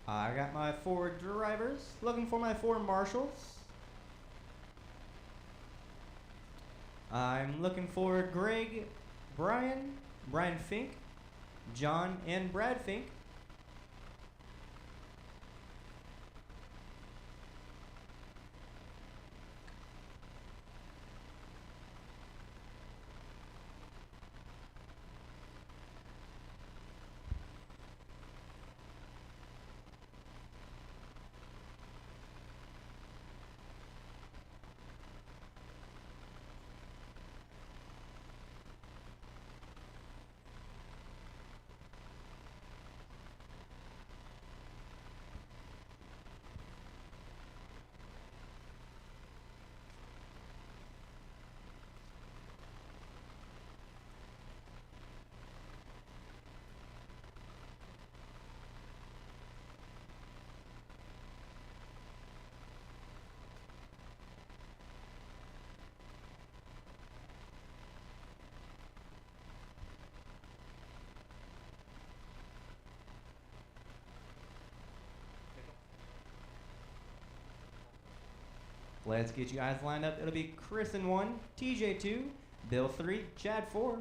I got my 4 drivers. Looking for my 4 marshals. I'm looking for Greg, Brian Fink, John, and Brad Fink. Let's get you guys lined up. It'll be Chris in 1, TJ 2, Bill 3, Chad 4.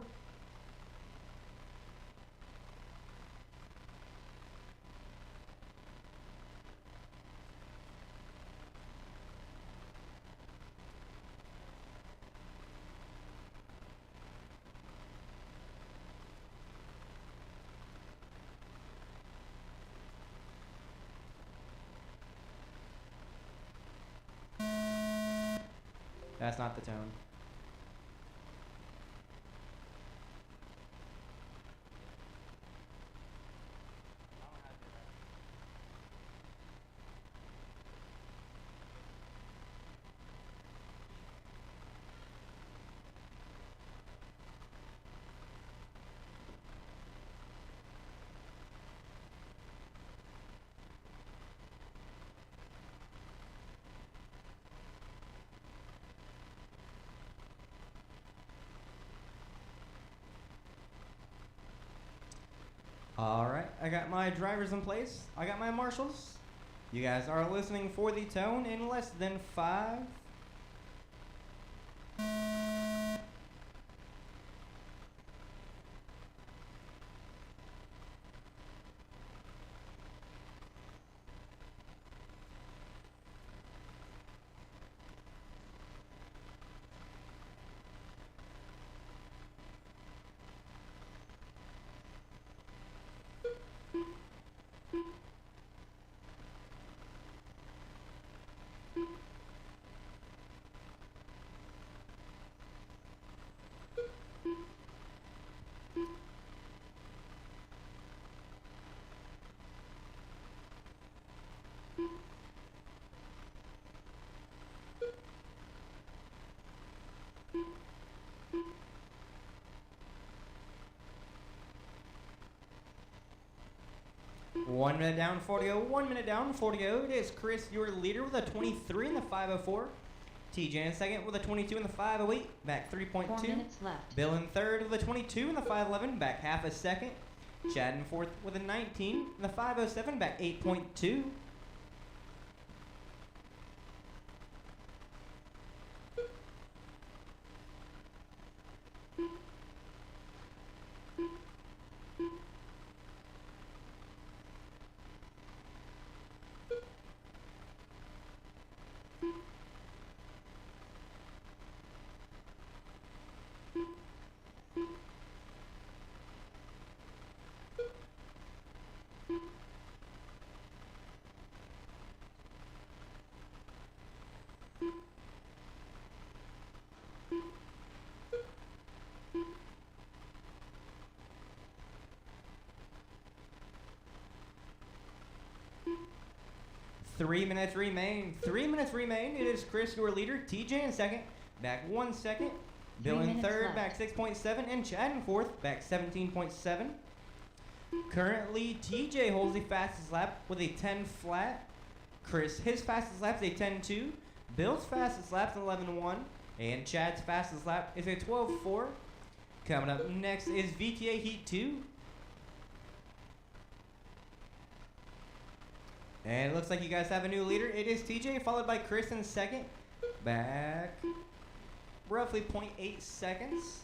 That's not the tone. Alright, I got my drivers in place. I got my marshals. You guys are listening for the tone in less than 5. One minute down, 40 go. 1 minute down, 40 go. It is Chris, your leader, with a 23 in the 504. TJ in second with a 22 in the 508, back 3.2. 4 minutes left. Bill in third with a 22 in the 511, back half a second. Chad in fourth with a 19 in the 507, back 8.2. Three minutes remain. 3 minutes remain. It is Chris, your leader. TJ in second, back 1 second. Bill 3 in minutes third, left. back 6.7. And Chad in fourth, back 17.7. Currently, TJ holds the fastest lap with a 10 flat. Chris, his fastest lap is a 10.2. Bill's fastest lap is 11.1. And Chad's fastest lap is a 12.4. Coming up next is VTA Heat 2. And it looks like you guys have a new leader. It is TJ, followed by Chris in second. Back roughly 0.8 seconds.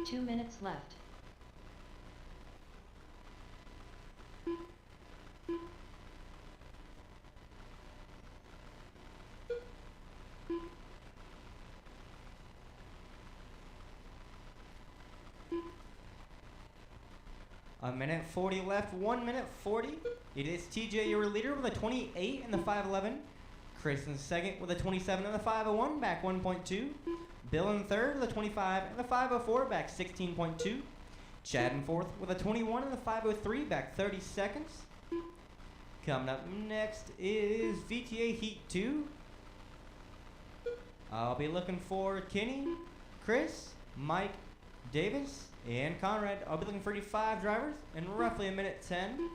Two minutes left. A minute 40 left. 1 minute 40. It is TJ, your leader, with a 28 in the 511. Chris in second with a 27 in the 501, back 1.2. Bill in third with a 25 in the 504, back 16.2. Chad in fourth with a 21 in the 503, back 30 seconds. Coming up next is VTA Heat 2. I'll be looking for Kenny, Chris, Mike, Davis, and Conrad. I'll be looking for 5 drivers in roughly a minute 10.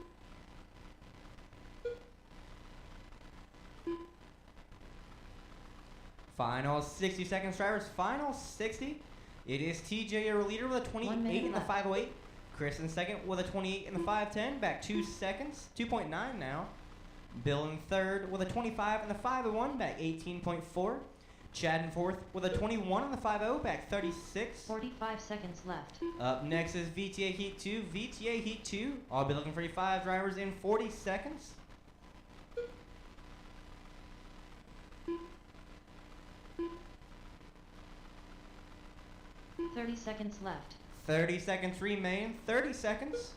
Final 60 seconds, drivers. Final 60. It is TJ, your leader, with a 28 in the 508. Chris in second with a 28 in the 510. Back 2 seconds. 2.9 now. Bill in third with a 25 in the 501. Back 18.4. Chad in fourth with a 21 in the 50. Back 36. 45 seconds left. Up next is VTA Heat 2. VTA Heat 2. I'll be looking for 5 drivers in 40 seconds. 30 seconds left. 30 seconds remain. 30 seconds.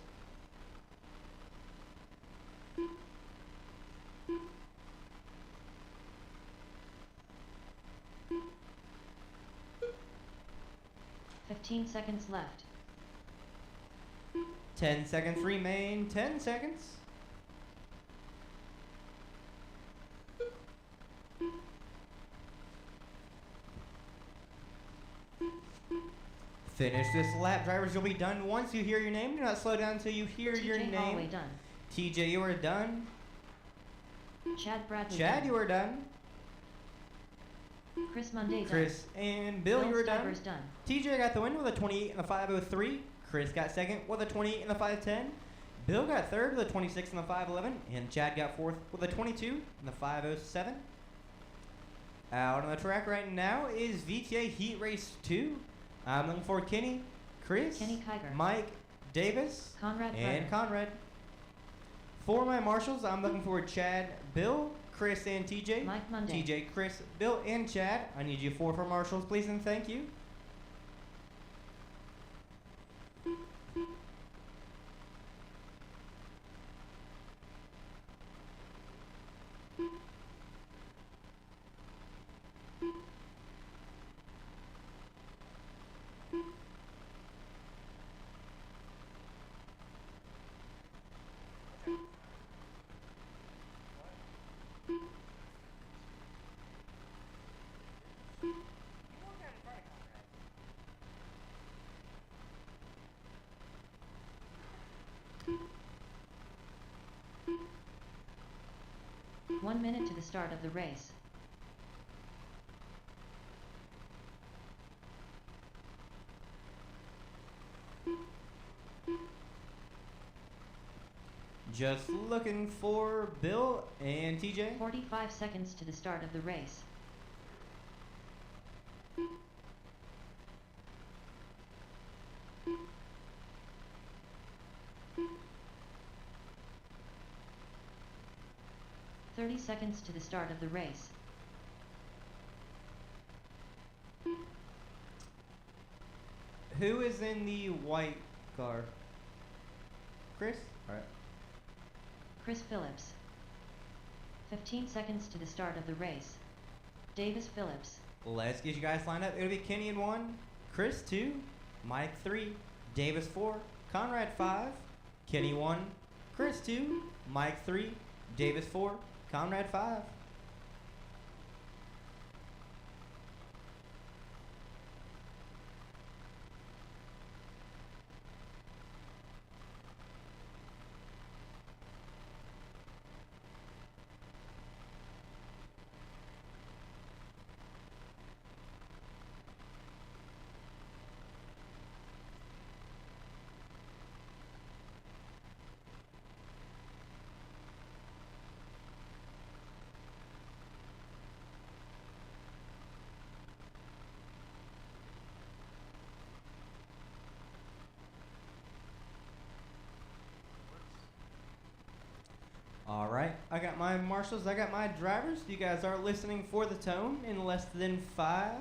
Fifteen seconds left. 10 seconds remain. 10 seconds. Finish this lap, drivers. You'll be done once you hear your name. Do not slow down until you hear your TJ name. Holloway done. TJ, you are done. Chad Bradley Chad, done. you are done. Chris Monday done. Chris and Bill, you are done. Stivers done. TJ got the win with a 28 in the 503. Chris got second with a 28 in the 510. Bill got third with a 26 in the 511. And Chad got fourth with a 22 in the 507. Out on the track right now is VTA Heat Race 2. I'm looking for Kenny, Chris, Kenny Kiger. Mike, Davis, Conrad and Brother. Conrad. For my marshals, I'm looking for Chad, Bill, Chris, and TJ. Mike Monday. TJ, Chris, Bill, and Chad. I need you 4 for marshals, please, and thank you. One minute to the start of the race. Just looking for Bill and TJ. 45 seconds to the start of the race. "30 seconds to the start of the race. Who is in the white car? Chris? Alright. Chris Phillips. 15 seconds to the start of the race. Davis Phillips. Let's get you guys lined up. It'll be Kenny in 1, Chris 2, Mike 3, Davis 4, Conrad 5, Kenny 1, Chris 2, Mike 3, Davis 4, Conrad 5. All right, I got my marshals, I got my drivers. You guys are listening for the tone in less than 5.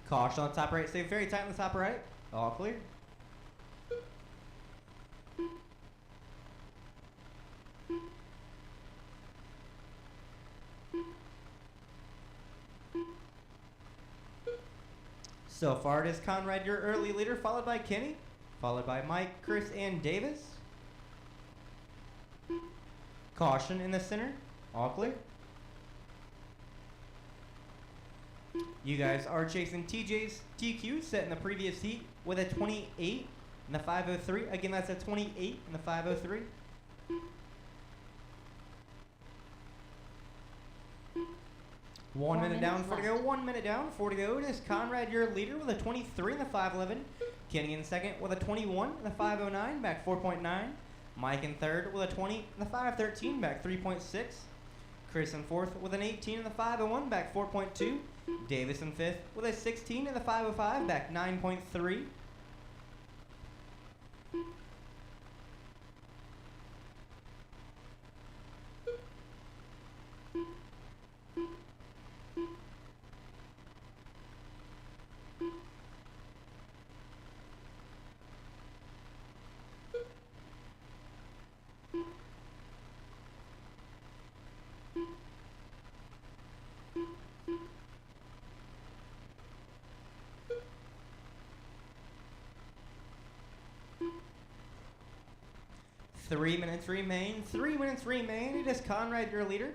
Caution on the top right, stay very tight on the top right. All clear. So far it is Conrad, your early leader, followed by Kenny, followed by Mike, Chris, and Davis. Caution in the center, all clear. You guys are chasing TJ's TQ set in the previous heat with a 28 in the 503. Again, that's a 28 in the 503. One minute down, 4 to go. 1 minute down, 4 to go. It is Conrad, your leader, with a 23 in the 511. Kenny in second with a 21 in the 509, back 4.9. Mike in third with a 20 in the 513, back 3.6. Chris in fourth with an 18 in the 501, back 4.2. Davis in fifth with a 16 in the 505, back 9.3. Three minutes remain. 3 minutes remain. It is Conrad, your leader.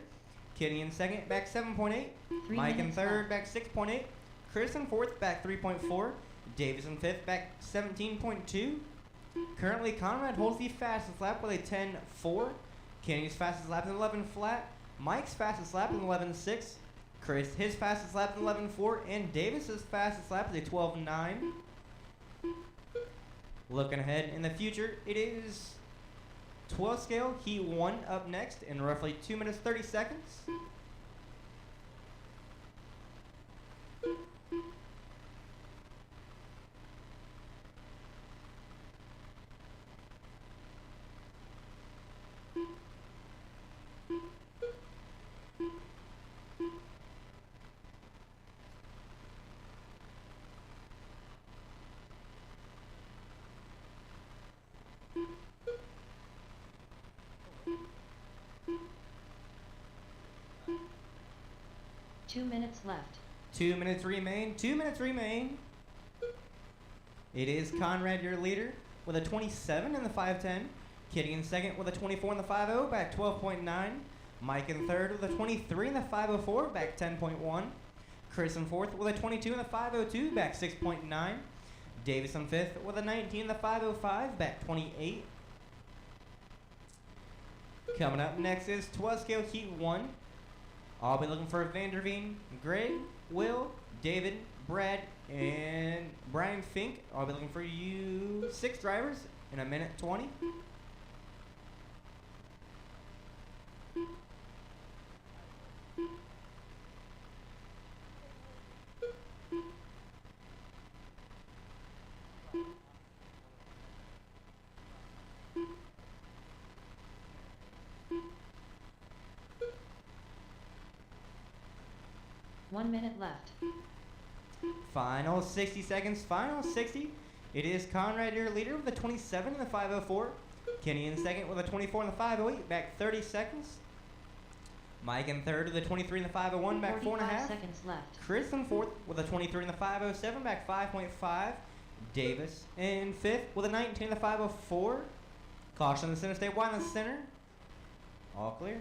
Kenny in second, back 7.8. Mike in third, back 6.8. Chris in fourth, back 3.4. Davis in fifth, back 17.2. Currently, Conrad holds the fastest lap with a 10.4. Kenny's fastest lap is 11 flat. Mike's fastest lap is 11.6. Chris, his fastest lap is 11.4. And Davis's fastest lap is a 12.9. Looking ahead in the future, it is 12 scale heat 1 up next in roughly 2 minutes 30 seconds. Two minutes left. 2 minutes remain. 2 minutes remain. It is Conrad, your leader, with a 27 in the 510. Kenny in second with a 24 in the 50, back 12.9. Mike in third with a 23 in the 504, back 10.1. Chris in fourth with a 22 in the 502, back 6.9. Davis in fifth with a 19 in the 505, back 28. Coming up next is 12 scale heat 1. I'll be looking for Vanderveen, Greg, Will, David, Brad, and Brian Fink. I'll be looking for you 6 drivers in a minute 20. One minute left. Final 60 seconds. Final 60. It is Conrad, your leader, with a 27 in the 504. Kenny in second with a 24 in the 508, back 30 seconds. Mike in third with a 23 in the 501, back 4.5. 45 seconds left. Chris in fourth with a 23 in the 507, back 5.5. Davis in fifth with a 19 in the 504. Caution in the center, stay wide in the center. All clear.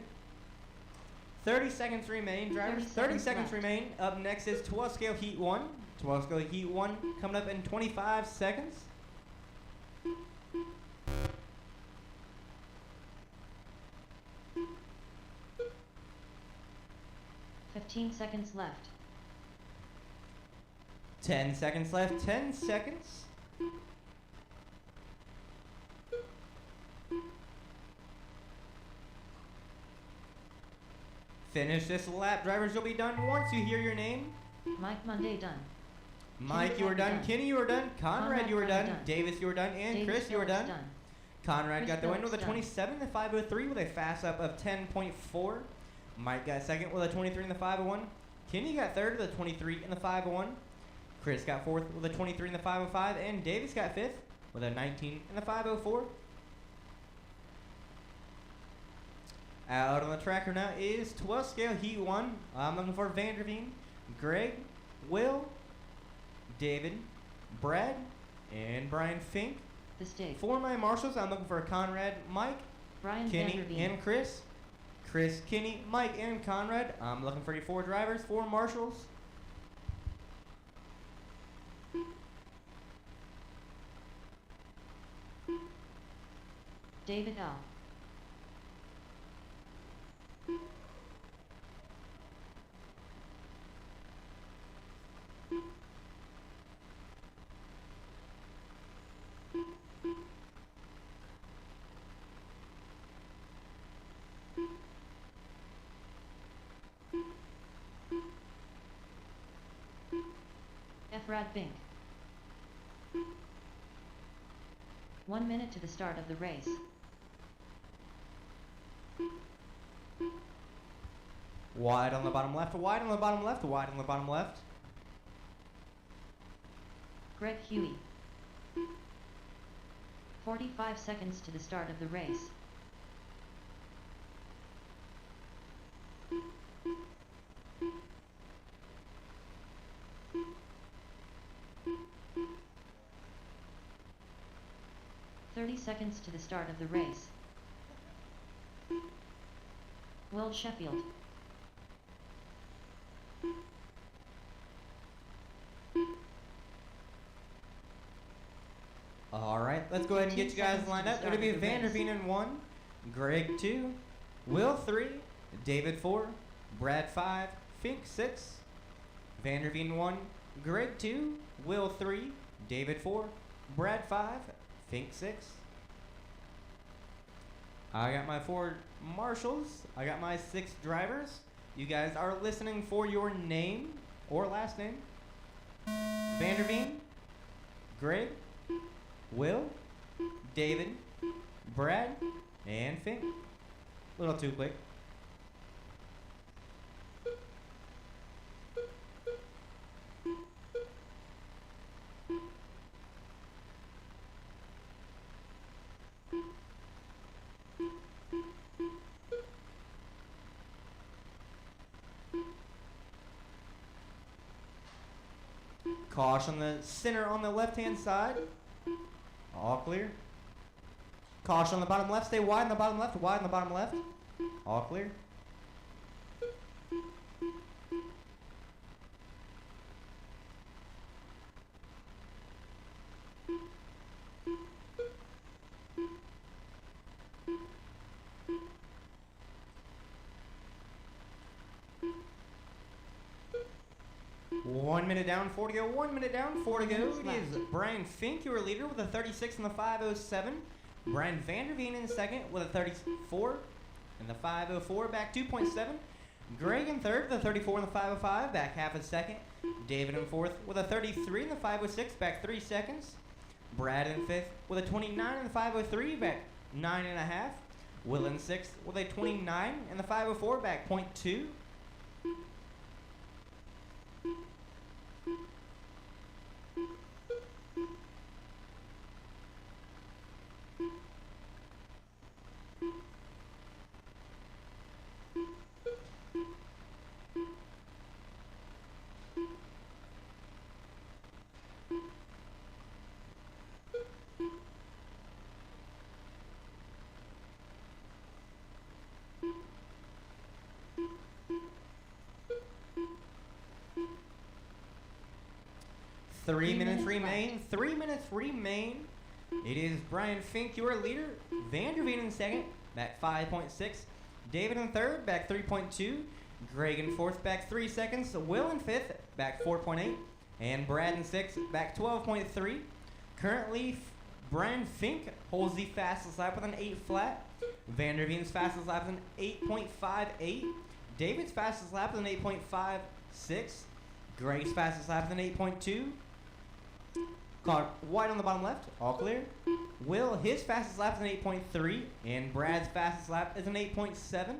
30 seconds remain, drivers. 30 seconds remain. Up next is 12 scale heat 1. 12 scale heat 1 coming up in 25 seconds. 15 seconds left. 10 seconds left. 10 seconds. Finish this lap. Drivers, you'll be done once you hear your name. Mike Monday done. Mike, you are done. Kenny, you are done. Conrad, you are done. Davis, you are done. And Davis Chris, you are Phillips done. Conrad Chris got the win with Phillips a done. 27 in the 503 with a fast lap of 10.4. Mike got second with a 23 in the 501. Kenny got third with a 23 in the 501. Chris got fourth with a 23 in the 505. And Davis got fifth with a 19 in the 504. Out on the tracker now is 12 scale Heat 1. I'm looking for Vanderveen, Greg, Will, David, Brad, and Brian Fink. The Stig. For my marshals, I'm looking for Conrad, Mike, Brian Kenny, Vanderveen. and Chris. Chris, Kenny, Mike, and Conrad. I'm looking for your 4 drivers, 4 marshals. David L. Efrad Bink. 1 minute to the start of the race. Wide on the bottom left, wide on the bottom left, wide on the bottom left. Greg Huey. 45 seconds to the start of the race. Seconds to the start of the race. Will Sheffield. All right, let's go ahead and get you guys lined up. It'll be Vanderveen in 1, Greg 2, Will 3, David 4, Brad 5, Fink 6, Vanderveen 1, Greg 2, Will 3, David 4, Brad 5, Fink 6. I got my 4 marshals. I got my 6 drivers. You guys are listening for your name or last name. Vanderveen, Greg, Will, David, Brad, and Fink. A little too quick. Caution the center on the left-hand side. All clear. Caution on the bottom left. Stay wide on the bottom left. Wide on the bottom left. All clear. One minute down, 4 to go. 1 minute down, 4 to go. It is Brian Fink, your leader, with a 36 in the 507. Brian Vanderveen in second with a 34 in the 504, back 2.7. Greg in third with a 34 in the 505, back half a second. David in fourth with a 33 in the 506, back 3 seconds. Brad in fifth with a 29 in the 503, back 9.5. Will in sixth with a 29 in the 504, back 0.2. Three minutes remain. 3 minutes remain. It is Brian Fink, your leader. Vanderveen in second, back 5.6. David in third, back 3.2. Greg in fourth, back 3 seconds. Will in fifth, back 4.8. And Brad in sixth, back 12.3. Currently, Brian Fink holds the fastest lap with an 8 flat. Vanderveen's fastest lap with an 8.58. David's fastest lap is an 8.56. Greg's fastest lap is an 8.2. Caught white on the bottom left, all clear. Will, his fastest lap is an 8.3, and Brad's fastest lap is an 8.7.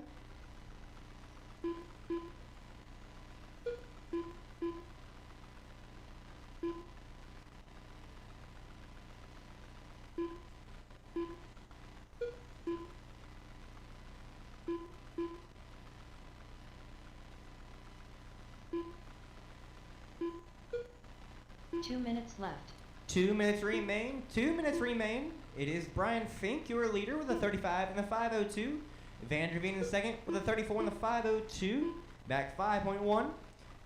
Two minutes left. 2 minutes remain. 2 minutes remain. It is Brian Fink, your leader, with a 35 and the 502. Vanderveen in second with a 34 and the 502. Back 5.1.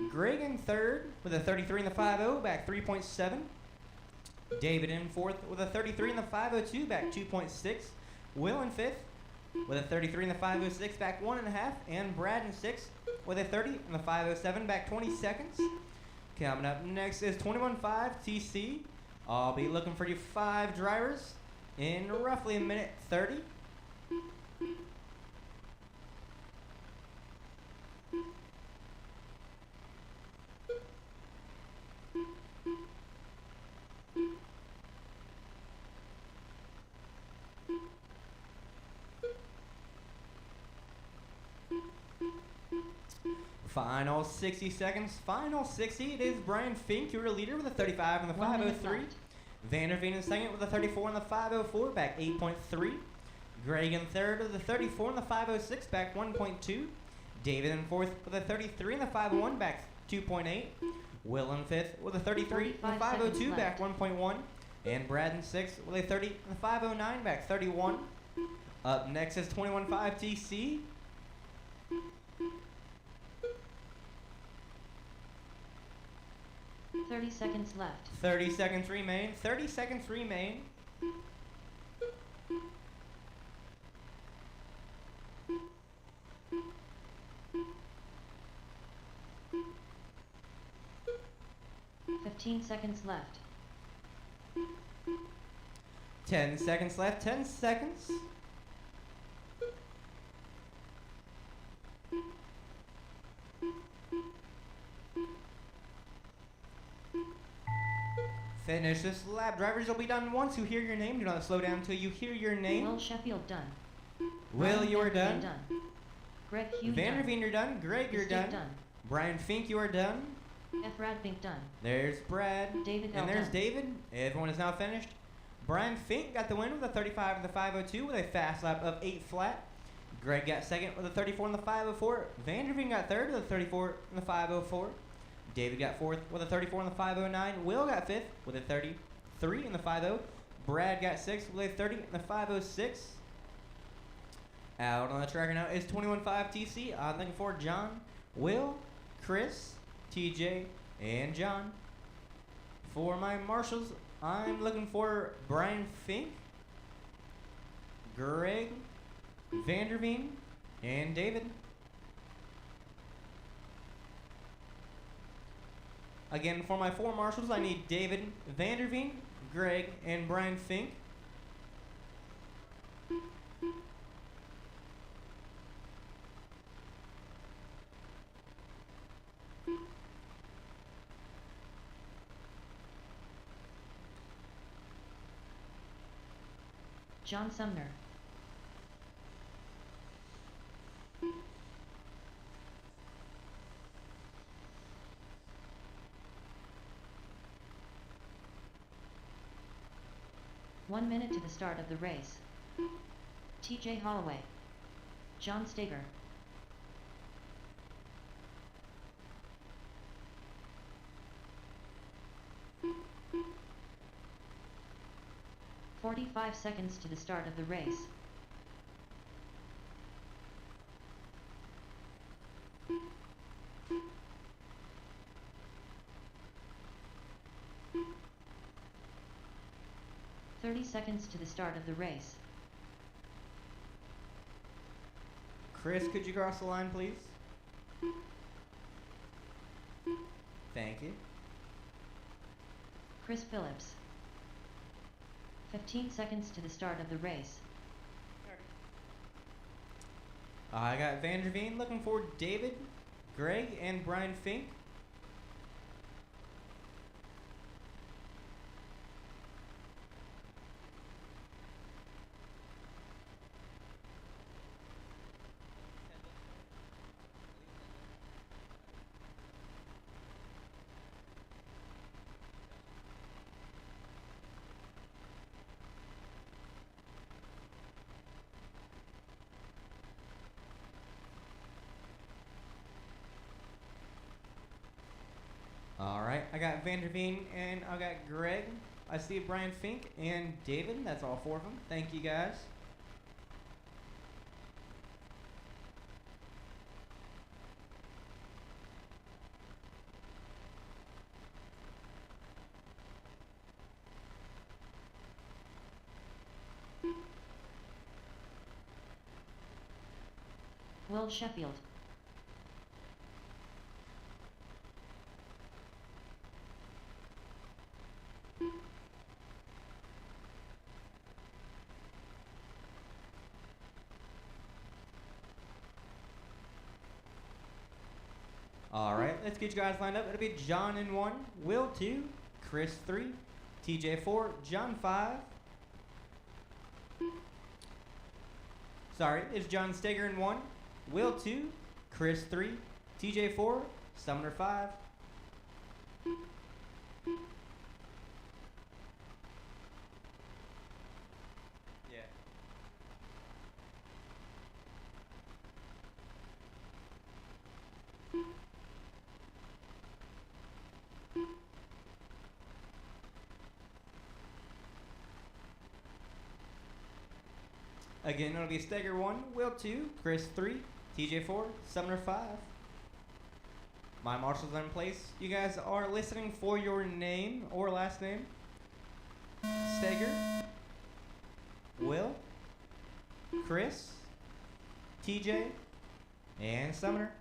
Greg in third with a 33 and the 50. Back 3.7. David in fourth with a 33 and the 502. Back 2.6. Will in fifth with a 33 and the 506. Back 1.5. And Brad in sixth with a 30 and the 507. Back 20 seconds. Coming up next is 21.5 TC. I'll be looking for you 5 drivers in roughly a minute 30. Final 60 seconds. Final 60. It is Brian Fink, your leader, with a 35 and the 503. Vanderveen in second with a 34 and the 504. Back 8.3. Greg in third with a 34 and the 506. Back 1.2. David in fourth with a 33 and the 501. Back 2.8. Will in fifth with a 33 and the 502. Back 1.1. And Brad in sixth with a 30 and the 509. Back 31. Up next is 21.5 TC. 30 seconds left. 30 seconds remain. 30 seconds remain. Fifteen seconds left. 10 seconds left. 10 seconds. Finish this lap. Drivers will be done once you hear your name. Do not slow down until you hear your name. Will Sheffield done. Will, you are done. Greg Hugh Vanderveen, you're done. Greg, you're done. done. Brian Fink, you are done. F. Radbink done. There's Brad. David L. And there's done. David. Everyone is now finished. Brian Fink got the win with a 35 and the 502 with a fast lap of 8 flat. Greg got second with a 34 and the 504. Vanderveen got third with a 34 and the 504. David got fourth with a 34 and the 509. Will got fifth with a 33 and the 50. Brad got sixth with a 30 and the 506. Out on the tracker now is 21.5 TC. I'm looking for John, Will, Chris, TJ, and John. For my marshals, I'm looking for Brian Fink, Greg, Vanderveen, and David. Again, for my 4 marshals, I need David, Vanderveen, Greg, and Brian Fink. John Sumner. One minute to the start of the race. T.J. Holloway. John Stager. "45 seconds to the start of the race. "30 seconds to the start of the race. Chris, could you cross the line, please? Thank you. Chris Phillips. 15 seconds to the start of the race. I got Vanderveen looking for David, Greg, and Brian Fink. All right, I got Vanderveen and I got Greg. I see Brian Fink and David. That's all four of them. Thank you guys. Will Sheffield. All right, let's get you guys lined up. It'll be John in 1, Will 2, Chris 3, TJ 4, John 5. Sorry, it's John Steger in 1, Will 2, Chris 3, TJ 4, Sumner 5. Yeah. Again, it'll be Steger 1, Will 2, Chris 3, TJ 4, Sumner 5. My marshals are in place. You guys are listening for your name or last name. Steger, Will, Chris, TJ, and Sumner.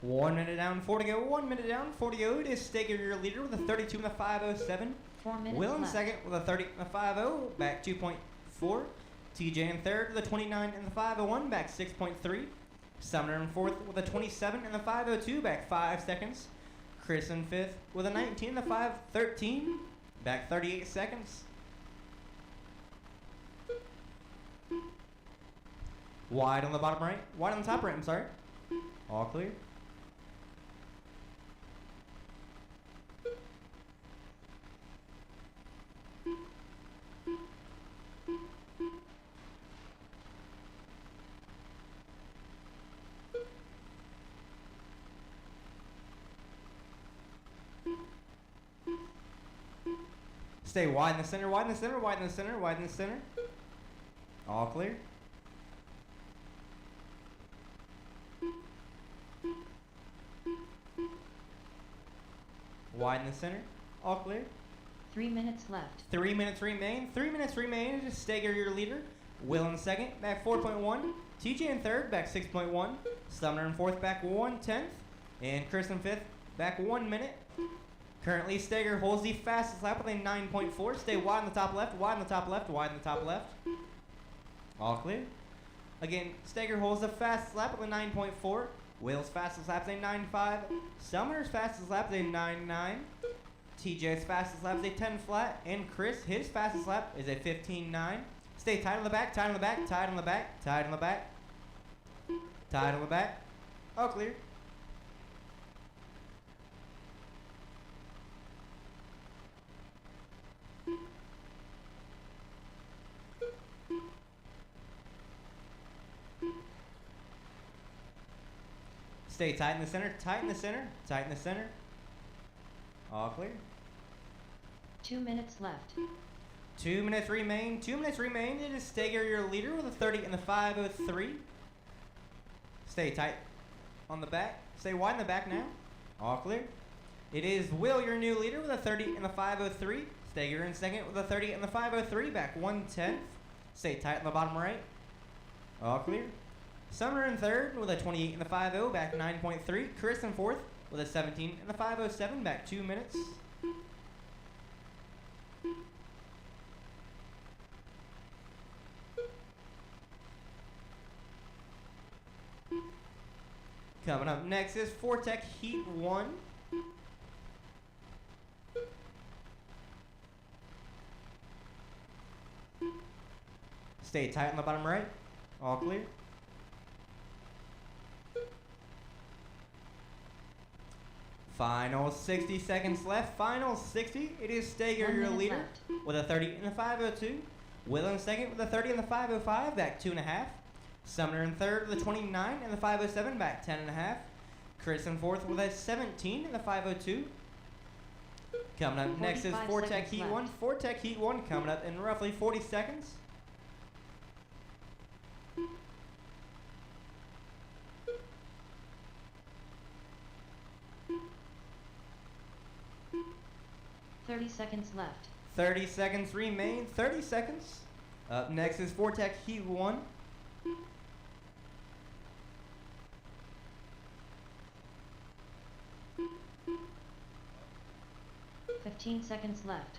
One minute down, 4 to go. 1 minute down, 4 to go. It is Steger, your leader, with a 32 and a 507. 4 minutes Will in left. second with a 30 and a 50, back 2.4. TJ in third with a 29 and the 501, back 6.3. Sumner in fourth with a 27 and the 502, back 5 seconds. Chris in fifth with a 19 and the 513, back 38 seconds. Wide on the bottom right, wide on the top right, I'm sorry. All clear. Stay wide in the center, wide in the center, wide in the center, wide in the center. All clear. Wide in the center, all clear. 3 minutes left. 3 minutes remain. 3 minutes remain. Just Steger, your leader. Will in second, back 4.1. TJ in third, back 6.1. Sumner in fourth, back 1/10. And Chris in fifth, back 1 minute. Currently, Steger holds the fastest lap with a 9.4. Stay wide on the top left, wide on the top left, wide on the top left. All clear. Again, Steger holds the fastest lap with a 9.4. Will's fastest lap is a 9.5. Sumner's fastest lap is a 9.9. TJ's fastest lap is a 10 flat. And Chris, his fastest lap is a 15.9. Stay tight on the back, tight on the back, tight on the back, tight on the back. Tight on the back. All clear. Stay tight in the center, tight in the center, tight in the center. All clear. 2 minutes left. 2 minutes remain. 2 minutes remain. It is Steger, your leader, with a 30 in the 5:03. Stay tight on the back. Stay wide in the back now. All clear. It is Will, your new leader, with a 30 in the 5:03. Steger in second with a 30 in the 5:03. Back 1/10. Stay tight on the bottom right. All clear. Sumner in third with a 28 in the 5:0. Back 9.3. Chris in fourth with a 17 in the 5:07. Back 2 minutes. Coming up next is Fortec Heat 1. Stay tight on the bottom right. All clear. Final 60 seconds left. Final 60. It is Steger, 1 your minute leader, left. with a 30 in the 5:02. Will in second with a 30 in the 5:05. Back 2.5. Sumner in third with a 29 in the 5:07. Back 10.5. Chris in fourth with a 17 in the 5:02. Coming up next is 45 Fortec seconds Heat left. 1. Fortec Heat 1 coming up in roughly 40 seconds. Thirty seconds left. 30 seconds remain. 30 seconds. Up next is Fortec Heat 1. 15 seconds left.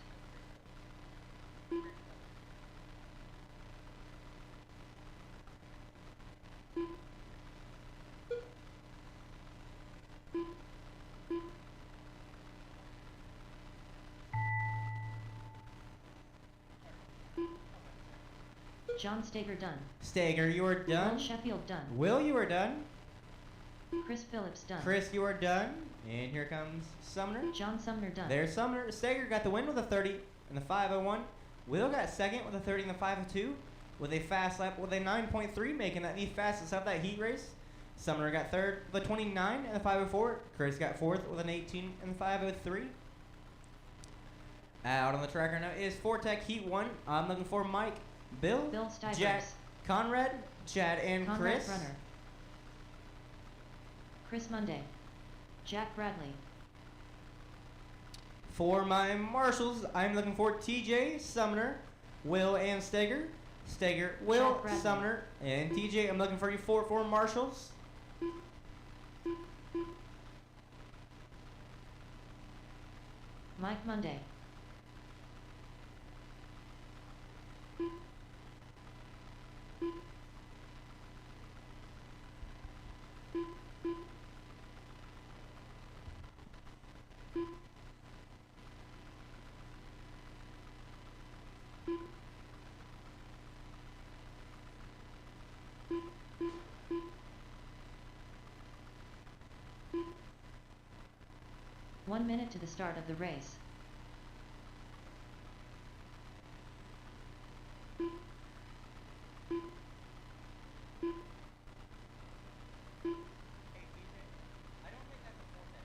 John Steger done. Steger, you are done. Will Sheffield done. Will, you are done. Chris Phillips done. Chris, you are done. And here comes Sumner. John Sumner done. There's Sumner. Steger got the win with a 30 in the 5:01. Will got second with a 30 in the 5:02 with a fast lap with a 9.3, making that the fastest of that heat race. Sumner got third with a 29 in the 5:04. Chris got fourth with an 18 in the 5:03. Out on the track right now is Fortec Heat 1. I'm looking for Mike, Bill, Stivers. Jack, Conrad, Chad, and Conrad Chris. Runner. Chris Monday. Jack Bradley. For my marshals, I'm looking for TJ, Sumner, Will, and Steger. Steger, Will, Jack Bradley. Sumner, and TJ. I'm looking for you four marshals. Mike Monday. One minute to the start of the race. Hey, TJ, I don't think that's a Fortec.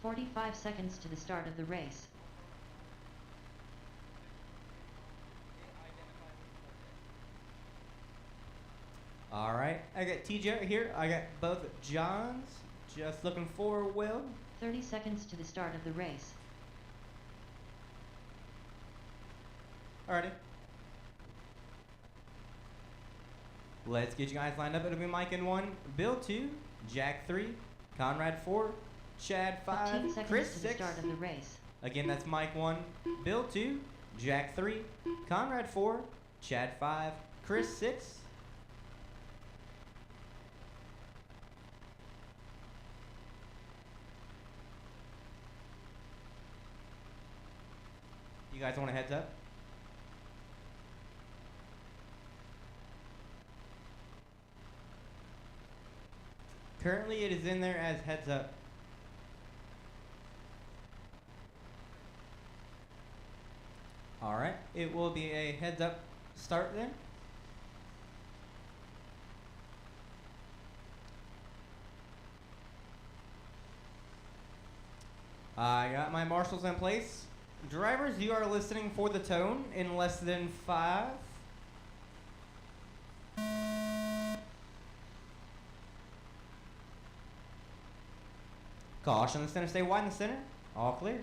45 seconds to the start of the race. All right, I got TJ right here. I got both Johns. Just looking for Will. 30 seconds to the start of the race. Alrighty. Let's get you guys lined up. It'll be Mike in 1, Bill 2, Jack 3, Conrad 4, Chad 5, 15 seconds Chris to 6. the start of the race. Again, that's Mike 1, Bill 2, Jack 3, Conrad 4, Chad 5, Chris 6. You guys want a heads up? Currently, it is in there as heads up. All right, it will be a heads up start then. got my marshals in place. Drivers, you are listening for the tone in less than 5. Caution in the center, stay wide in the center. All clear.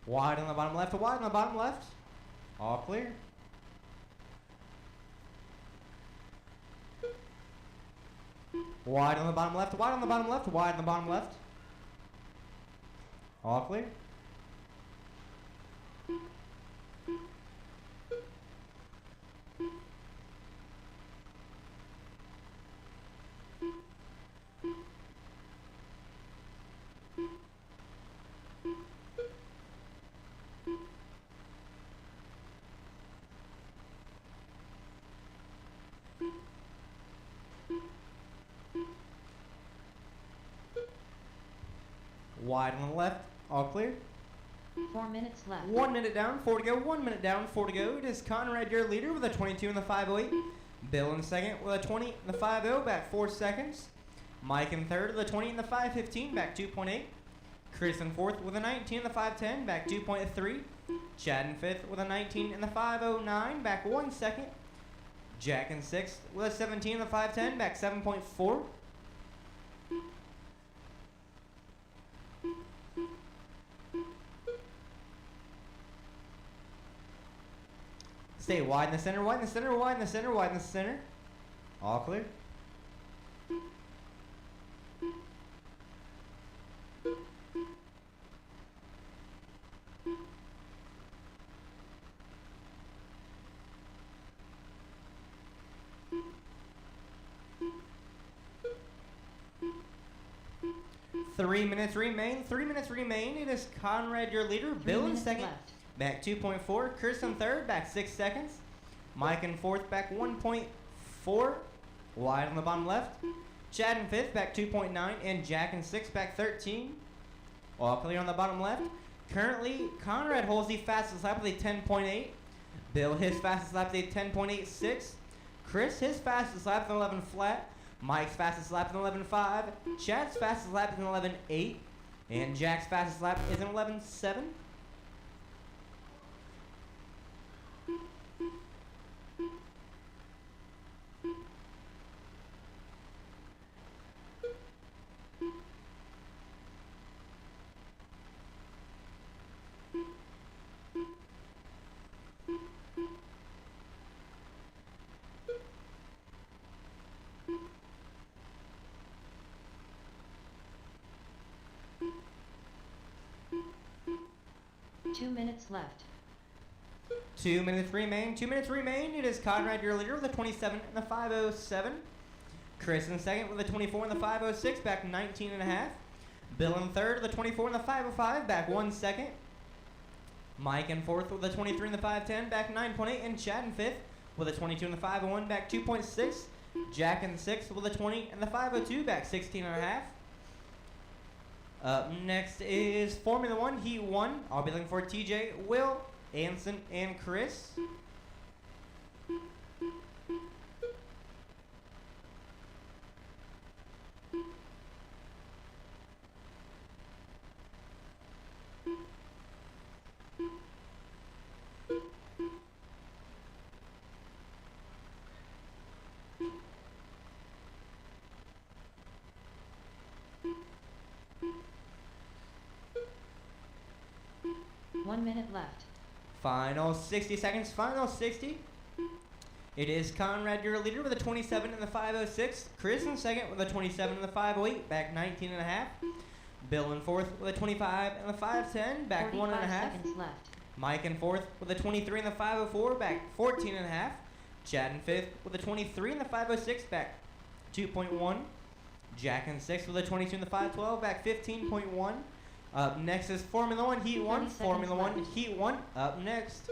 Wide on the bottom left, wide on the bottom left. All clear. Wide on the bottom left, wide on the bottom left, wide on the bottom left. All clear. Wide on the left, all clear. 4 minutes left. 1 minute down, 4 to go. 1 minute down, 4 to go. It is Conrad, your leader, with a 22 in the 508. Bill in second with a 20 in the 50, back 4 seconds. Mike in third with a 20 in the 515, back 2.8. Chris in fourth with a 19 in the 510, back 2.3. Chad in fifth with a 19 in the 509, back 1 second. Jack in sixth with a 17 in the 510, back 7.4. Stay wide in the center, wide in the center, wide in the center, wide in the center. All clear. Three minutes remain. 3 minutes remain. It is Conrad, your leader. 3 Bill in minutes second. left. Back 2.4. Chris in third. Back 6 seconds. Mike in fourth. Back 1.4. Wide on the bottom left. Chad in fifth. Back 2.9. And Jack in sixth. Back 13. All clear on the bottom left. Currently, Conrad holds the fastest lap with a 10.8. Bill, his fastest lap with a 10.86. Chris, his fastest lap with an 11 flat. Mike's fastest lap is an 11.5. Chad's fastest lap is an 11.8. And Jack's fastest lap is an 11.7. Two minutes left. 2 minutes remain. 2 minutes remain. It is Conrad, your leader, with a 27 in the 507. Chris in second with a 24 in the 506, back 19 and a half. Bill in third with a 24 in the 505, back 1 second. Mike in fourth with a 23 in the 510, back 9.8. And Chad in fifth with a 22 in the 501, back 2.6. Jack in sixth with a 20 in the 502, back 16 and a half. Up next is Formula One, Heat 1. I'll be looking for TJ, Will, Anson, and Chris. One minute left. Final 60 seconds, final 60. It is Conrad, your leader, with a 27 in the 506. Chris in second with a 27 in the 508, back 19 and a half. Bill in fourth with a 25 in the 510, back 1 and a half. 45 seconds left. Mike in fourth with a 23 in the 504, back 14 and a half. Chad in fifth with a 23 in the 506, back 2.1. Jack in sixth with a 22 in the 512, back 15.1. Up next is Formula One, Heat 1. 30 Formula seconds One, left. Heat 1. Up next.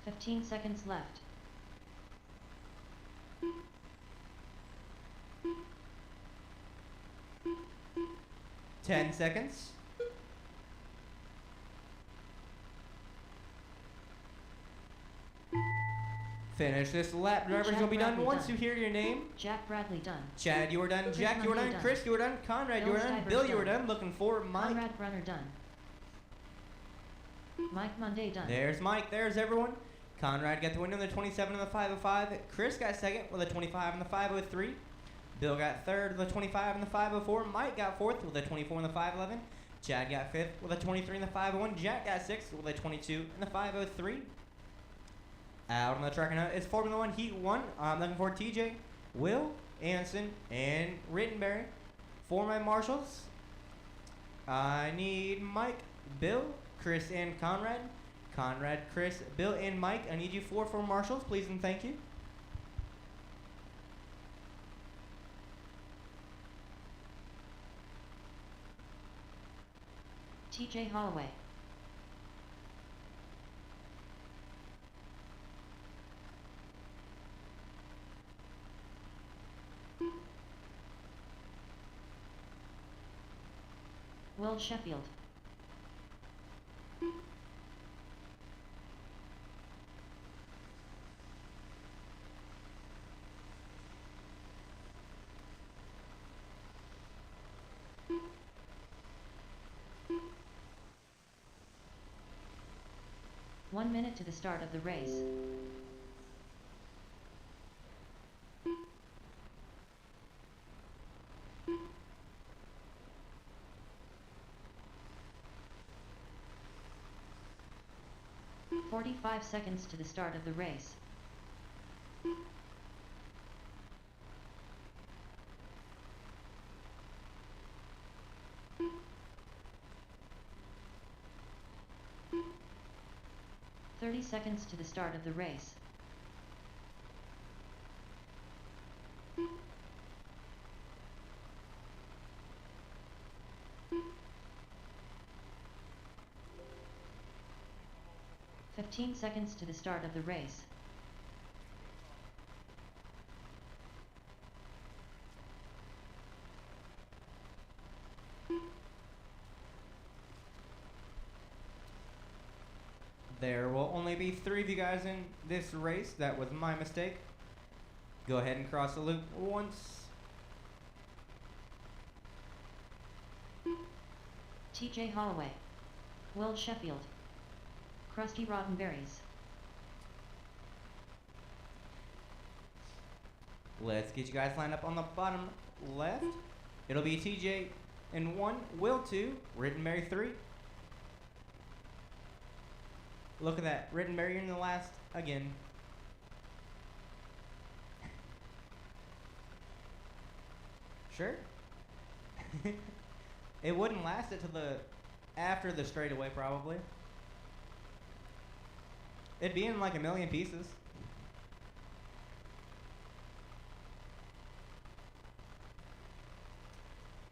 Fifteen seconds left. 10 seconds. Finish this lap. Drivers, Jack you'll be done Bradley once done. you hear your name. Jack Bradley done. Chad, you were done. Chris Jack, you were Monday done. done. Chris, you were done. Conrad, you Bill were done. Stivers Bill, you were done. done. Looking for Mike. Conrad Brunner done. Mike Monday done. There's Mike. There's everyone. Conrad got the win in the 27 and the 505. Chris got second with a 25 and the 503. Bill got third with a 25 and the 504. Mike got fourth with a 24 and the 511. Chad got fifth with a 23 and the 501. Jack got sixth with a 22 and the 503. Out on the track now is Formula One Heat 1. I'm looking for TJ, Will, Anson, and Rittenberry. For my marshals, I need Mike, Bill, Chris, and Conrad. Conrad, Chris, Bill, and Mike. I need you four for marshals, please and thank you. TJ Holloway. Will Sheffield. One minute to the start of the race. "45 seconds to the start of the race. "30 seconds to the start of the race. "15 seconds to the start of the race. There will only be 3 of you guys in this race. That was my mistake. Go ahead and cross the loop once. TJ Holloway. Will Sheffield. Krusty Roddenberries. Let's get you guys lined up on the bottom left. It'll be TJ in 1, Will 2, Rittenberry 3. Look at that, Rittenberry in the last again. Sure. It wouldn't last it to the after the straightaway probably. It'd be in like a million pieces.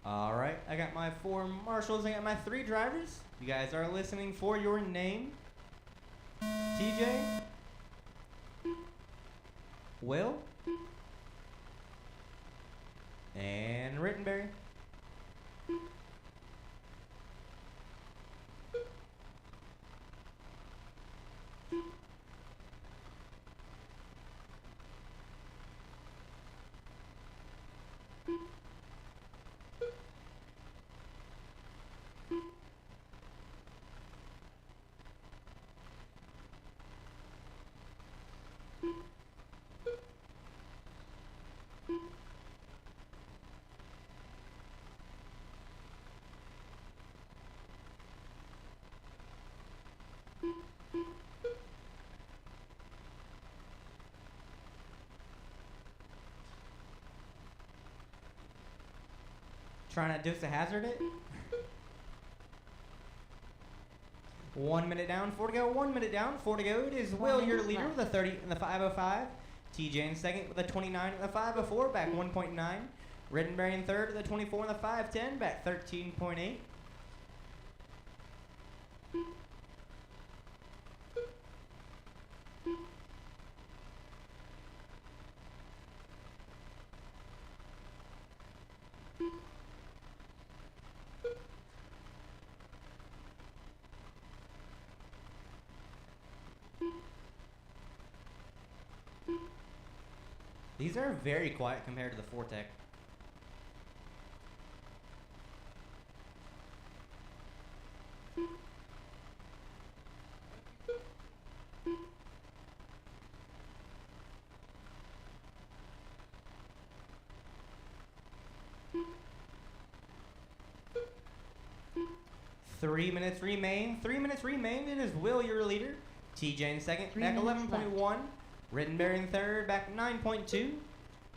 All right, I got my 4 marshals. I got my 3 drivers. You guys are listening for your name. TJ, Will, and Rittenberry. Trying to Dukes of Hazzard it. 1 minute down, 4 to go. 1 minute down, 4 to go. It is Will, your leader, with a 30 and the 505. TJ in second with a 29 and the 504, back 1.9. Rittenberry in third with a 24 and the 510, back 13.8. These are very quiet compared to the Fortec. Three minutes remain. 3 minutes remain. It is Will, your leader. TJ in second, 3 back minutes 11.1. Rittenberry in third, back 9.2.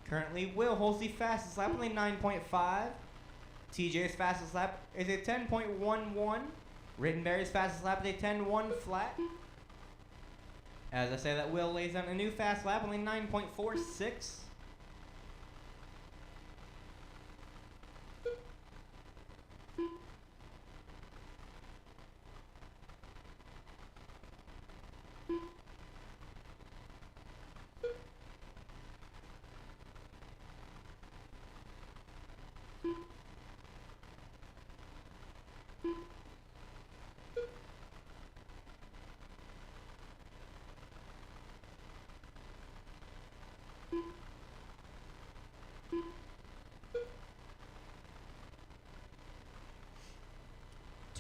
Currently, Will holds the fastest lap, only 9.5. TJ's fastest lap is a 10.11. Rittenberry's fastest lap is a 10.1 flat. As I say that, Will lays down a new fast lap, only 9.46.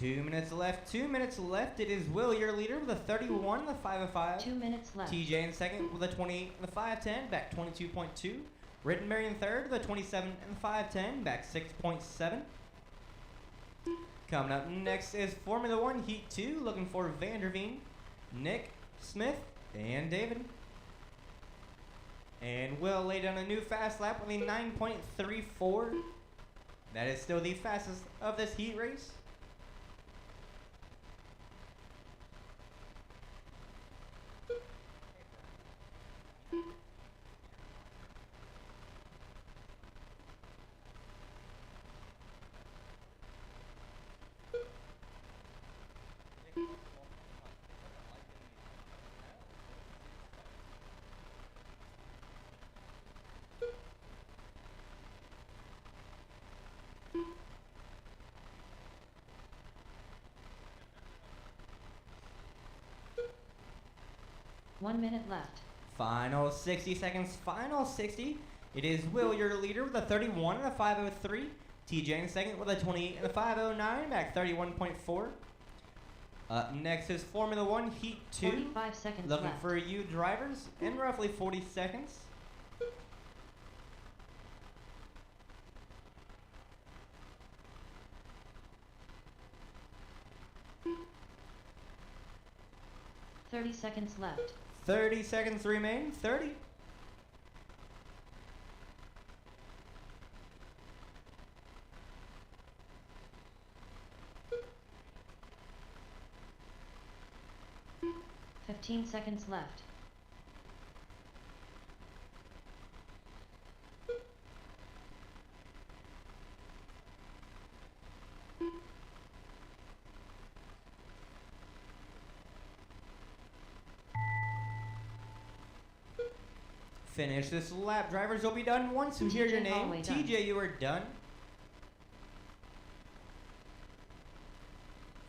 Two minutes left. 2 minutes left. It is Will, your leader, with a 31, the 505. 2 minutes left. TJ in second with a 28 and the 510, back 22.2. Rittenberry in third with a 27 and the 510, back 6.7. Coming up next is Formula One Heat 2, looking for Vanderveen, Nick, Smith, and David. And Will lay down a new fast lap with a 9.34. That is still the fastest of this heat race. One minute left. Final 60 seconds, final 60. It is Will, your leader, with a 31 and a 503. TJ in second with a 28 and a 509, back 31.4. Up next is Formula One Heat 2. 45 seconds Looking left. for you drivers in roughly 40 seconds. Thirty seconds left. 30 seconds remain. 30. Fifteen seconds left. Finish this lap. Drivers will be done once you hear your TJ name. Holloway done. TJ, you are done.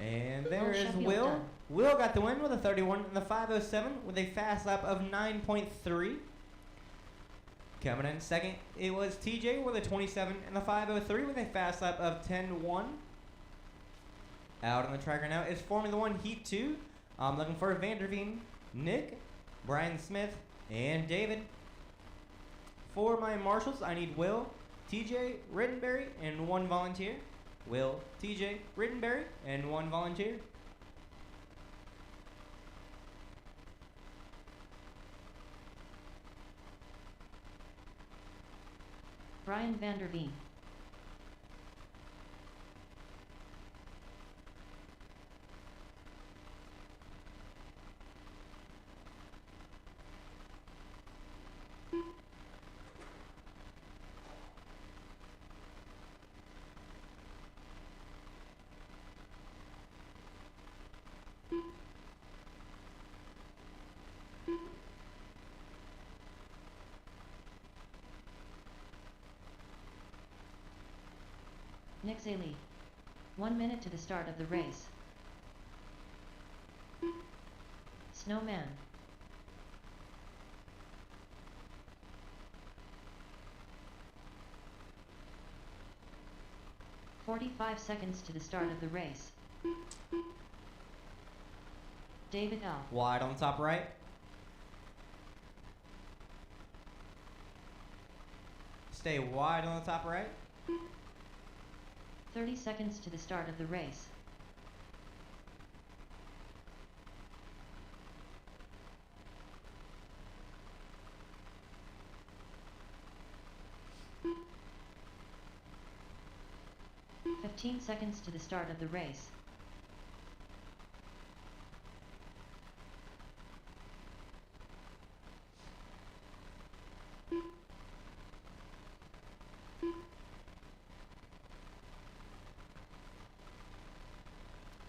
And there is Sheffield Will. done. Will got the win with a 31 and the 507 with a fast lap of 9.3. Coming in second, it was TJ with a 27 and the 503 with a fast lap of 10.1. Out on the track right now is Formula One Heat 2. I'm looking for Vanderveen, Nick, Brian Smith, and David. For my marshals, I need Will, TJ, Rittenberry, and one volunteer. Will, TJ, Rittenberry, and one volunteer. Brian Vanderveen. Nick Zaley. 1 minute to the start of the race. Snowman. 45 seconds to the start of the race. David L. Wide on the top right. Stay wide on the top right. 30 seconds to the start of the race. Fifteen seconds to the start of the race.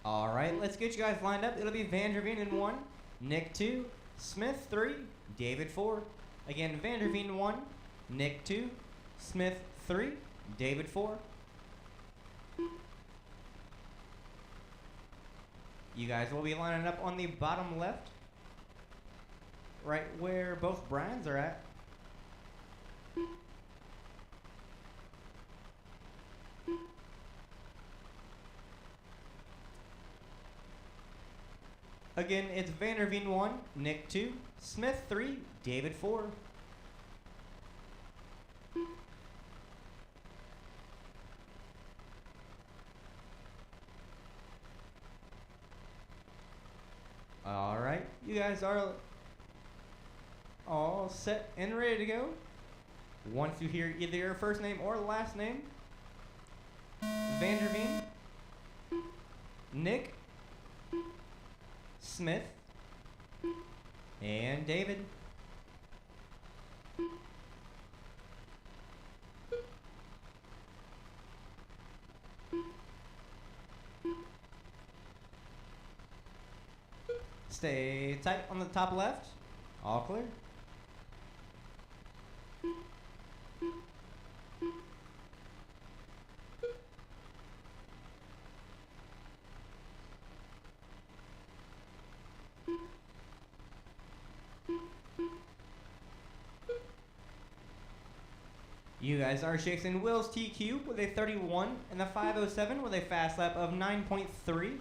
All right, let's get you guys lined up. It'll be Van der Veen in 1, Nick 2, Smith 3, David 4. Again, Van der Veen 1, Nick 2, Smith 3, David 4. You guys will be lining up on the bottom left, right where both Brians are at. Again, it's Van der Veen 1, Nick 2, Smith 3, David 4. All right, you guys are all set and ready to go. Once you hear either your first name or last name, Van der Veen, Nick, Smith, and David. Stay tight on the top left. All clear. You guys are chasing Will's TQ with a 31 and the 507 with a fast lap of 9.3.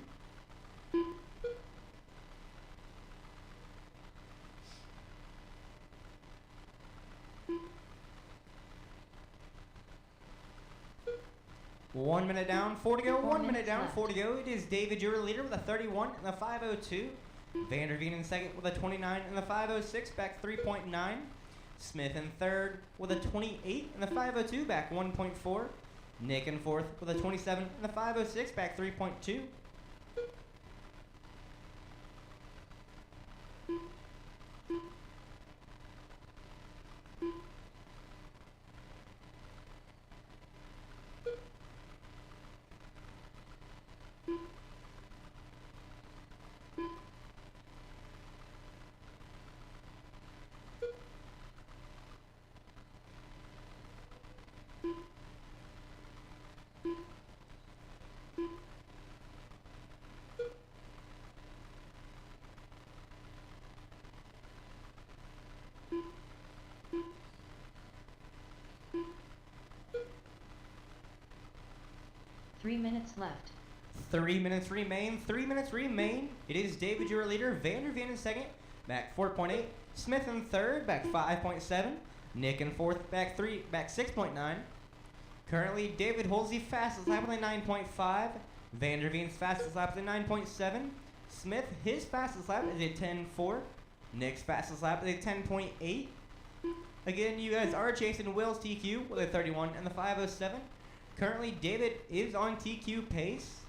One minute down, 4 to go. 1 minute down, 4 to go. It is David, your leader, with a 31 and the 502. Van der Veen in second with a 29 and the 506, back 3.9. Smith in third with a 28 and the 502, back 1.4. Nick in fourth with a 27 and the 506, back 3.2. Three minutes left. 3 minutes remain. 3 minutes remain. It is David, your leader. Van der Veen in second, back 4.8. Smith in third, back 5.7. Nick in fourth, back 6.9. Currently, David holds the fastest lap with a 9.5. Van der Veen's fastest lap is a 9.7. Smith, his fastest lap is a 10.4. Nick's fastest lap is a 10.8. Again, you guys are chasing Will's TQ with a 31 and the 507. Currently, David is on TQ pace.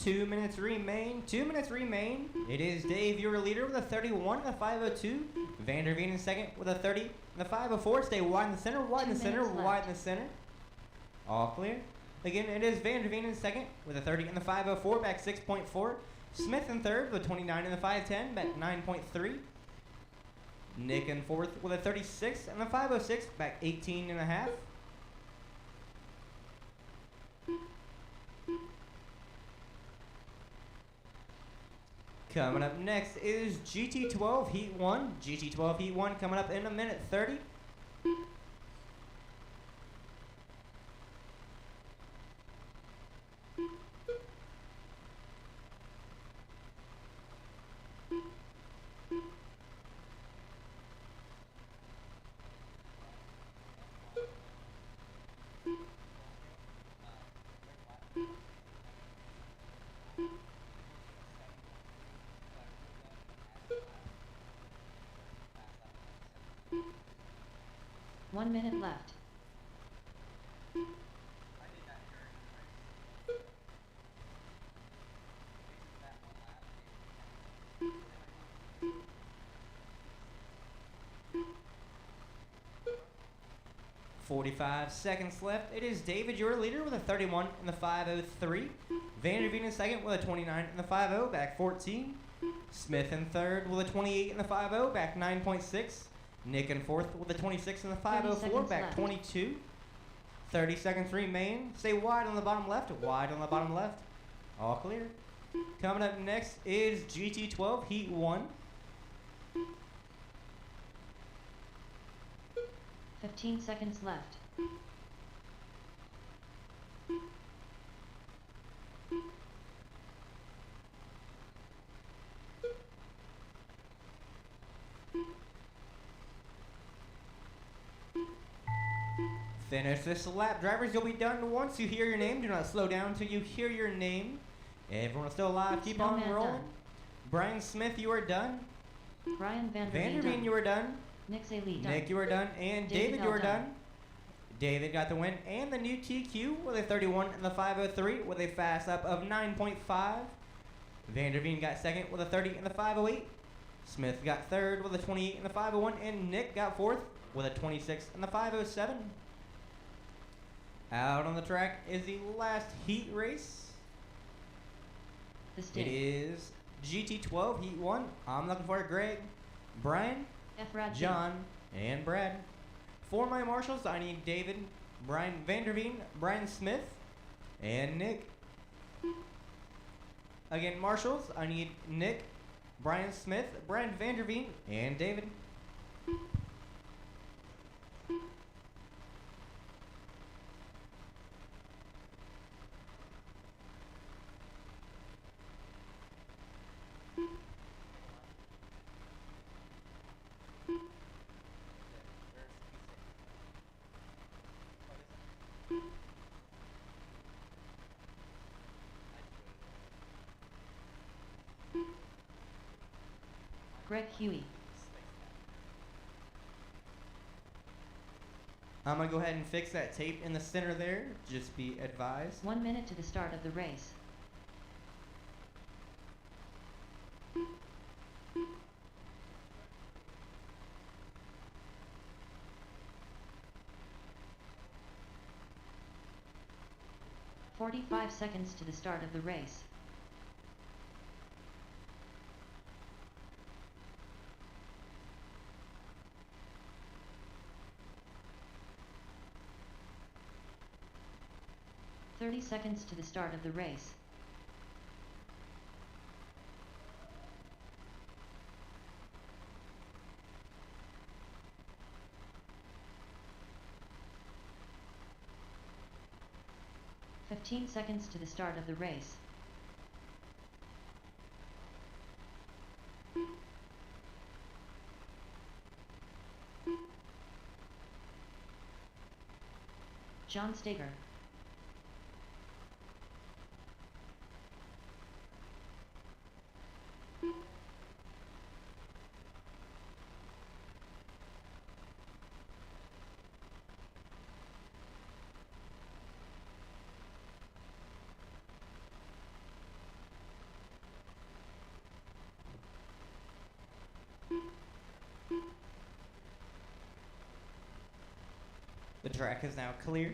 Two minutes remain. 2 minutes remain. It is Dave, your leader, with a 31 and a 502. Van der Veen in second with a 30 and a 504. Stay wide in the center, wide in the center, wide in the center. All clear. Again, it is Van der Veen in second with a 30 and the 504, back 6.4. Smith in third with a 29 and the 510, back 9.3. Nick in fourth with a 36 and the 506 back 18 and a half. Coming up next is GT12 Heat 1. GT12 Heat 1 coming up in a minute 30. One minute left. .45 seconds left. It is David, your leader, with a 31 and the 503. Vanderveen in second with a 29 and the 50, back 14. Smith in third with a 28 and the 50, back 9.6. Nick in fourth with a 26 and the 504, back left. 22. 30 seconds remain. Stay wide on the bottom left, wide on the bottom left. All clear. Coming up next is GT12 Heat 1. 15 seconds left. Finish this lap. Drivers, you'll be done once you hear your name. Do not slow down until you hear your name. Everyone still alive. Keep on Snowman rolling. done. Brian Smith, you are done. Brian Vanderveen Vanderveen, you are done. Nick Zaley done. Nick, you are done. And David David, you are Bell done. David got the win. And the new TQ with a 31 and the 503 with a fast lap of 9.5. Vanderveen got second with a 30 and the 508. Smith got third with a 28 and the 501. And Nick got fourth with a 26 and the 507. Out on the track is the last heat race. The It stick. is GT12 Heat 1. I'm looking for Greg, Brian, F. Rad John, and Brad. For my marshals, I need David, Brian Vanderveen, Brian Smith, and Nick. Again, marshals, I need Nick, Brian Smith, Brian Vanderveen, and David. Greg Huey. I'm going to go ahead and fix that tape in the center there. Just be advised. 1 minute to the start of the race. .45 seconds to the start of the race. .30 seconds to the start of the race. .15 seconds to the start of the race. John Stager. The track is now clear.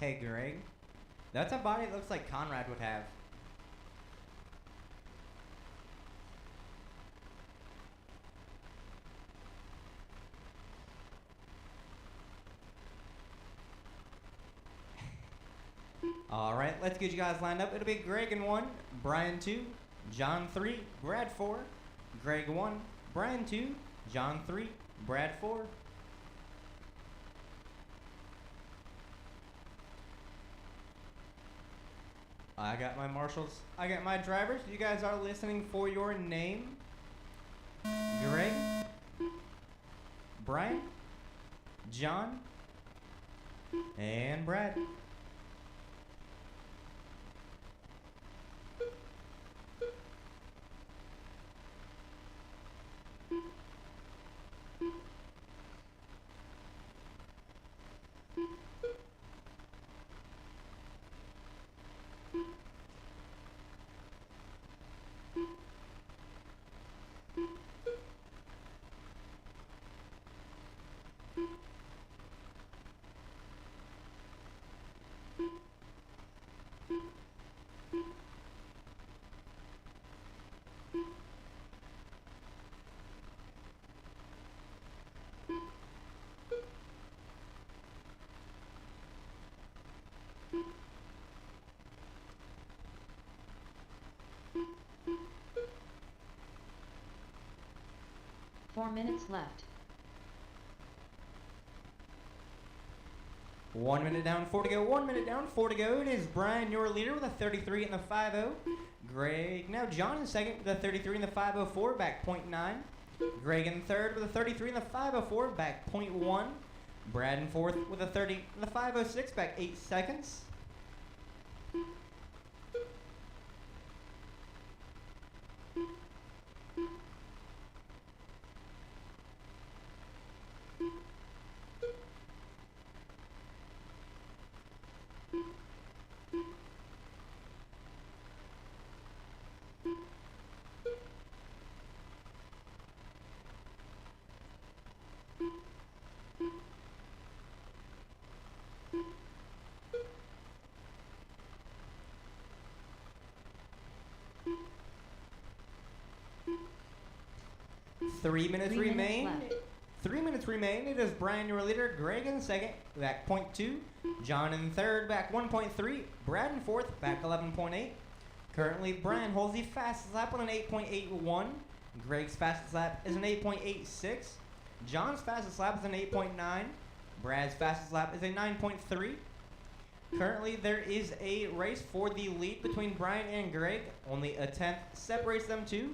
Hey, Greg. That's a body that looks like Conrad would have. All right, let's get you guys lined up. It'll be Greg in 1, Brian 2, John 3, Brad 4, Greg 1, Brian 2, John 3, Brad 4. I got my marshals. I got my drivers. You guys are listening for your name. Greg, Brian, John, and Brad. Four minutes left. 1 minute down, 4 to go. 1 minute down, 4 to go. It is Brian, your leader, with a 33 in the 5-0. Greg, now John in second with a 33 in the 504, back 0.9. Greg in third with a 33 in the 504, back 0.1. Brad in fourth with a 30 in the 506, back 8 seconds. Three minutes remain. left. 3 minutes remain. It is Brian, your leader. Greg in second, back 0.2. John in third, back 1.3. Brad in fourth, back 11.8. Currently, Brian holds the fastest lap with an 8.81. Greg's fastest lap is an 8.86. John's fastest lap is an 8.9. Brad's fastest lap is a 9.3. Currently, there is a race for the lead between Brian and Greg. Only a tenth separates them two.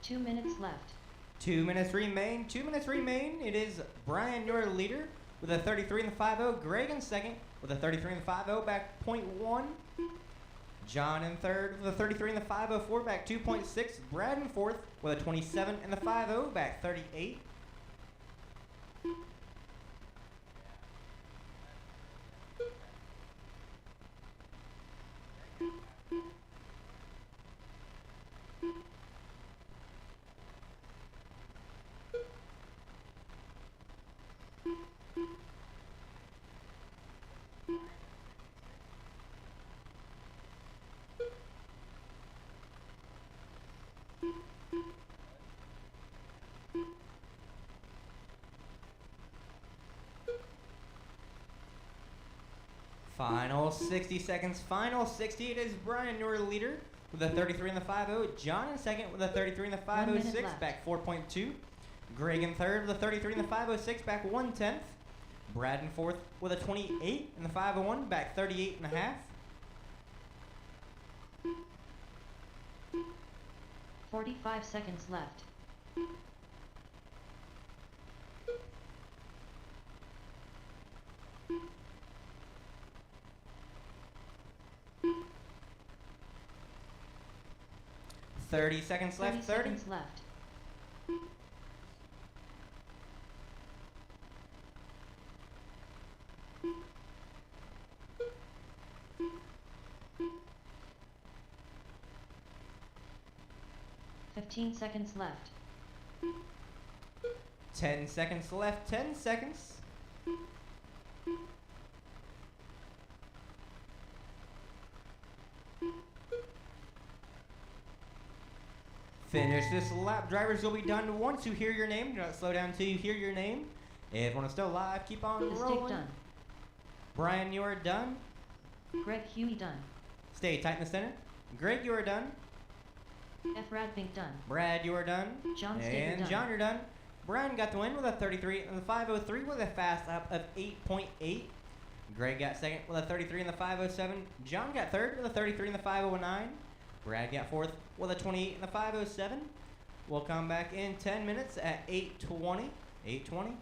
Two minutes left. 2 minutes remain. 2 minutes remain. It is Brian, your leader, with a 33 in the 5-0. Greg in second with a 33 in the 5-0, back 0.1. John in third with a 33 in the 504, back 2.6. Brad in fourth with a 27 in the 5-0, back 38. Final 60 seconds. Final 60. It is Brian, your leader, with a 33 in the 5-0. John in second with a 33 in the 506, left. back 4.2. Greg in third with a 33 in the 506, back 1/10. Brad in fourth with a 28 in the 501, back 38 and a half. 45 seconds left. 30 seconds 30 left. 30. seconds left. Fifteen seconds left. 10 seconds left. 10 seconds. Finish this lap. Drivers will be done once you hear your name. Do not slow down until you hear your name. If everyone is still alive, keep on Mistake rolling. done. Brian, you are done. Greg Huey done. Stay tight in the center. Greg, you are done. F. Radbink done. Brad, you are done. John Staker And done. John, you're done. Brian got the win with a 33 and the 503 with a fast lap of 8.8. Greg got second with a 33 in the 507. John got third with a 33 in the 509. Brad got fourth with a 28 in the 507. We'll come back in 10 minutes at 8:20. 8:20.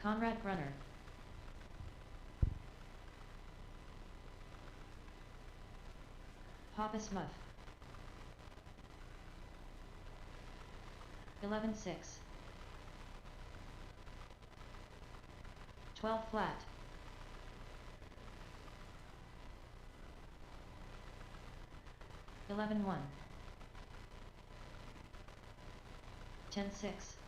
Conrad Brunner. Papa Smuff. 11-6. 12 flat. 11-1. 10-6.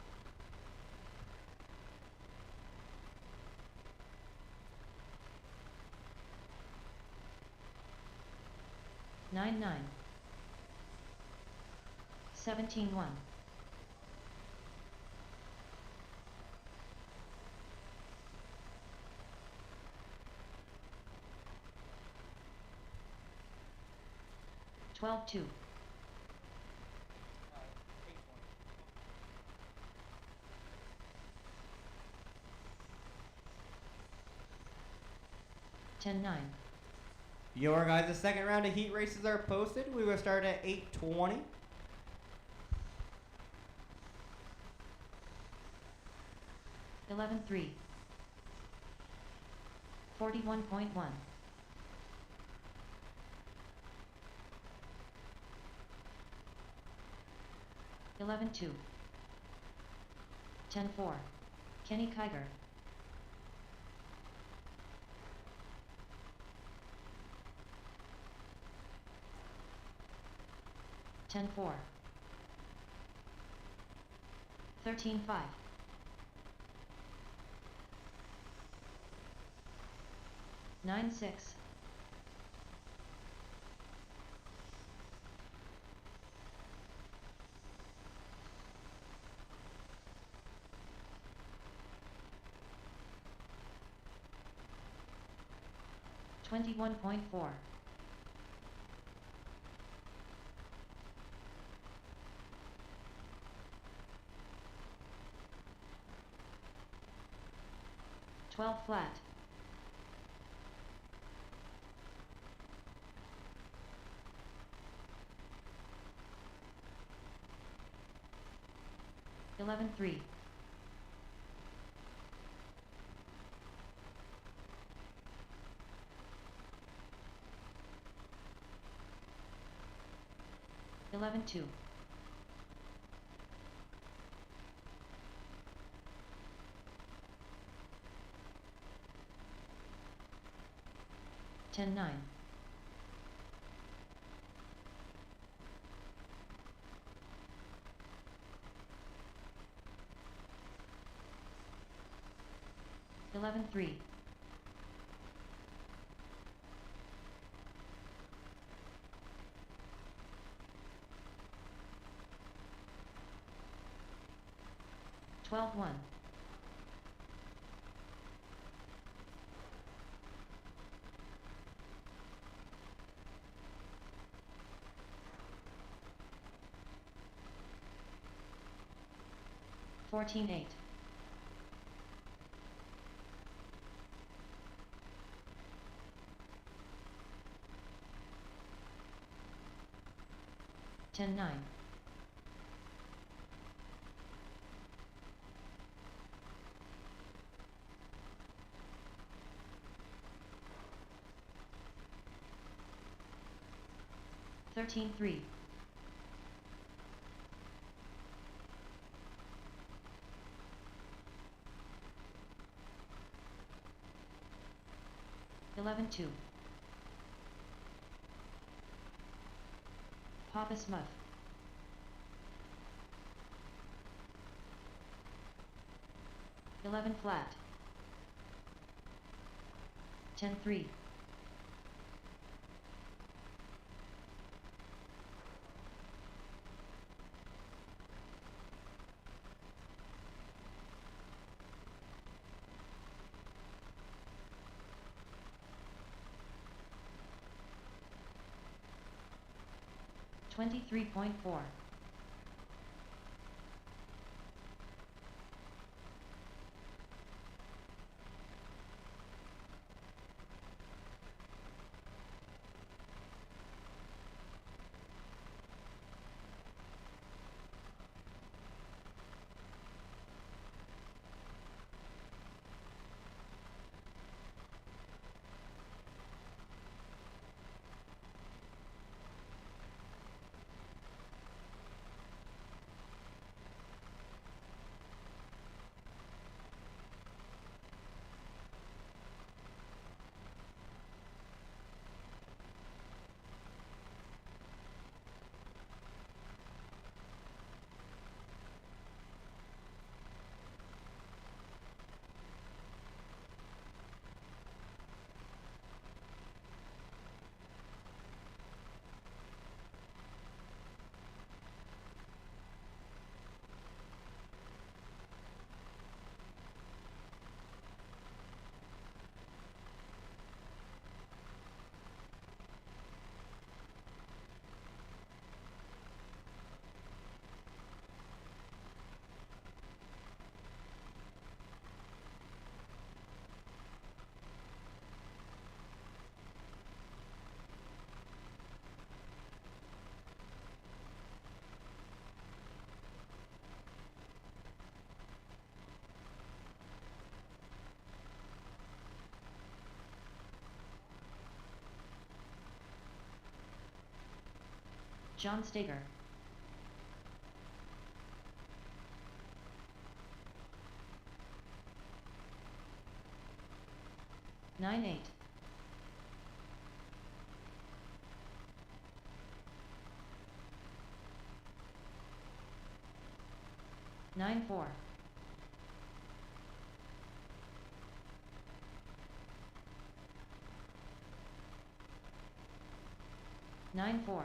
9-9. 17-1. 12-2. 10-9. Your guys, the second round of heat races are posted. We will start at 8:20. Eleven 3. 41.1. 11-2. 10-4. Kenny Kiger. 10-4. 13-5. 9-6. 21.4. 12 flat. 11-3. 11-2. 10-9. 11-3. 12-1. 14-8. Ten nine. 13-3. 11-2. Papa Smurf. 11 flat. 10-3. 23.4. John Stager. 9-8. 9-4. 9-4.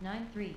9-3.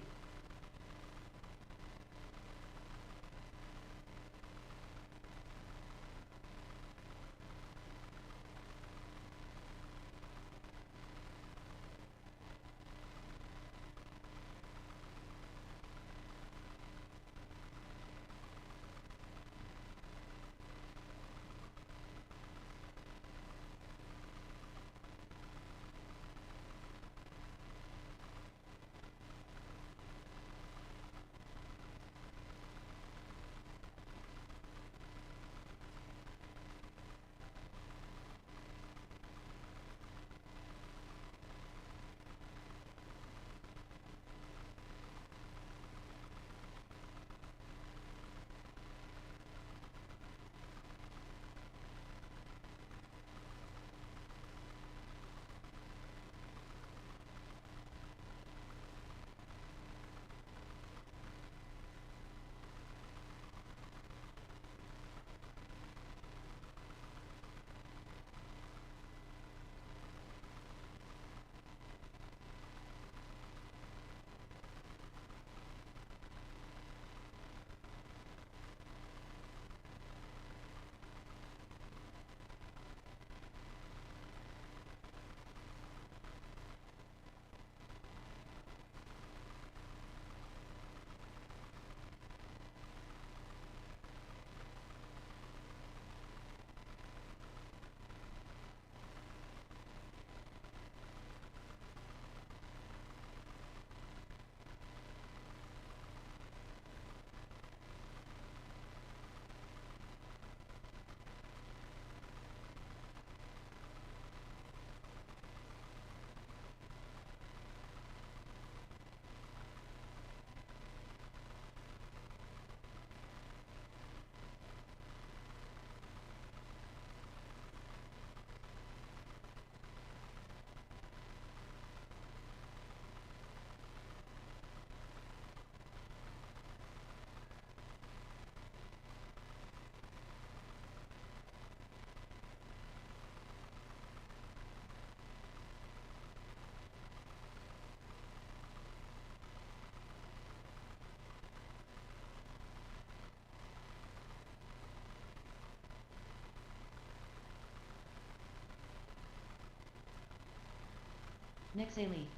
Nix a lead.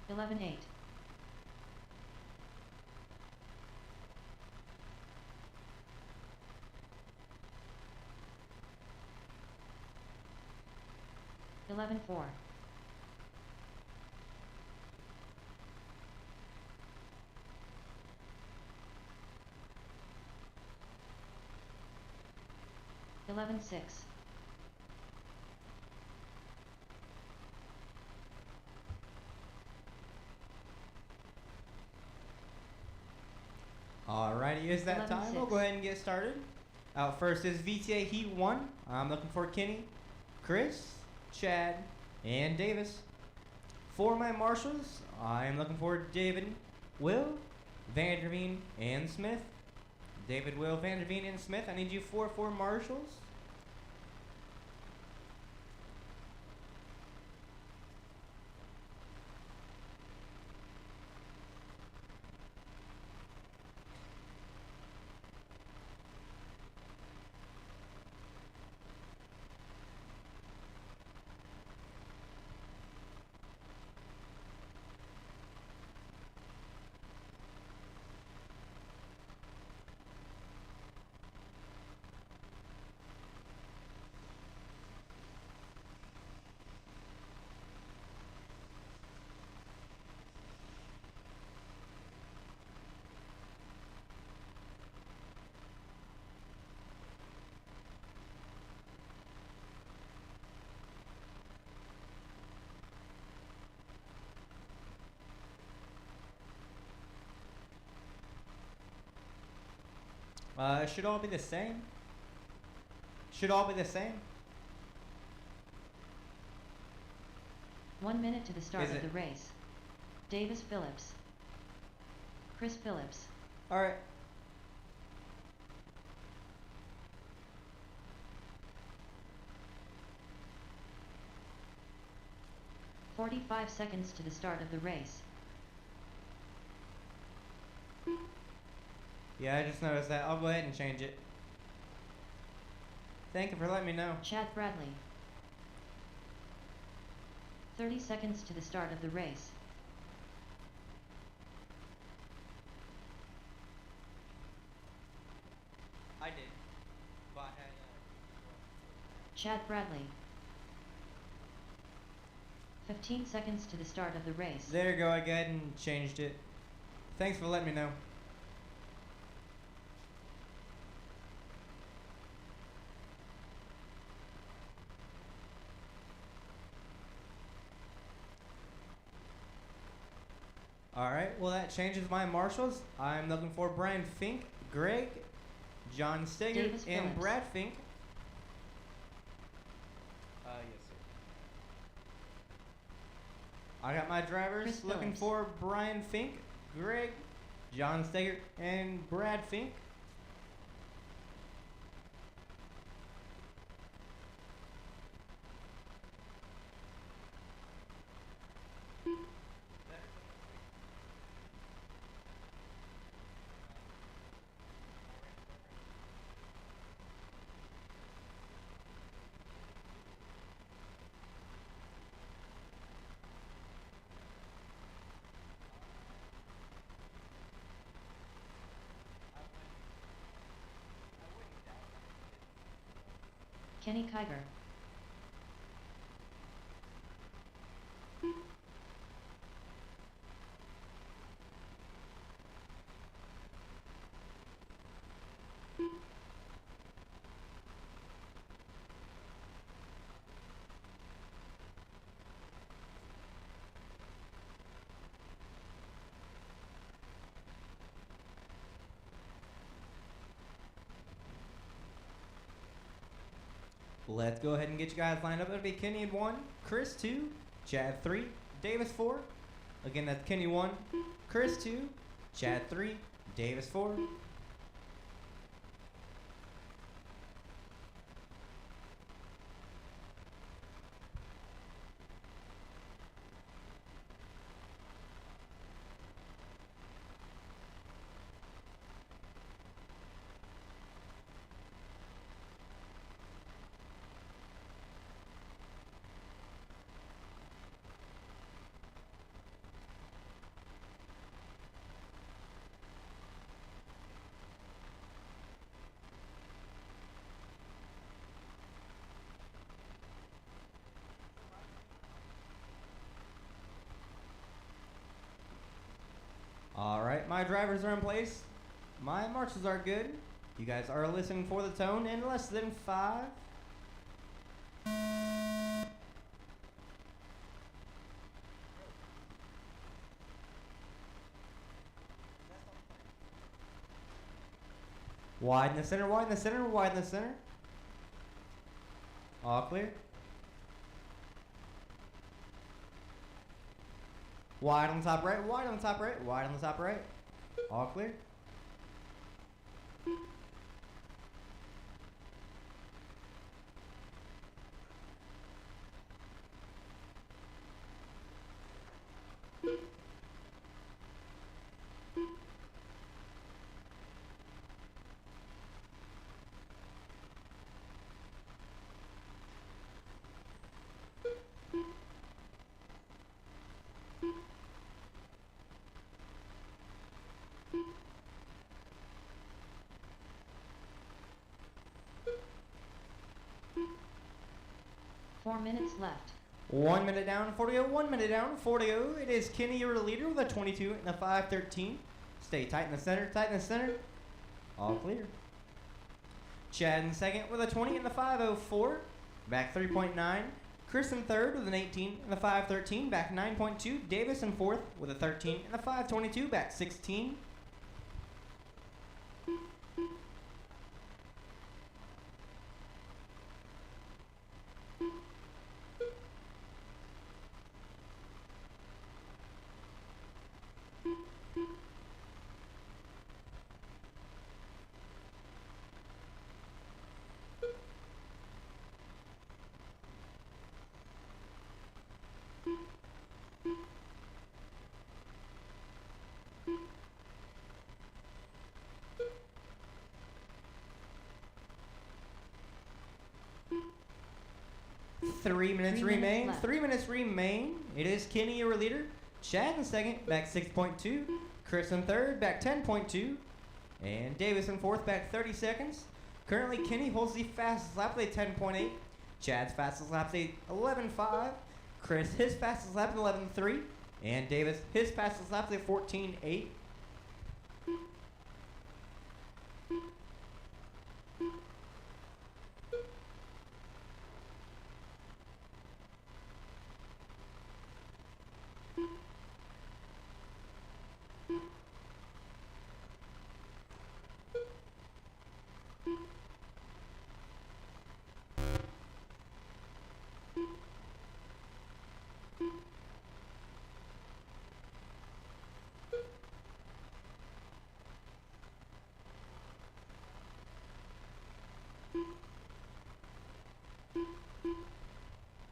Eleven eight. Eleven four. Eleven six. Alrighty, is that 11-6. time? We'll go ahead and get started. Out first is VTA Heat 1. I'm looking for Kenny, Chris, Chad, and Davis. For my marshals, I'm looking for David, Will, Vanderveen, and Smith. David, Will, Vanderveen, and Smith. I need you four marshals. It should all be the same. Should all be the same. 1 minute to the start Is of it? the race. Davis Phillips. Chris Phillips. Alright. "45 seconds to the start of the race. Yeah, I just noticed that. I'll go ahead and change it. Thank you for letting me know. Chad Bradley. 30 seconds to the start of the race. I did. But I had, Chad Bradley. 15 seconds to the start of the race. There you go, I go ahead and changed it. Thanks for letting me know. Alright, well that changes my marshals. I'm looking for Brian Fink, Greg, John Steger, Davis and Phillips. Brad Fink. Yes, sir. I got my drivers Chris looking Phillips. for Brian Fink, Greg, John Steger, and Brad Fink. Kenny Kiger. Let's go ahead and get you guys lined up. It'll be Kenny at 1, Chris 2, Chad 3, Davis 4. Again, that's Kenny 1, Chris 2, Chad 3, Davis 4. drivers are in place. My marches are good. You guys are listening for the tone in less than 5. Wide in the center, wide in the center, wide in the center. All clear. Wide on the top right, wide on the top right, wide on the top right. All clear. Four minutes left. 1 minute down, 40 1 minute down, 40 It is Kenny, your leader, with a 22 and a 5:13. Stay tight in the center, tight in the center. All clear. Chad in second with a 20 and a 5:04. Back 3.9. Chris in third with an 18 and a 5:13. Back 9.2. Davis in fourth with a 13 and a 5:22. Back 16. Three minutes remain. left. 3 minutes remain. It is Kenny, your leader. Chad in second, back 6.2. Chris in third, back 10.2. And Davis in fourth, back 30 seconds. Currently, Kenny holds the fastest lap at a 10.8. Chad's fastest lap at 11.5. Chris, his fastest lap at 11.3. And Davis, his fastest lap at 14.8.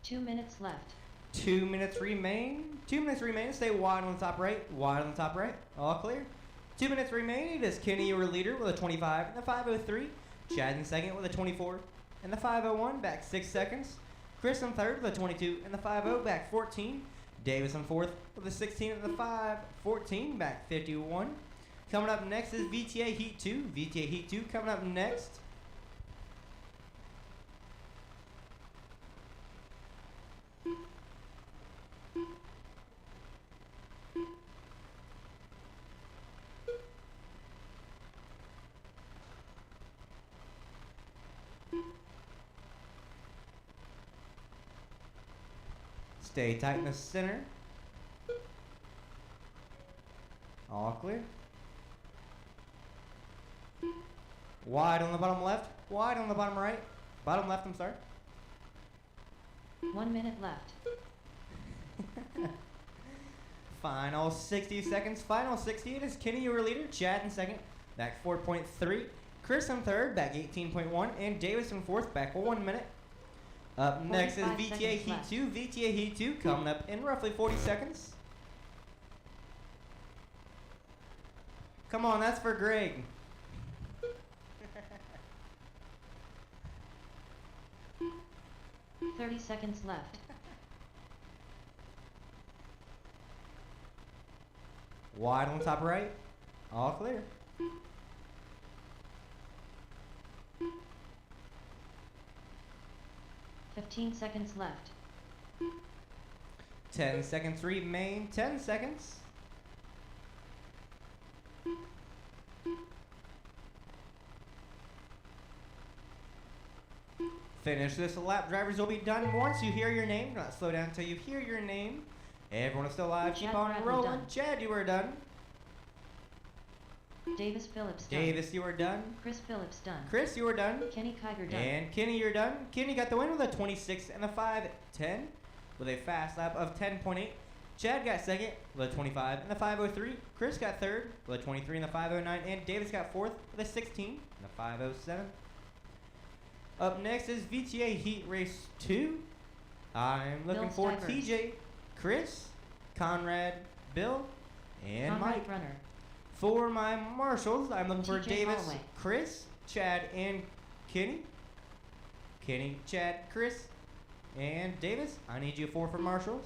Two minutes left. 2 minutes remain. 2 minutes remain. Stay wide on the top right. Wide on the top right. All clear. 2 minutes remain. It is Kenny, your leader, with a 25 and a 5:03. Chad in second with a 24 and the 5:01. Back 6 seconds. Chris in third with a 22 and the 5:0. Back 14. Davis in fourth with a 16 and the 5:14. Back 51. Coming up next is VTA Heat 2. VTA Heat 2 coming up next. Stay tight in the center. All clear. Wide on the bottom left. Wide on the bottom right. Bottom left, I'm sorry. 1 minute left. Final 60 seconds. Final 60. It is Kenny, your leader. Chad in second. Back 4.3. Chris in third. Back 18.1. And Davis in fourth. Back 1 minute. Up next is 45 VTA seconds Heat left. 2. VTA Heat 2 coming up in roughly 40 seconds. Come on, that's for Greg. 30 seconds left. Wide on the top right. All clear. Fifteen seconds left. 10 seconds remain. 10 seconds. Finish this lap. Drivers will be done once you hear your name. Do not slow down until you hear your name. Everyone is still alive. Keep Chad on Bradley rolling. done. Chad, you are done. Davis Phillips done. Davis, you are done. Chris Phillips done. Chris, you are done. Kenny Kiger done. And Kenny, you're done. Kenny got the win with a 26 and a 5:10 with a fast lap of 10.8. Chad got second with a 25 and a 5:03. Chris got third with a 23 and a 5:09. And Davis got fourth with a 16 and a 5:07. Up next is VTA Heat Race 2. I'm looking Bill for Stivers. TJ, Chris, Conrad, Bill, and Conrad Mike. Runner. For my marshals, I'm looking for TJ Davis, Holloway. Chris, Chad, and Kenny. Kenny, Chad, Chris, and Davis. I need you 4 for marshals.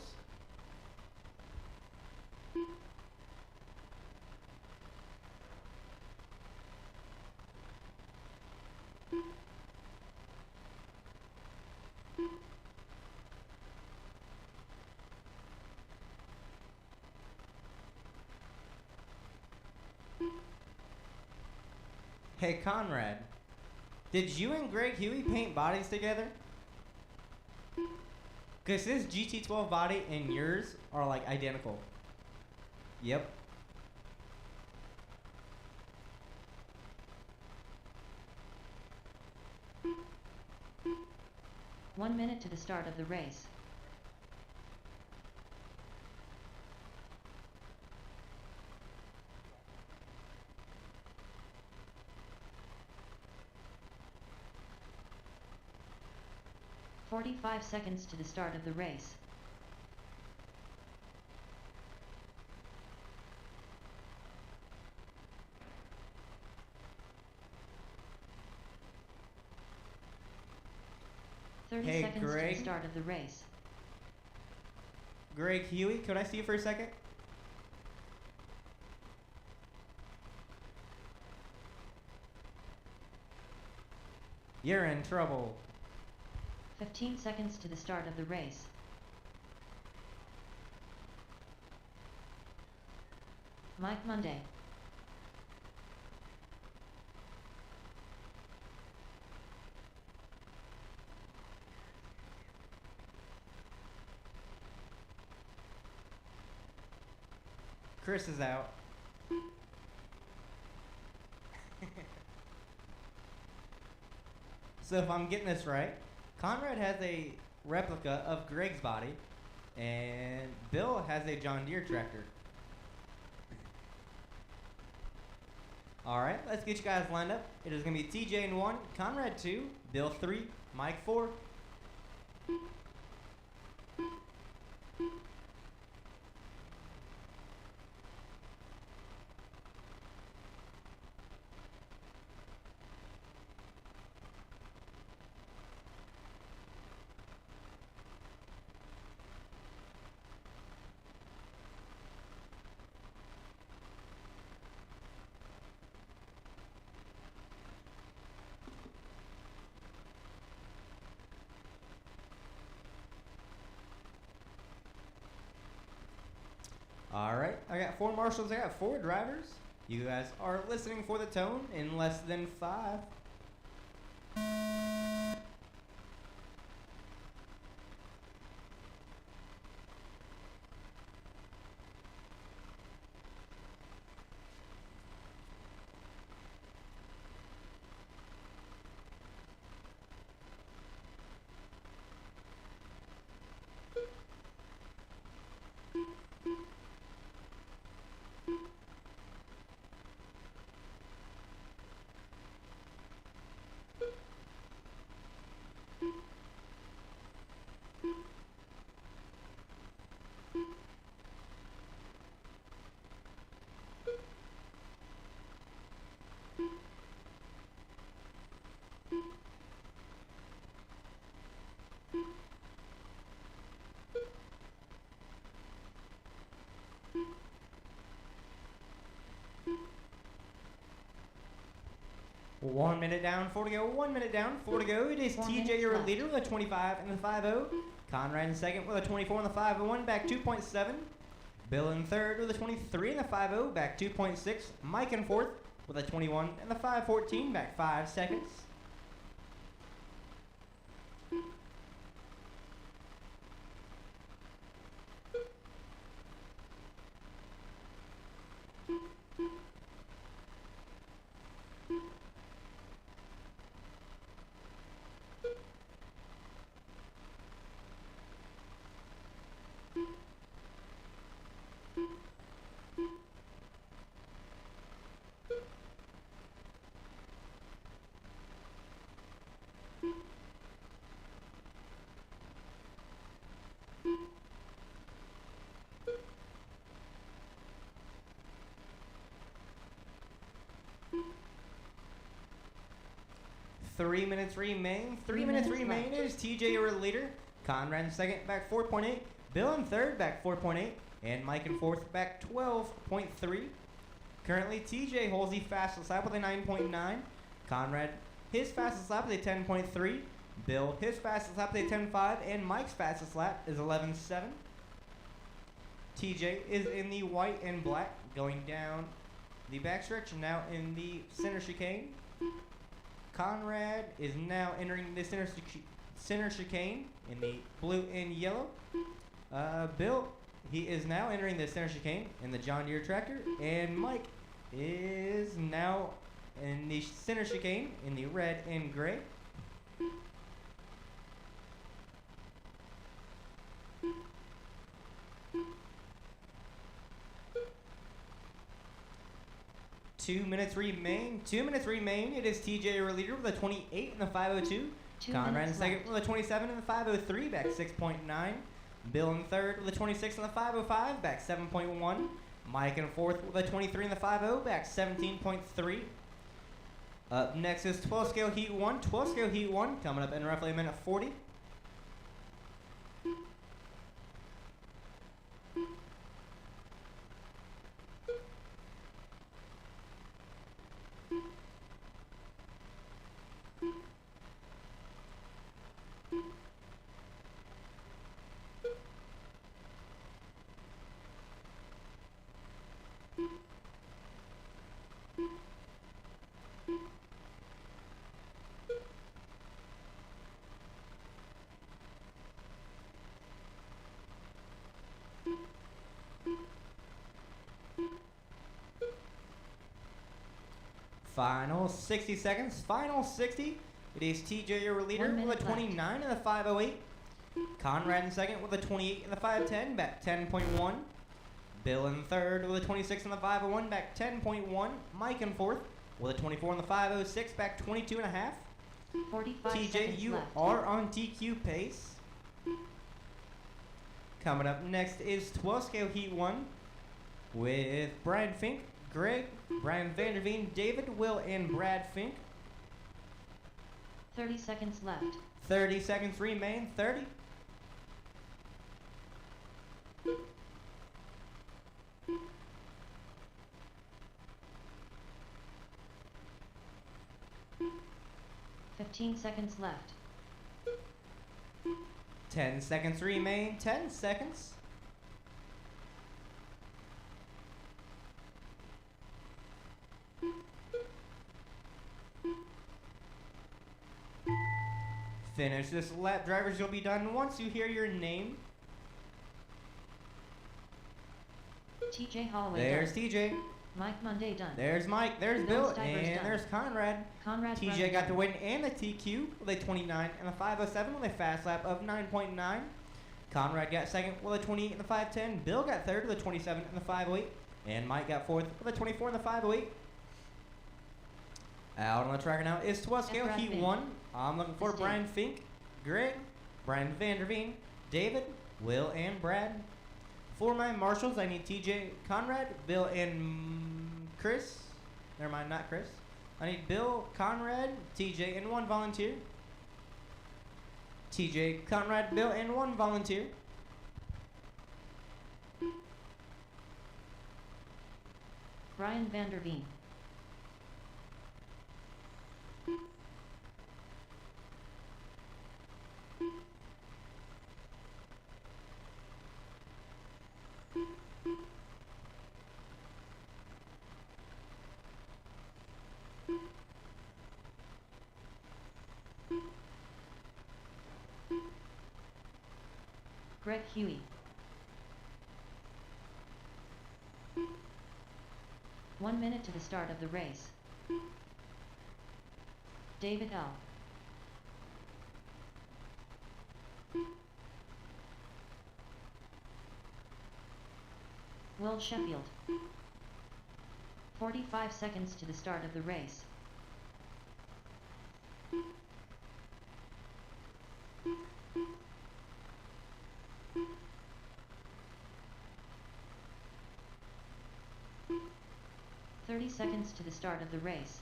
Hey, Conrad, did you and Greg Huey paint bodies together? Because his GT12 body and yours are like identical. Yep. One minute to the start of the race. "45 seconds to the start of the race. Hey, 30 seconds to Greg. the start of the race. Greg Huey, could I see you for a second? You're in trouble. 15 seconds to the start of the race. Mike Monday. Chris is out. So if I'm getting this right, Conrad has a replica of Greg's body, and Bill has a John Deere tractor. All right, let's get you guys lined up. It is going to be TJ in 1, Conrad 2, Bill 3, Mike 4. All right, I got 4 marshals, I got 4 drivers. You guys are listening for the tone in less than 5. One minute down, 4 to go. 1 minute down, 4 to go. It is 4 TJ, minutes your left. leader, with a 25 and the 5-0. Conrad in second with a 24 and the 5-01, back 2.7. Bill in third with a 23 and the 5-0, back 2.6. Mike in fourth with a 21 and the 5-14, back 5 seconds. 3 minutes remain. 3 3 minutes minutes remain. It is TJ your leader. Conrad in second, back 4.8. Bill in third, back 4.8. And Mike in fourth, back 12.3. Currently, TJ holds the fastest lap with a 9.9. Conrad, his fastest lap with a 10.3. Bill, his fastest lap with a 10.5. And Mike's fastest lap is 11.7. TJ is in the white and black, going down the backstretch, now in the center chicane. Conrad is now entering the center chicane in the blue and yellow. Bill, he is now entering the center chicane in the John Deere tractor. And Mike is now in the center chicane in the red and gray. Two minutes remain. It is TJ your leader with a 28 and the 502. 2 Conrad in minutes second left. with a 27 and the 503, back 6.9. Bill in third with a 26 and the 505, back 7.1. Mike in fourth with a 23 and the 50, back 17.3. Up next is 12 scale heat 1. 12 scale heat 1 coming up in roughly a minute 40. Final 60 seconds. Final 60. It is TJ your leader 1 with a minute 29 and the 508. Conrad in second with a 28 and the 510, back 10.1. Bill in third with a 26 and the 501, back 10.1. Mike in fourth with a 24 and the 506, back 22 and a half. 45 TJ, seconds you left. are on TQ pace. Coming up next is 12 scale heat 1 with Brian Fink, Greg, Brian Vanderveen, David, Will, and Brad Fink. 30 seconds left. 30 seconds remain. 30. Fifteen seconds left. 10 seconds remain. 10 seconds. Finish this lap. Drivers, you'll be done once you hear your name. TJ Holloway There's done. TJ. Mike Monday done. There's Mike. There's Bill Bill. Stivers And done. there's Conrad. Conrad TJ Brown got done. the win and the TQ with a 29 and a 507 with a fast lap of 9.9. Conrad got second with a 28 and the 510. Bill got third with a 27 and the 508. And Mike got fourth with a 24 and the 508. Out on the track now is 12 scale Brad heat Fink. 1. I'm looking for This day. Brian Fink, Greg, Brian Vanderveen, David, Will, and Brad. For my marshals, I need TJ, Conrad, Bill, and Chris. Never mind, not Chris. I need Bill, Conrad, TJ, and one volunteer. TJ, Conrad, Bill, and one volunteer. Brian Vanderveen. Greg Huey. One minute to the start of the race. David L. Will Sheffield. 45 seconds to the start of the race. Seconds to the start of the race.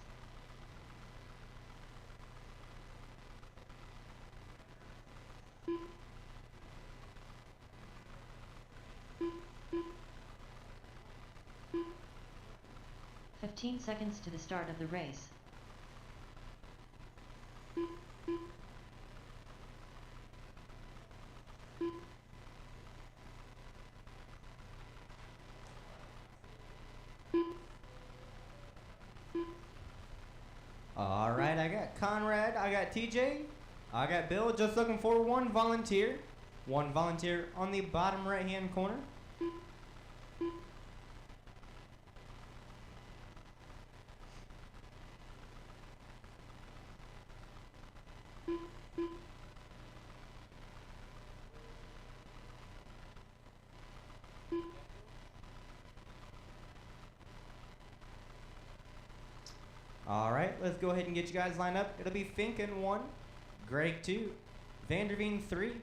15 seconds to the start of the race. All right, I got Conrad, I got TJ, I got Bill. Just looking for one volunteer. One volunteer on the bottom right-hand corner. All right, let's go ahead and get you guys lined up. It'll be Fink in 1, Greg 2, Vanderveen 3,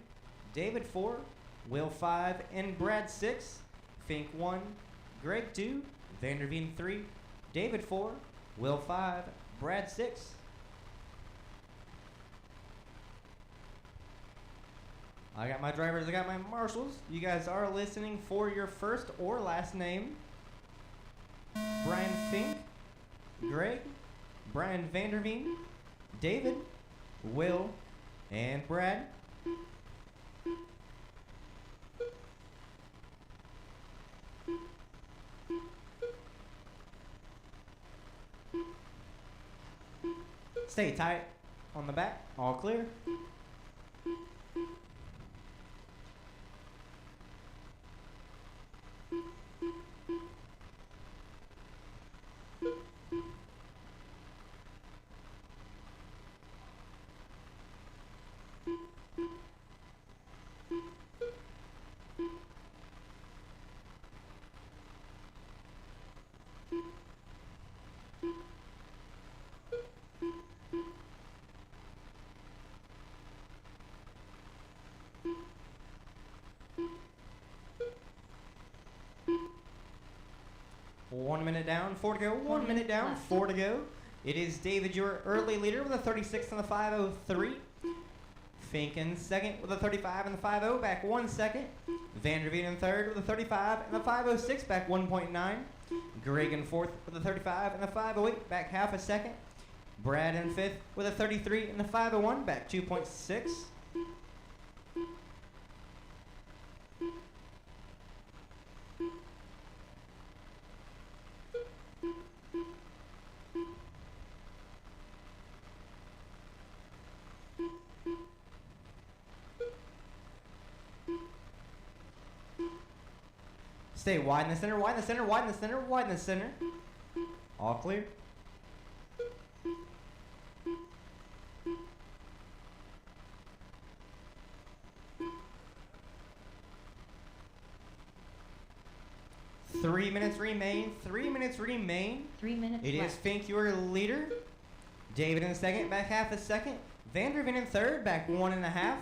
David 4, Will 5, and Brad 6. Fink 1, Greg 2, Vanderveen 3, David 4, Will 5, Brad 6. I got my drivers, I got my marshals. You guys are listening for your first or last name. Brian Fink, Greg, Brian Vanderveen, David, Will, and Brad. Stay tight on the back, all clear. One minute down, 4 to go. 1 minute down, 4 to go. It is David, your early leader, with a 36 and the 5:03. Fink in second with a 35 and the 5:0, back 1 second. Vanderveen in third with a 35 and the 5:06, back 1.9. Greg in fourth with a 35 and the 5:08, back half a second. Brad in fifth with a 33 and the 5:01, back 2.6. Stay wide in the center, wide in the center, wide in the center, wide in the center. All clear. Three minutes remain. 3 minutes remain. 3 minutes It left. is Fink, your leader. David in second, back half a second. Vanderveen in third, back 1.5.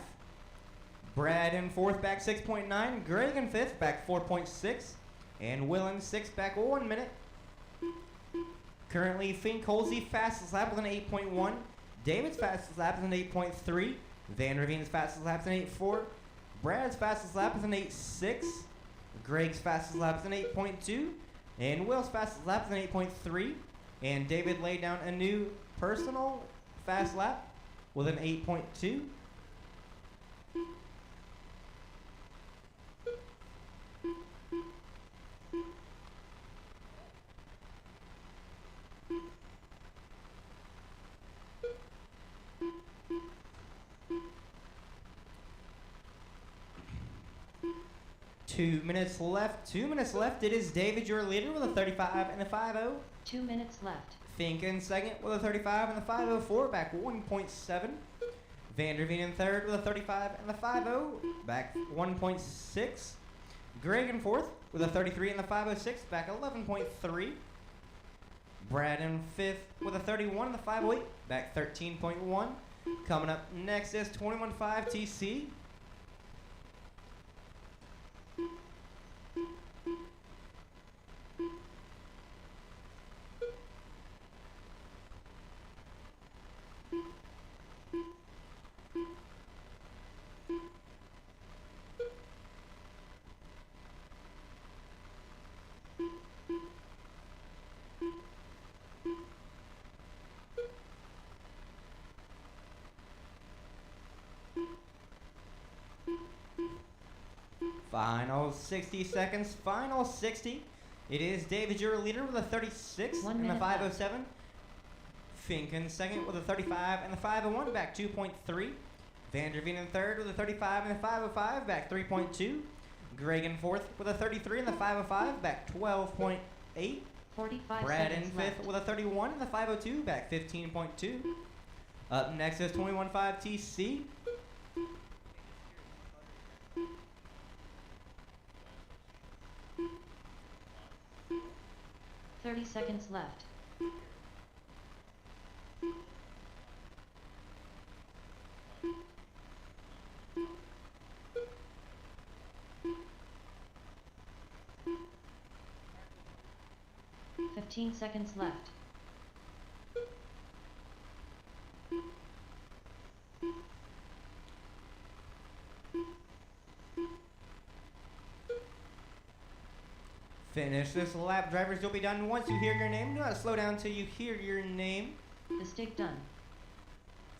Brad in fourth, back 6.9. Greg in fifth, back 4.6. And Will in sixth, back 1 minute. Currently, Fink holds the fastest lap with an 8.1. David's fastest lap is an 8.3. Vanderveen's fastest lap is an 8.4. Brad's fastest lap is an 8.6. Greg's fastest lap is an 8.2. And Will's fastest lap is an 8.3. And David laid down a new personal fast lap with an 8.2. Two minutes left. 2 minutes left. It is David, your leader, with a 35 and a 5.0. 2 minutes left. Fink in second with a 35 and the 5.04, back 1.7. Vanderveen in third with a 35 and the 5.0, back 1.6. Greg in fourth with a 33 and the 5.06, back 11.3. Brad in fifth with a 31 and the 5.08, back 13.1. Coming up next is 21.5 TC. Final 60 seconds. Final 60. It is David, your leader, with a 36 1 and a minute 5:07. Fink in second with a 35 and the 5:01, back 2.3. Vanderveen in third with a 35 and the 5:05, back 3.2. Greg in fourth with a 33 and the 5:05, back 12.8. 45 Brad in seconds fifth left. with a 31 and the 5:02, back 15.2. Up next is 21.5 TC. 30 seconds left. Fifteen seconds left. Finish this lap, drivers. You'll be done once you hear your name. Do not slow down till you hear your name. The stick done.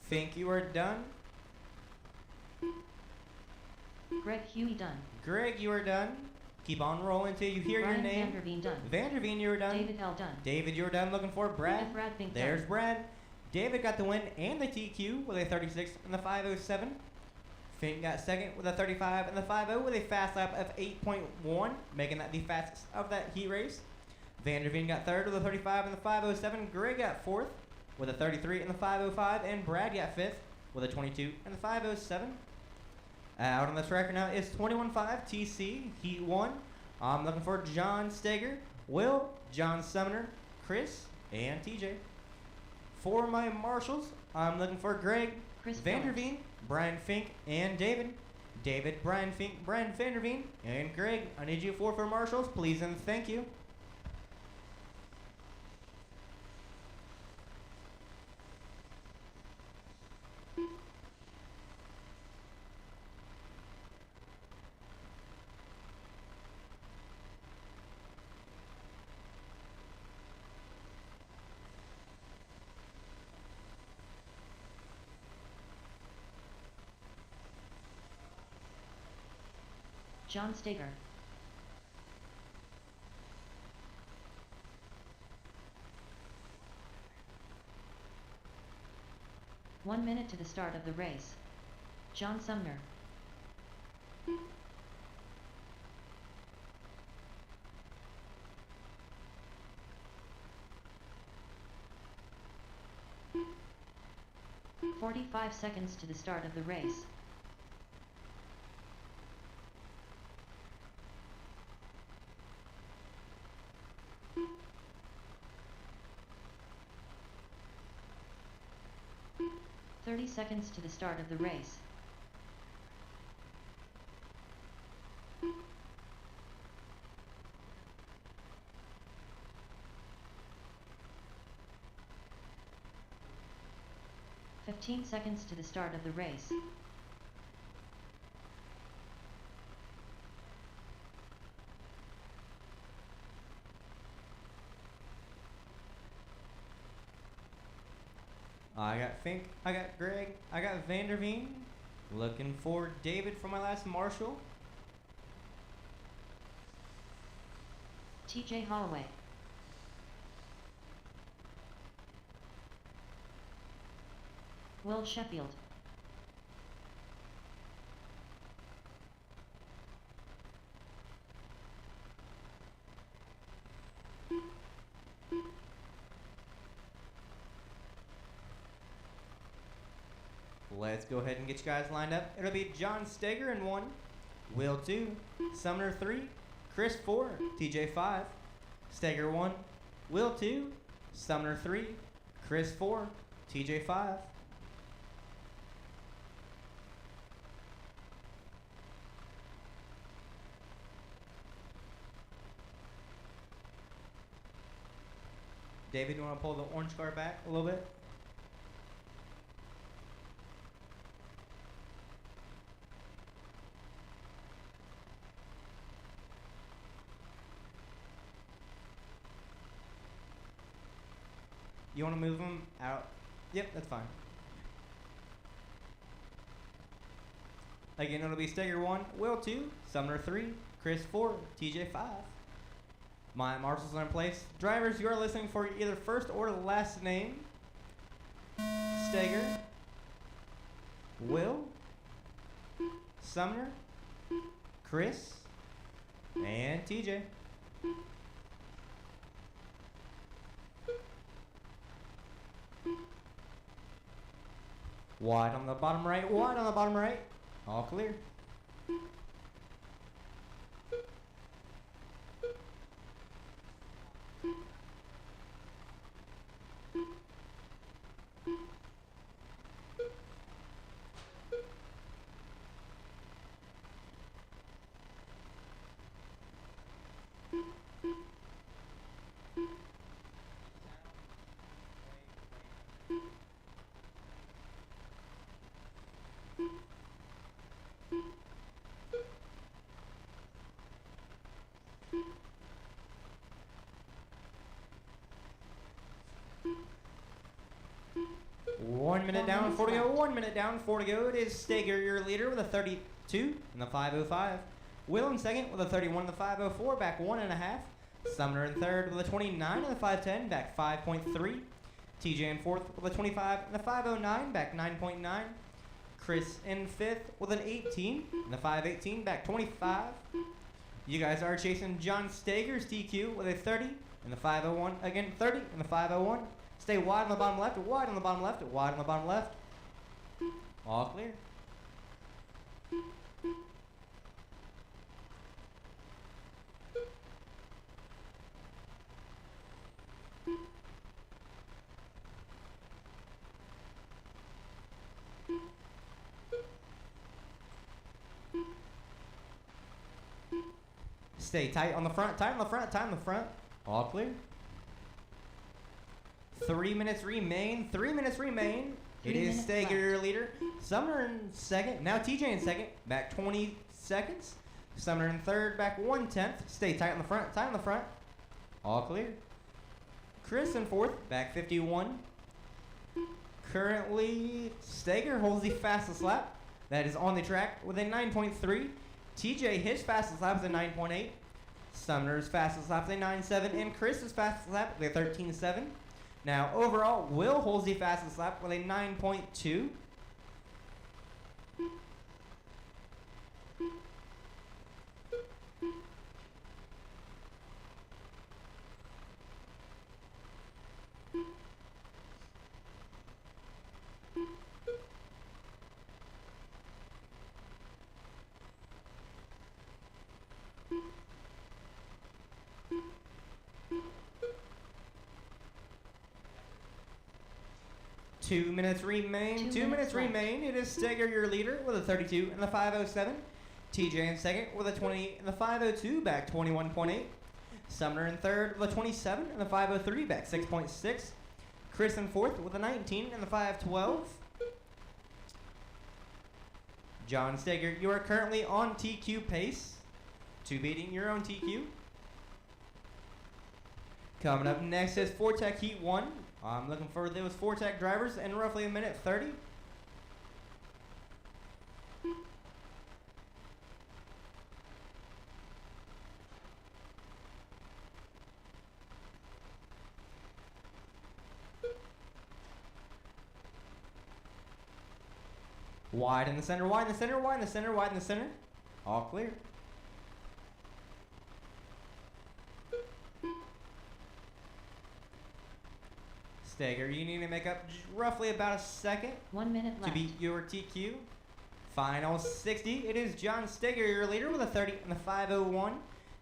Fink, you are done. Greg Huey done. Greg, you are done. Keep on rolling till you hear your Brian name. Vanderveen done. Vanderveen, you are done. David L done. David, you're done. Looking for Brad. F. Brad Fink There's done. Brad. David got the win and the TQ with a 36 and the 5:07. Fink got second with a 35 and the 5:0 with a fast lap of 8.1, making that the fastest of that heat race. Vanderveen got third with a 35 and the 5:07. Greg got fourth with a 33 and the 5:05, and Brad got fifth with a 22 and the 5:07. Out on the track now is 21.5 TC Heat 1. I'm looking for John Steger, Will, John Sumner, Chris, and TJ. For my marshals, I'm looking for Greg, Chris Vanderveen, Brian Fink, and David. David, Brian Fink, Brian Vanderveen, and Greg. I need you four for marshals, please and thank you. John Steger. One minute to the start of the race. John Sumner. "45 seconds to the start of the race. "30 seconds to the start of the race. "15 seconds to the start of the race. I got Fink, I got Greg, I got Vanderveen. Looking for David for my last marshal. TJ Holloway. Will Sheffield. Let's go ahead and get you guys lined up. It'll be John Steger in 1, Will 2, Sumner 3, Chris 4, TJ 5, Steger 1, Will 2, Sumner 3, Chris 4, TJ 5. David, you want to pull the orange car back a little bit? You want to move them out? Yep, that's fine. Again, it'll be Steger 1, Will 2, Sumner 3, Chris 4, TJ 5. My marshals are in place. Drivers, you are listening for either first or last name. Steger, Will, Sumner, Chris, and TJ. Wide on the bottom right, wide on the bottom right. All clear. One minute down, 4 to go. 1 minute down, 4 to go. It is Steger, your leader, with a 32 and the 5:05. Will in second with a 31 and the 5:04, back 1.5. Sumner in third with a 29 and the 5:10, back 5.3. TJ in fourth with a 25 and the 5:09, back 9.9. Chris in fifth with an 18 and the 5:18, back 25. You guys are chasing John Steger's TQ with a 30 and the 5:01. Again, 30 and the 5:01. Stay wide on the bottom left, wide on the bottom left, wide on the bottom left. All clear. Stay tight on the front, tight on the front, tight on the front. All clear. 3 minutes remain. 3 minutes remain. It is Steger, your leader. Sumner in second. Now TJ in second. Back 20 seconds. Sumner in third. Back 1/10. Stay tight on the front. Tight on the front. All clear. Chris in fourth. Back 51. Currently, Steger holds the fastest lap. That is on the track with a 9.3. TJ, his fastest lap is a 9.8. Sumner's fastest lap is a 9.7. And Chris's fastest lap is a 13.7. Now, overall, Will holds the fastest lap with a 9.2. Two minutes remain. 2 minutes remain. It is Steger, your leader, with a 32 and the 5:07. TJ in second with a 20 and the 5:02, back 21.8. Sumner in third with a 27 and the 5:03, back 6.6. Chris in fourth with a 19 and the 5:12. John Steger, you are currently on TQ pace to beating your own TQ. Coming up next is Fortec Heat 1. I'm looking for those Fortec drivers in roughly a minute 30. Wide in the center, wide in the center, wide in the center, wide in the center. All clear. Steger, you need to make up roughly about a second 1 minute to left. beat your TQ. Final 60. It is John Steger, your leader, with a 30 and the 5:01.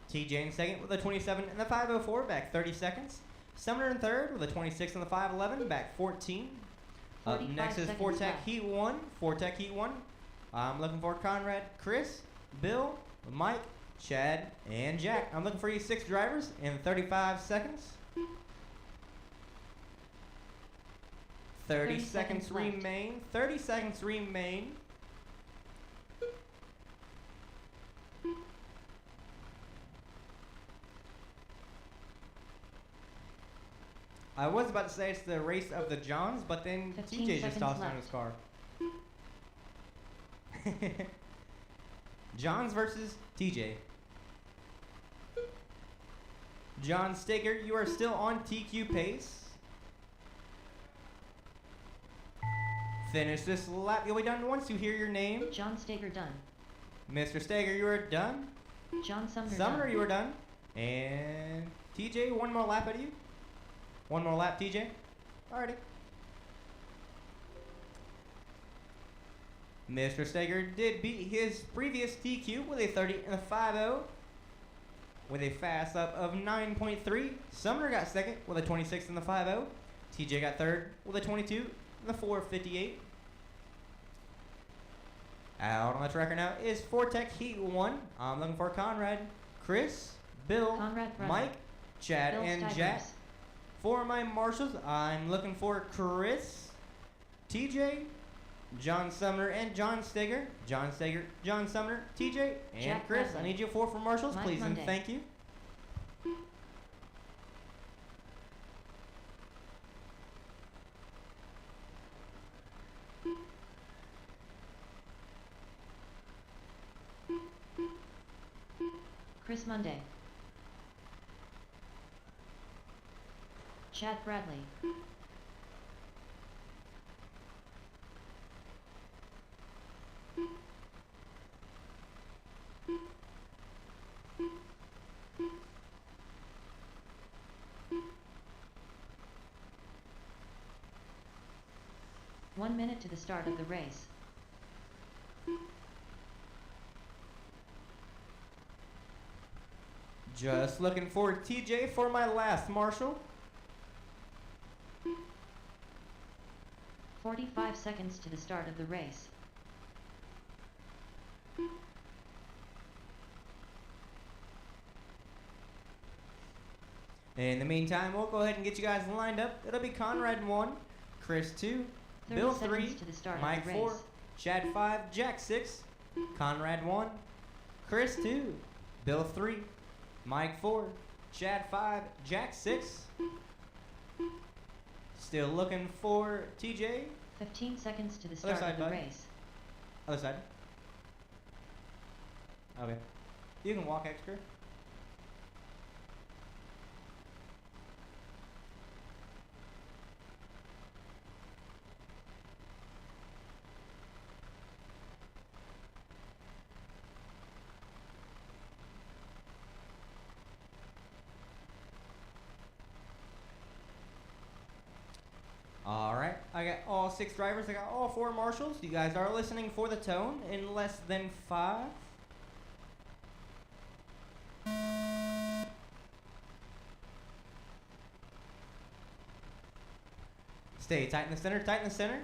TJ in second with a 27 and the 5:04, back 30 seconds. Sumner in third with a 26 and the 5:11, back 14. Up 45 next is seconds Fortec left. Heat 1. Fortec Heat 1. I'm looking for Conrad, Chris, Bill, Mike, Chad, and Jack. I'm looking for you 6 drivers in 35 seconds. 30 seconds seconds left. remain. 30 seconds remain. I was about to say it's the race of the Johns, but then 15 TJ just seconds tossed down left. his car. Johns versus TJ. John Staker, you are still on TQ pace. Finish this lap. You'll be done once you hear your name. John Stager done. Mr. Stager, you are done. John Sumner Sumner, done. you are done. And TJ, one more lap out of you. One more lap, TJ. Alrighty. Mr. Stager did beat his previous TQ with a 30 and a 5.0 with a fast up of 9.3. Sumner got second with a 26 and the 5.0. TJ got third with a 22 and the 4.58. Out on the tracker now is Fortec Heat 1. I'm looking for Conrad, Chris, Bill, Conrad brother. Mike, Chad, Bill and Stivers. Jack. For my marshals, I'm looking for Chris, TJ, John Sumner, and John Stager. John Stager, John Sumner, TJ, and Jack Chris. I Bradley. need you four for marshals, Mike please, Monday. and thank you. Chris Monday. Chad Bradley. One minute to the start of the race. Just looking for TJ for my last marshal. 45 seconds to the start of the race. In the meantime, we'll go ahead and get you guys lined up. It'll be Conrad 1, Chris 2, 30 Bill seconds 3, to the start Mike of the 4, race. Chad 5, Jack 6, Conrad 1, Chris 2, Bill 3, Mike 4, Chad 5, Jack 6. Still looking for TJ. 15 seconds to the Other start side, of the bud. race. Other side. Okay. You can walk extra. Alright, I got all 6 drivers, I got all 4 marshals. You guys are listening for the tone in less than 5. Stay tight in the center, tight in the center.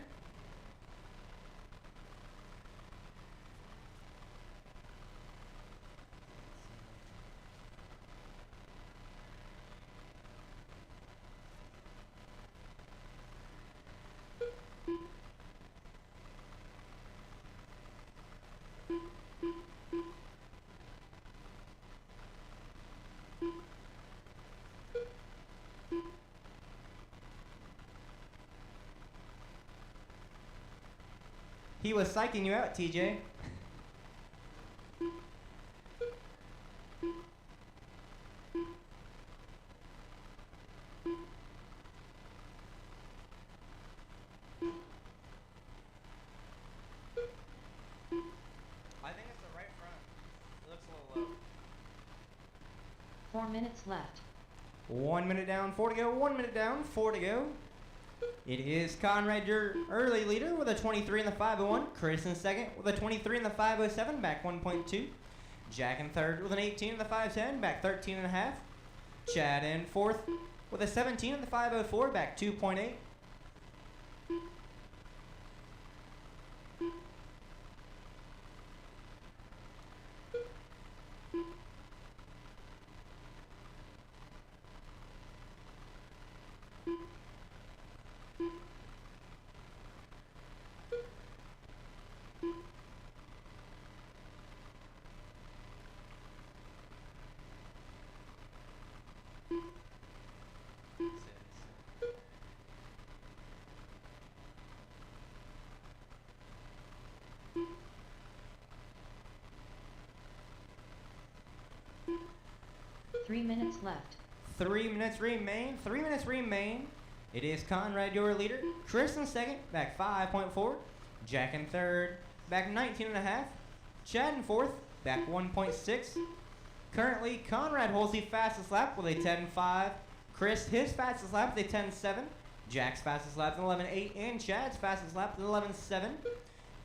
He was psyching you out, TJ. I think it's the right front. It looks a little low. 4 minutes left. 1 minute down, 4 to go. 1 minute down, 4 to go. It is Conrad, your early leader, with a 23 in the 501. Chris in second with a 23 in the 507, back 1.2. Jack in third with an 18 in the 510, back 13 and a half. Chad in fourth with a 17 in the 504, back 2.8. 3 minutes left. 3 minutes remain. 3 minutes remain. It is Conrad, your leader. Chris in second, back 5.4. Jack in third, back 19.5. Chad in fourth, back 1.6. Currently, Conrad holds the fastest lap with a 10.5. Chris, his fastest lap with a 10.7. Jack's fastest lap with 11.8. And Chad's fastest lap with 11.7.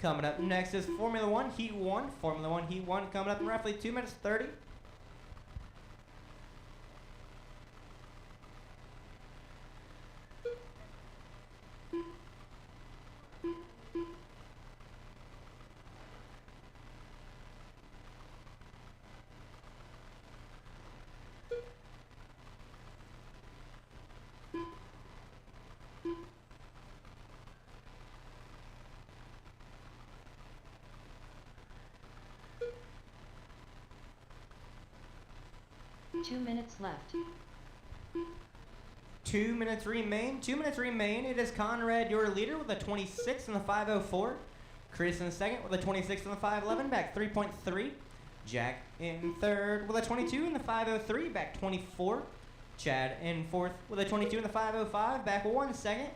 Coming up next is Formula One Heat 1. Formula One Heat 1 coming up in roughly 2 minutes 30. Two minutes left. 2 minutes remain. 2 minutes remain. It is Conrad, your leader, with a 26 and the 5.04. Chris in second with a 26 and the 5.11, back 3.3. Jack in third with a 22 and the 5.03, back 24. Chad in fourth with a 22 and the 5.05, back 1 second.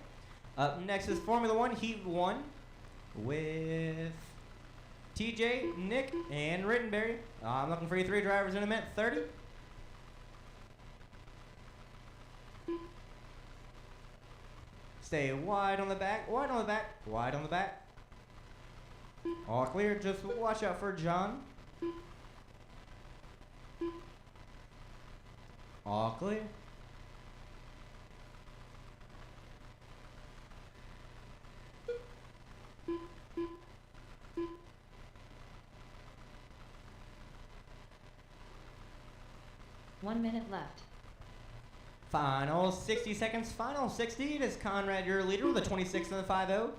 Up next is Formula One Heat 1 with TJ, Nick, and Rittenberry. I'm looking for you 3 drivers in a minute 30. Stay wide on the back, wide on the back, wide on the back. All clear, just watch out for John. All clear. One minute left. Final 60 seconds, final 60. It is Conrad, your leader, with a 26 and the 5.0.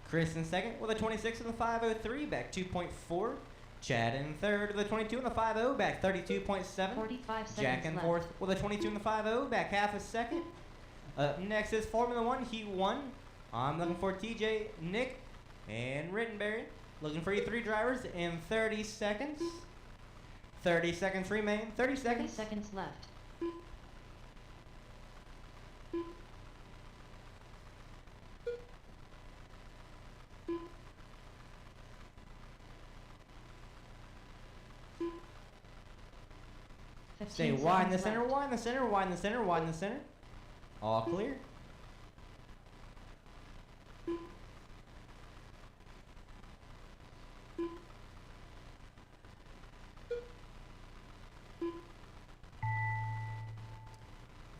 Chris in second with a 26 and the 5.03, back 2.4. Chad in third with a 22 and the 5.0, back 32.7. 45 seconds Jack in left. fourth with a 22 and the 5.0, back half a second. Up next is Formula One Heat 1. I'm looking for TJ, Nick, and Rittenberry. Looking for you 3 drivers in 30 seconds. 30 seconds remain. 30 30 seconds. seconds left. Stay 15 wide in the seconds center, left. wide in the center, wide in the center, wide in the center. All clear.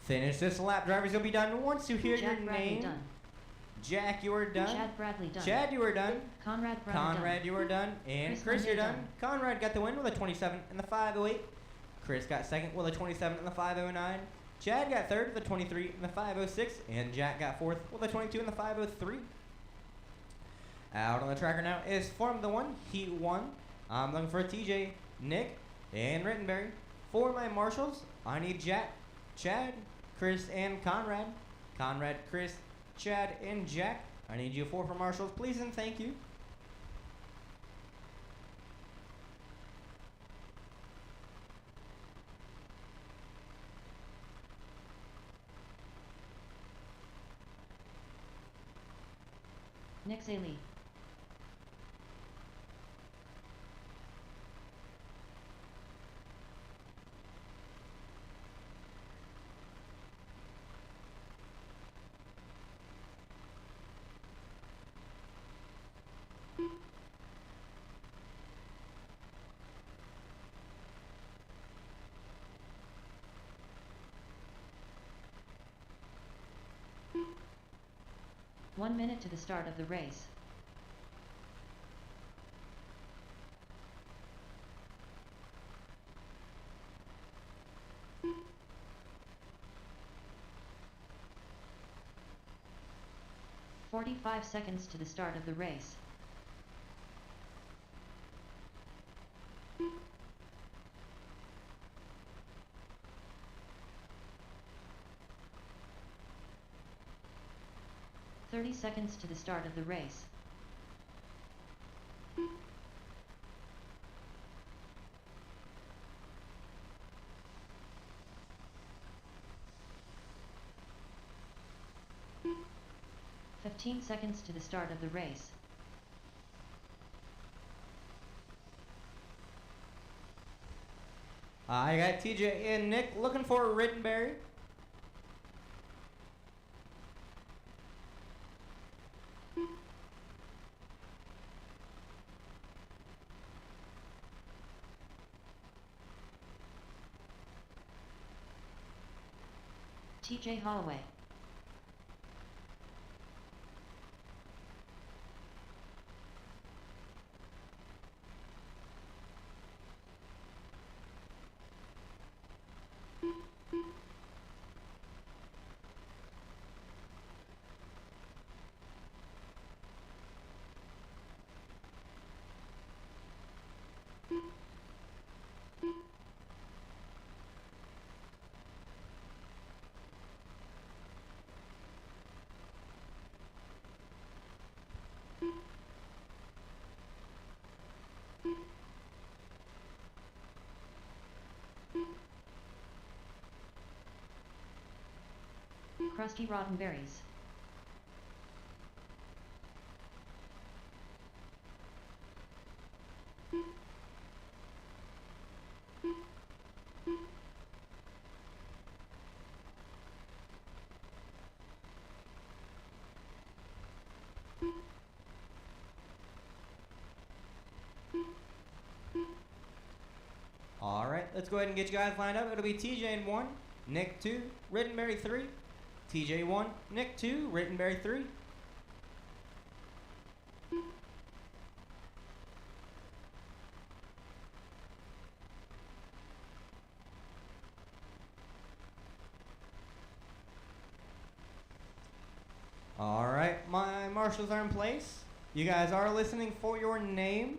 Finish this lap, drivers. You'll be done once you hear Jack your Bradley name. done. Jack, you are done. Chad Bradley done. Chad, you are done. Conrad Brown Conrad, done. you are done. And Chris Chris, you're Monday done. Conrad got the win with a 27 and the 5.08. Chris got second with a 27 and the 5.09. Chad got third with a 23 and the 5.06. And Jack got fourth with a 22 and the 5.03. Out on the tracker now is Formula One Heat 1. I'm looking for TJ, Nick, and Rittenberry. For my marshals, I need Jack, Chad, Chris, and Conrad. Conrad, Chris, Chad, and Jack. I need you 4 for marshals, please and thank you. Nick Zaley. One minute to the start of the race. "45 seconds to the start of the race. "30 seconds to the start of the race. 15 seconds to the start of the race. I got TJ and Nick looking for Rittenberry. TJ Holloway. Krusty Rotten Berries. All right, let's go ahead and get you guys lined up. It'll be TJ in 1, Nick 2, Rittenberry 3, TJ 1, Nick 2, Rittenberry 3. All right, my marshals are in place. You guys are listening for your name.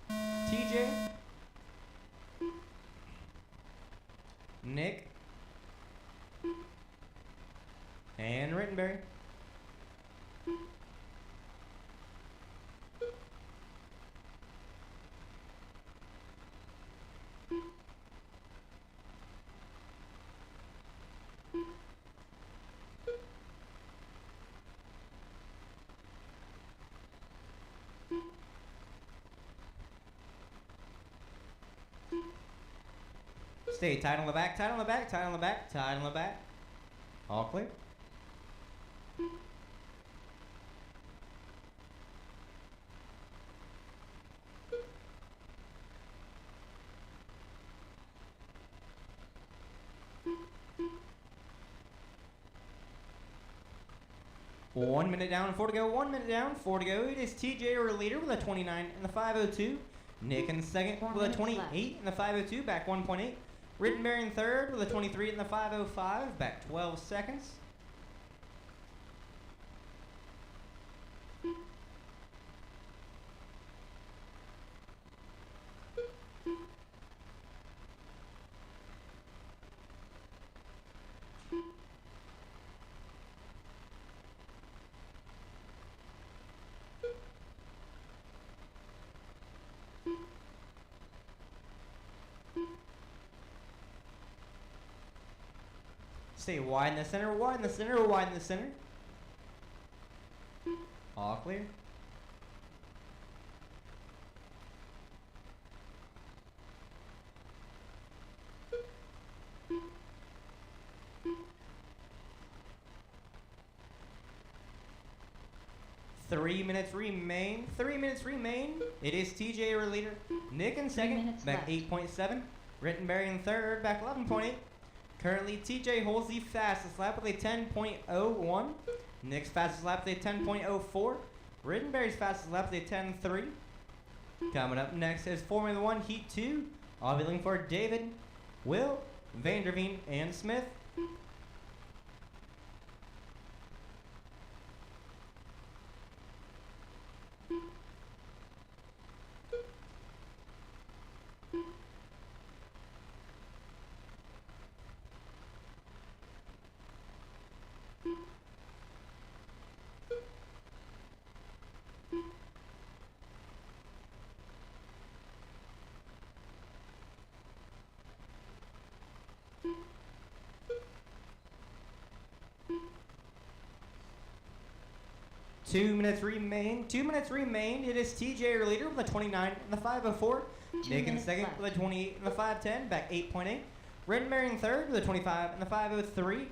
TJ, Nick, and Rittenberry. Stay tight on the back, tight on the back, tight on the back, tight on the back. All clear. One minute down, 4 to go. 1 minute down, 4 to go. It is TJ, our leader, with a 29 and the 5:02. Nick in second 4 with a minutes 28 left. and the 5:02, back 1.8. Rittenberry in third with a 23 and the 5:05, back 12 seconds. Stay wide in the center, wide in the center, wide in the center. All clear. Three minutes remain. 3 minutes remain. It is TJ, our leader. Nick in second, minutes back left. 8.7. Rittenberry in third, back 11.8. Currently, TJ holds the fastest lap with a 10.01. Nick's fastest lap with a 10.04. Rittenberry's fastest lap with a 10.3. Coming up next is Formula One Heat 2. I'll be looking for David, Will, Vanderveen, and Smith. 2 minutes remain. 2 minutes remain. It is TJ, your leader, with a 29 and the 5:04. 2 Nick in minutes second left. with a 28 and the 5:10, back 8.8. Rittenberry in third with a 25 and the 5:03.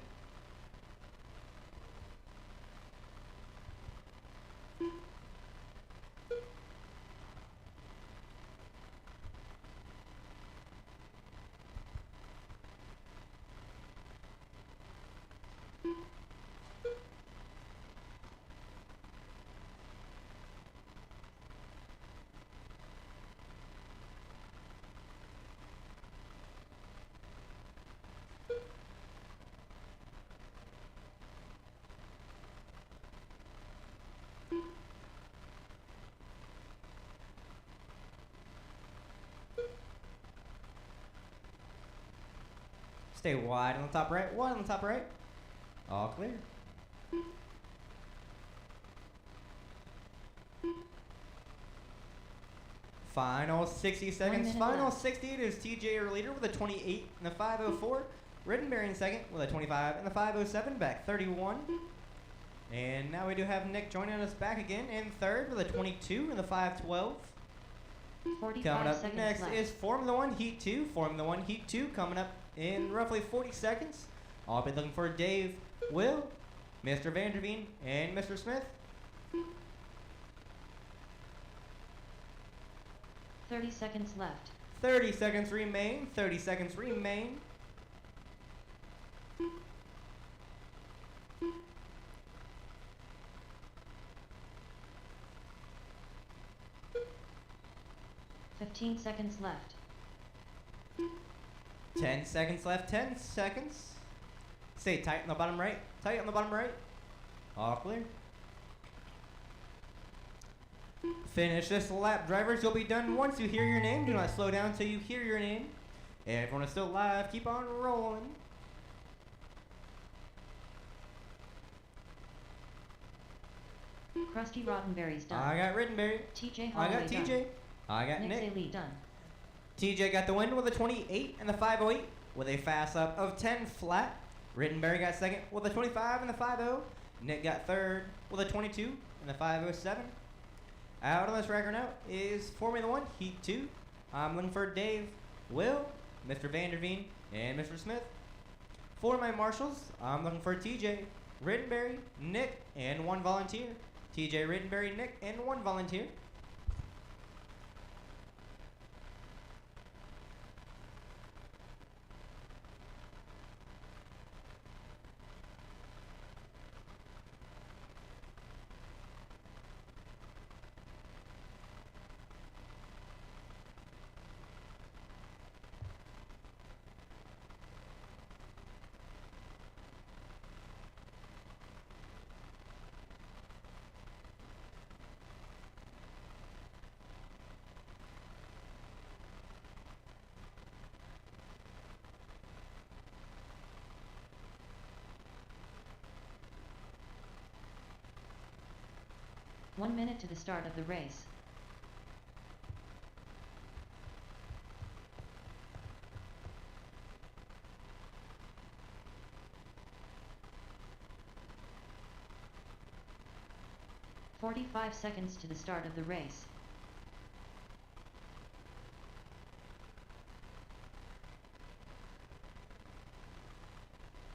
Stay wide on the top right. Wide on the top right. All clear. Final 60 seconds. minute Final left. 60. It is TJ, your leader, with a 28 and the 5:04. Rittenberry in second with a 25 and the 5:07, back 31. And now we do have Nick joining us back again in third with a 22 and the 5:12. 45 Coming up seconds next left. is Formula One Heat 2. Formula One Heat 2 coming up in roughly 40 seconds. I'll be looking for Dave, Will, Mr. Vanderveen, and Mr. Smith. 30 seconds left. 30 seconds remain. 30 seconds remain. Fifteen seconds left. 10 seconds left. 10 seconds. Stay tight on the bottom right. Tight on the bottom right. All clear. Finish this lap, drivers. You'll be done once you hear your name. Do not slow down until you hear your name. And everyone is still live. Keep on rolling. Krusty Rottenberry's done. I got Rittenberry. TJ I Holloway got TJ. done. I got Nick Nick. Zaley done. TJ got the win with a 28 and the 5:08 with a fast lap of 10 flat. Rittenberry got second with a 25 and the 5:0. Nick got third with a 22 and the 5:07. Out on this record now is Formula One Heat 2. I'm looking for Dave, Will, Mr. Vanderveen, and Mr. Smith. For my marshals, I'm looking for TJ, Rittenberry, Nick, and one volunteer. TJ, Rittenberry, Nick, and one volunteer. One minute to the start of the race. "45 seconds to the start of the race.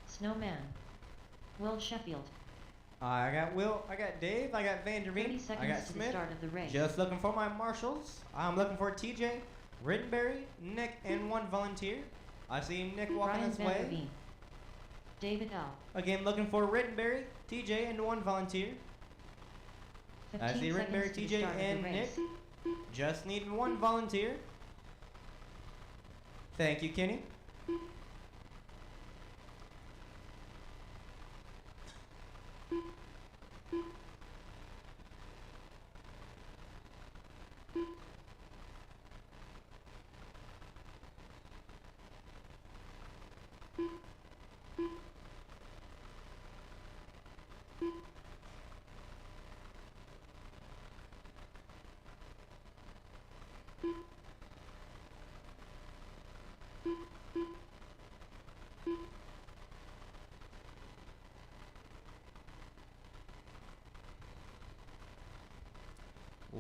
Snowman. Will Sheffield. I got Will, I got Dave, I got 30 Vanderveen, I seconds got to the Smith. start of the race. Just looking for my marshals. I'm looking for TJ, Rittenberry, Nick, and one volunteer. I see Nick walking Brian this way. Vanderveen. David L. Again, looking for Rittenberry, TJ, and one volunteer. I 15 see seconds Rittenberry, to the TJ, start of and the Nick. race. Just need one volunteer. Thank you, Kenny.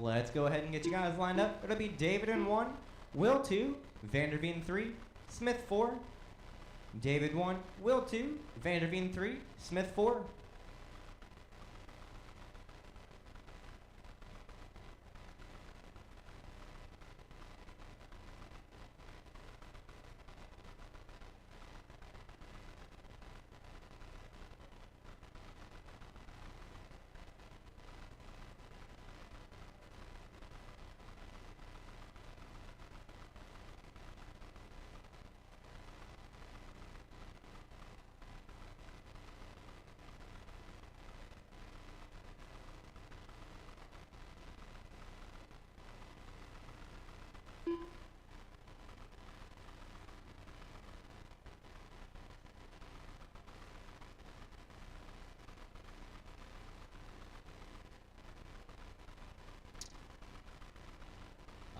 Let's go ahead and get you guys lined up. It'll be David in 1, Will 2, Vanderveen 3, Smith 4. David 1, Will 2, Vanderveen 3, Smith 4.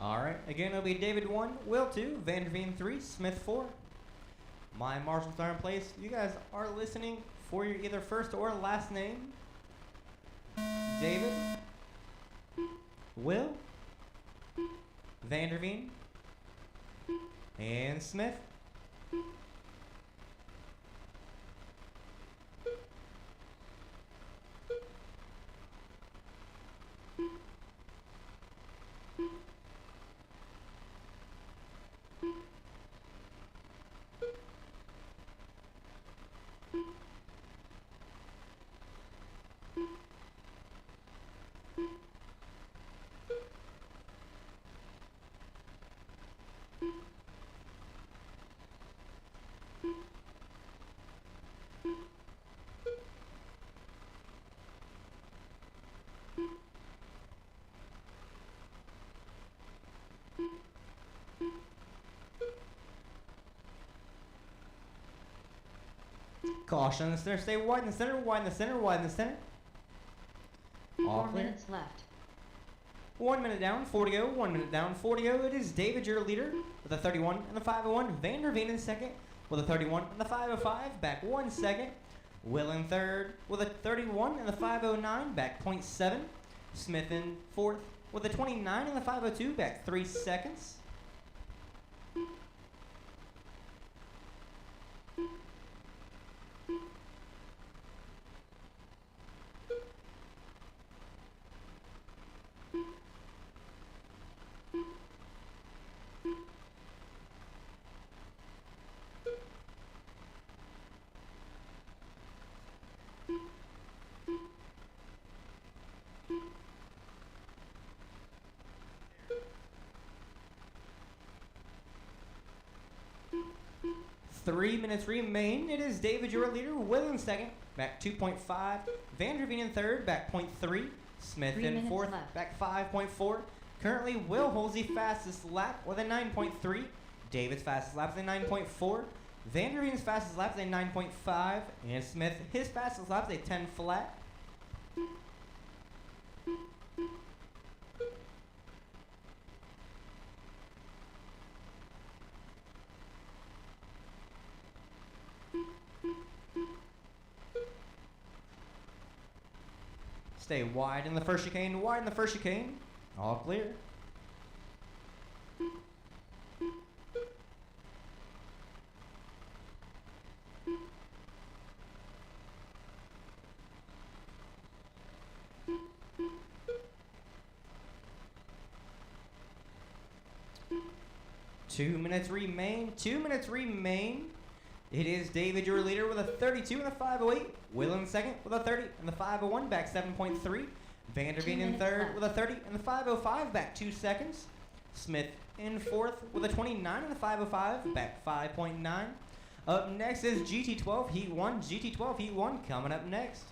Alright, again it'll be David 1, Will 2, Vanderveen 3, Smith 4. My marshals are in place. You guys are listening for your either first or last name. David, Will, Vanderveen, and Smith. Caution in the center, stay wide in the center, wide in the center, wide in the center. All 4 clear. minutes left. 1 minute down, 4 to go, 1 minute down, 4 to go. It is David, your leader, with a 31 and the 501. Vanderveen in second with a 31 and the 505, back 1 second. Will in third with a 31 and the 509, back 0.7. Smith in fourth with a 29 and the 502, back 3 seconds. Three minutes remain. It is David, your leader. Will in second, back 2.5. Vanderveen in third, back 0.3. Smith 3 in minutes fourth, left. back 5.4. Currently, Will holds the fastest lap with a 9.3. David's fastest lap is a 9.4. Vanderveen's fastest lap is a 9.5. And Smith, his fastest lap is a 10 flat. Stay wide in the first chicane, wide in the first chicane. All clear. Two minutes remain. 2 minutes remain. It is David, your leader, with a 32 and a 508. Will in second with a 30 and the 501, back 7.3. 2 Vanderveen in minutes third left. with a 30 and the 505, back 2 seconds. Smith in fourth with a 29 and the 505, back 5.9. Up next is GT12 Heat 1. GT12 Heat 1 coming up next.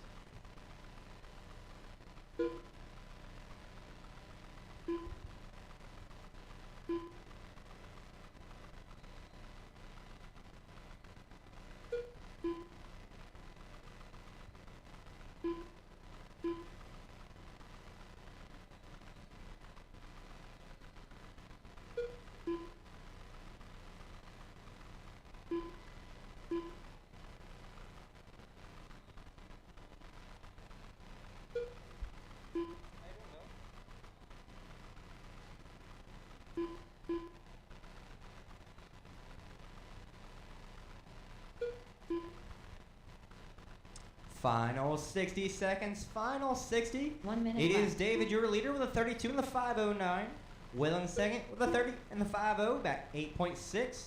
Final 60 seconds. Final 60. 1 minute It left. is David, your leader, with a 32 in the 509. Will in second with a 30 in the 50, back 8.6.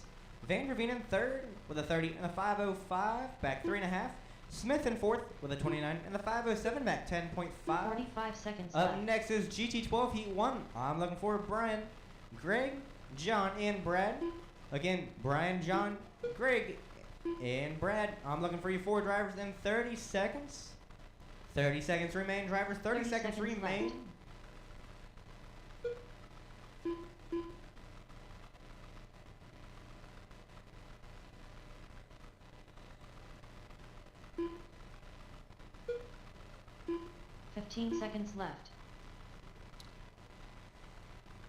Vanderveen in third with a 30 in the 505, back 3.5. Smith in fourth with a 29 in the 507, back 10.5. 45 seconds Up left. next is GT12 Heat 1. I'm looking for Brian, Greg, John, and Brad. Again, Brian, John, Greg, and Brad. I'm looking for you 4 drivers in 30 seconds. 30 seconds remain, drivers. 30 seconds remain. left. Fifteen seconds left.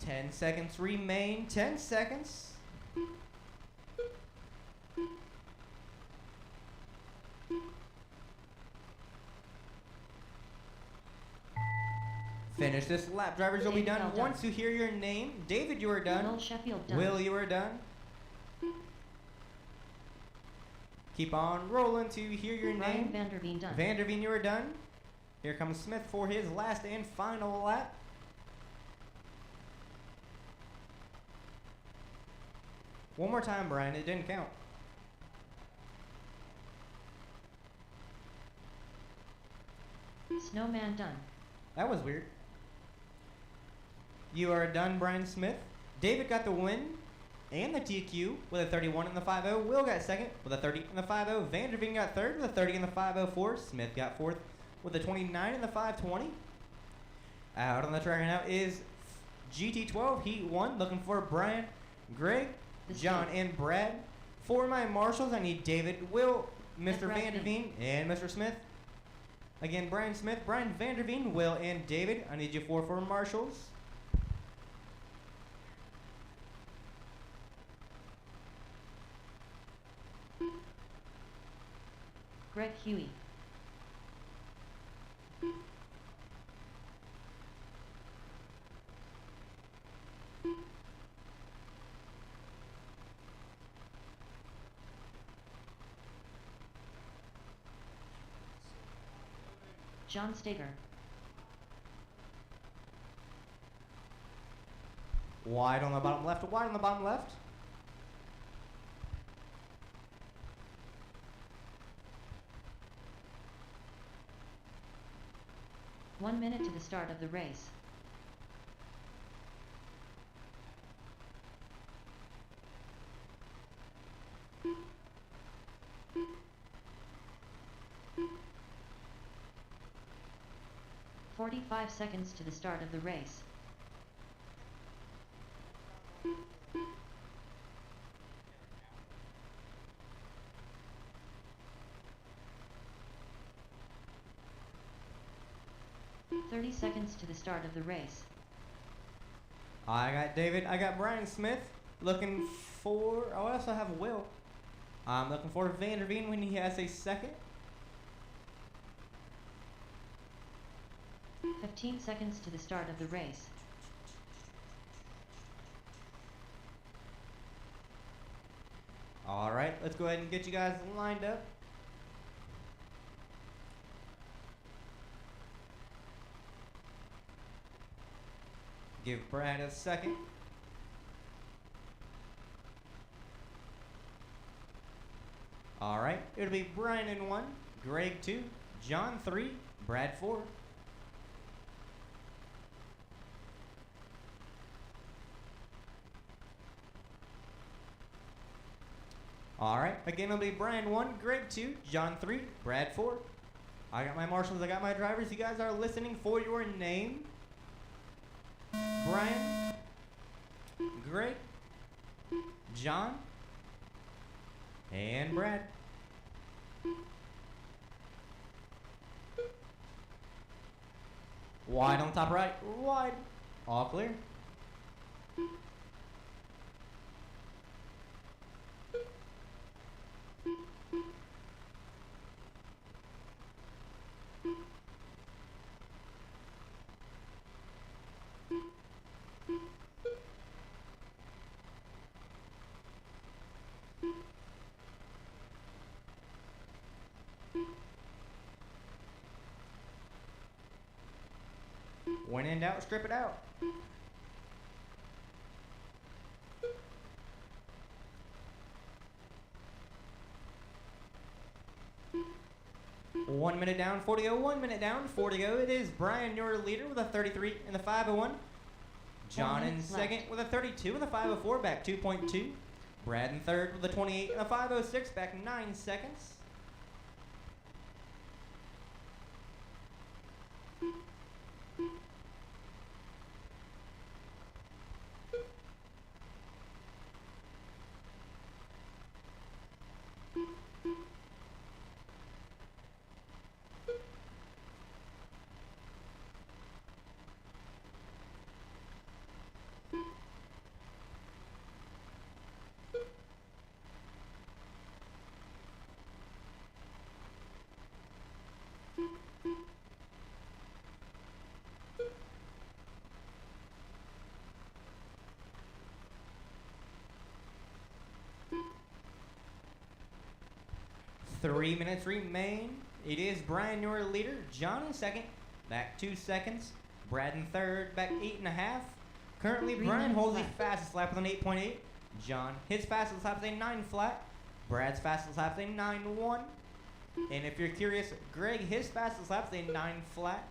10 seconds remain. 10 seconds. Finish this lap. Drivers will be David done Bell once you hear your name. David, you are Will done. Sheffield done. Will, you are done. Keep on rolling to hear your Brian name. Vanderveen done. Vanderveen, you are done. Here comes Smith for his last and final lap. One more time, Brian. It didn't count. Snowman done. That was weird. You are done, Brian Smith. David got the win and the TQ with a 31 in the 50. Will got second with a 30 in the 50. Vanderveen got third with a 30 in the 504. Smith got fourth with a 29 in the 520. Out on the track right now is GT12 Heat 1. Looking for Brian, Greg, This John, is- and Brad. For my marshals, I need David, Will, Mr. Brad Vanderveen, and Mr. Smith. Again, Brian Smith, Brian Vanderveen, Will, and David. I need you 4 for marshals. Greg Huey. John Stager. Wide on the bottom left, wide on the bottom left. One minute to the start of the race. "45 seconds to the start of the race. "30 seconds to the start of the race. I got David. I got Brian Smith. Looking for. Oh, I also have Will. I'm looking for Vanderveen when he has a second. 15 seconds to the start of the race. All right, let's go ahead and get you guys lined up. Give Brad a second. All right, it'll be Brian in 1, Greg 2, John 3, Brad 4. All right, again it'll be Brian 1, Greg 2, John 3, Brad 4. I got my marshals, I got my drivers. You guys are listening for your name. Brian, Greg, John, and Brad. Wide on the top right, wide. All clear. When in doubt, strip it out. One minute down, 40 go. 1 minute down, 40 go. It is Brian, your leader, with a 33 in the 501. John in second with a 32 in the 504, back 2.2. Brad in third with a 28 in the 506, back 9 seconds. Three minutes remain. It is Brian, your leader. John in second, back 2 seconds. Brad in third, back 8.5. Currently, Brian holds the fastest lap with an 8.8. John, his fastest lap is a 9 flat. Brad's fastest lap is a 9.1. And if you're curious, Greg, his fastest lap is a 9 flat.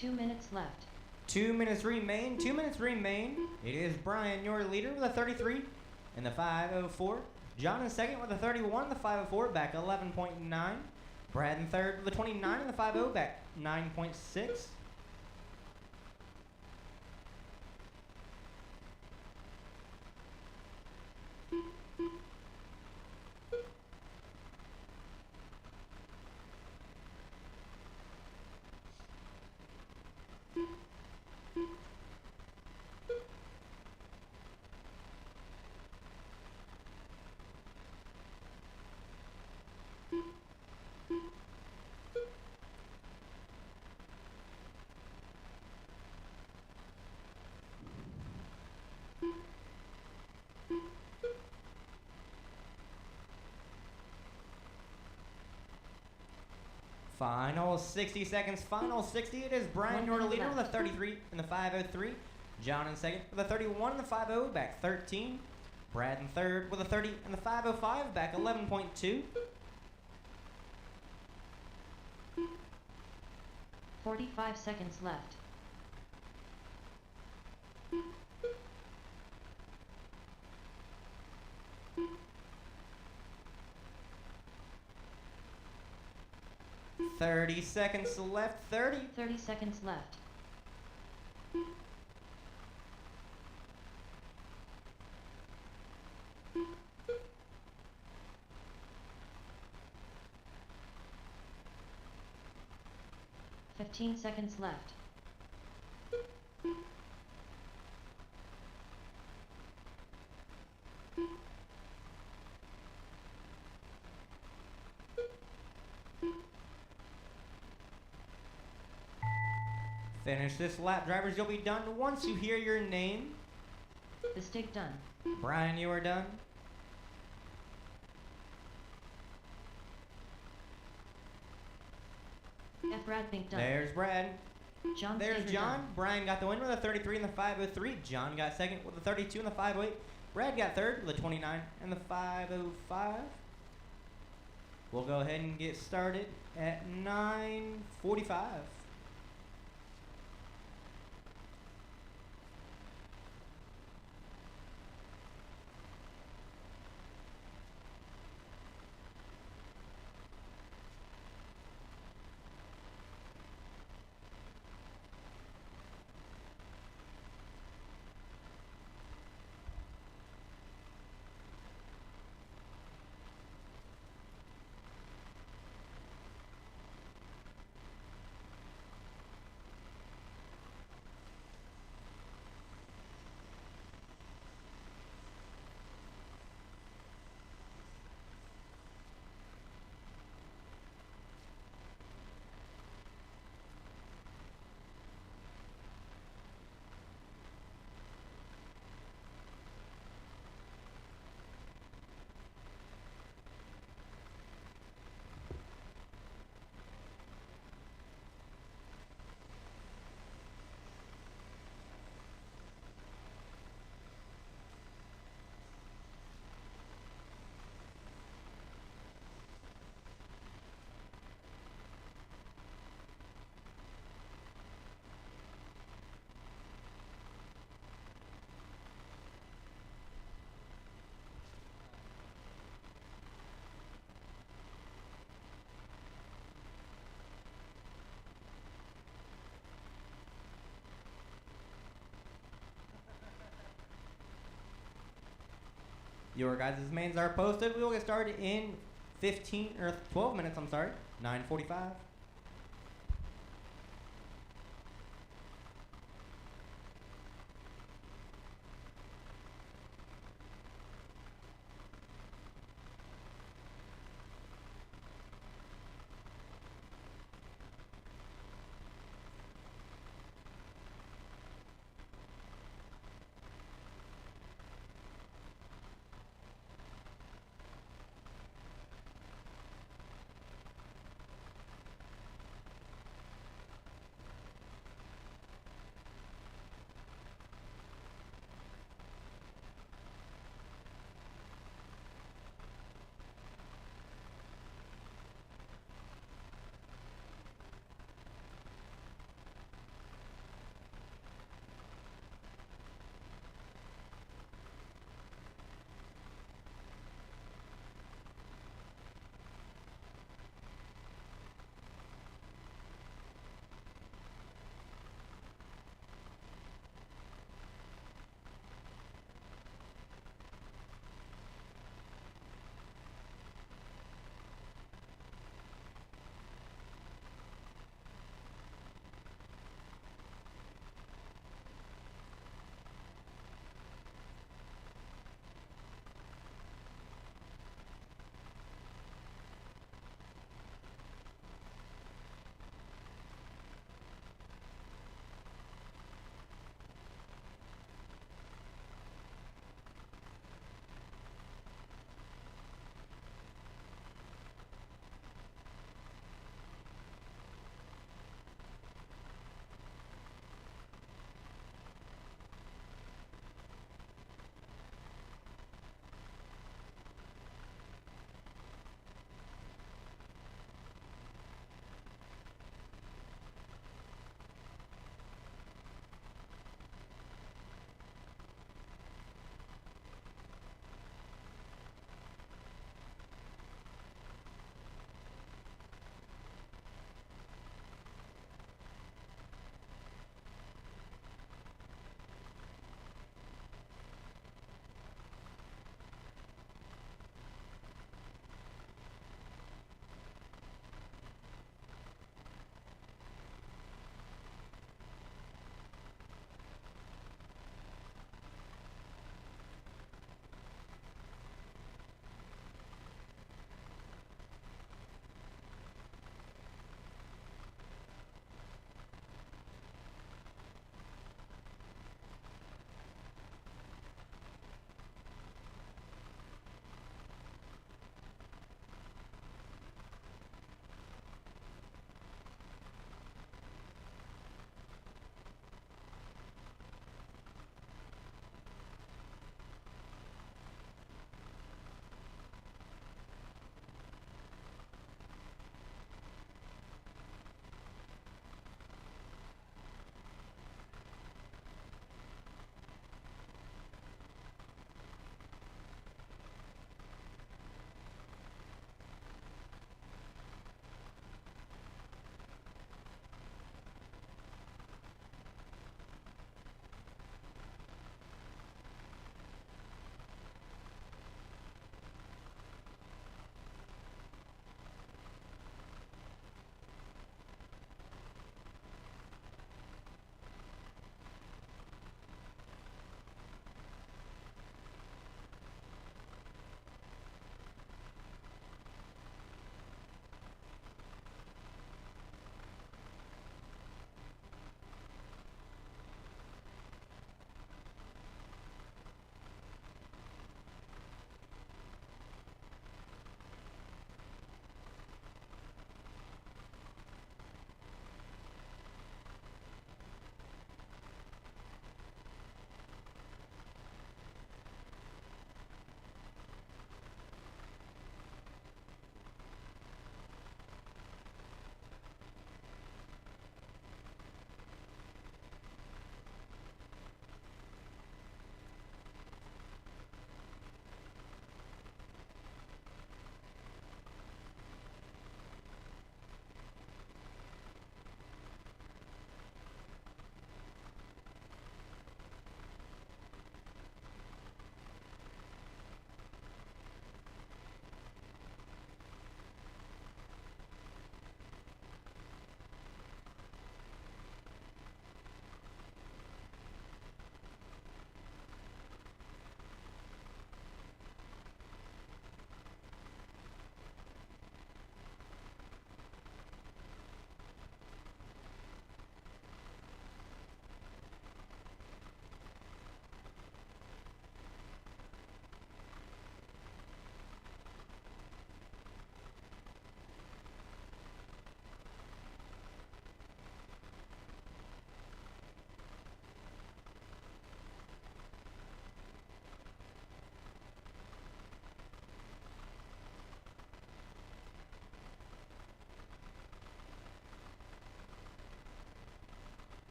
Two minutes left. 2 minutes remain. 2 minutes remain. It is Brian, your leader, with a 33 in the 504. John in second with a 31 in the 504, back 11.9. Brad in third with a 29 in the 50, back 9.6. Final 60 seconds. Final 60. It is Brian, your leader, with a 33 in the 503. John in second with a 31 in the 50, back 13. Brad in third with a 30 in the 505, back 11.2. 45 seconds left. Thirty seconds left. 30. 30 seconds left. Fifteen seconds left. Finish this lap, drivers. You'll be done once you hear your name. The stick done. Brian, you are done. F. Radbink done. There's Brad. John There's Stater John. done. Brian got the win with a 33 in the 503. John got second with a 32 in the 508. Brad got third with a 29 in the 505. We'll go ahead and get started at 9:45. Your guys' mains are posted. We will get started in 12 minutes, 9:45.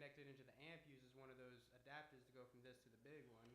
connected into the amp uses one of those adapters to go from this to the big one.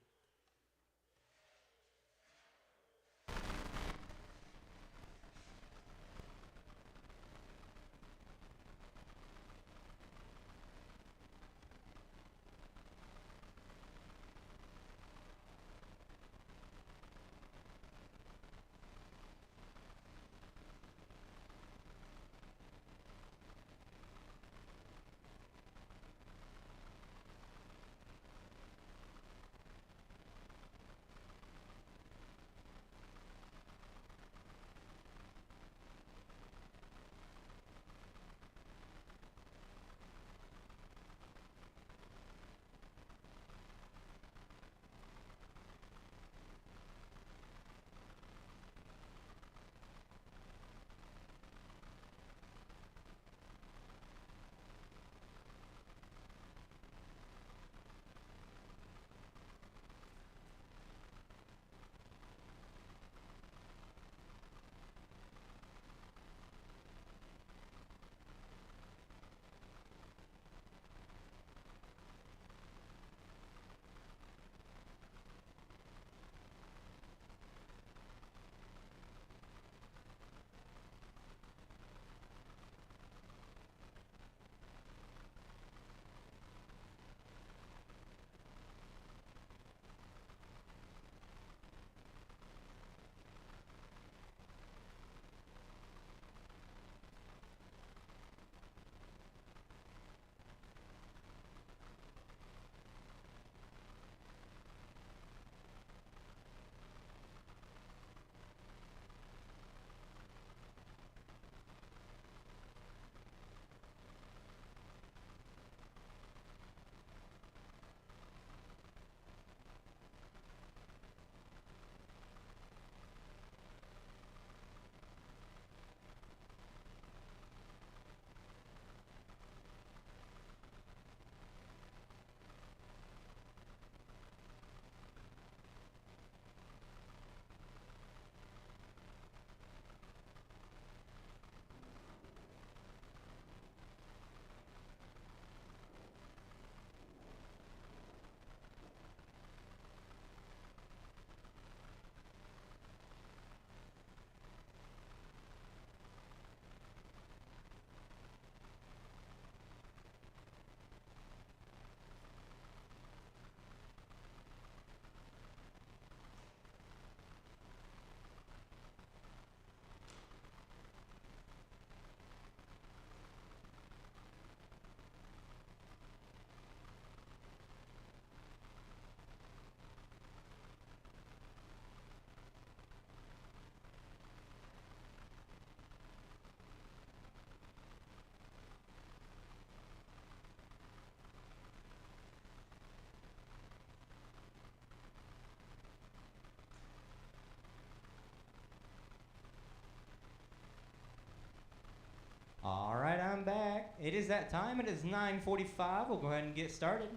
All right, I'm back. It is that time. It is 9:45. We'll go ahead and get started.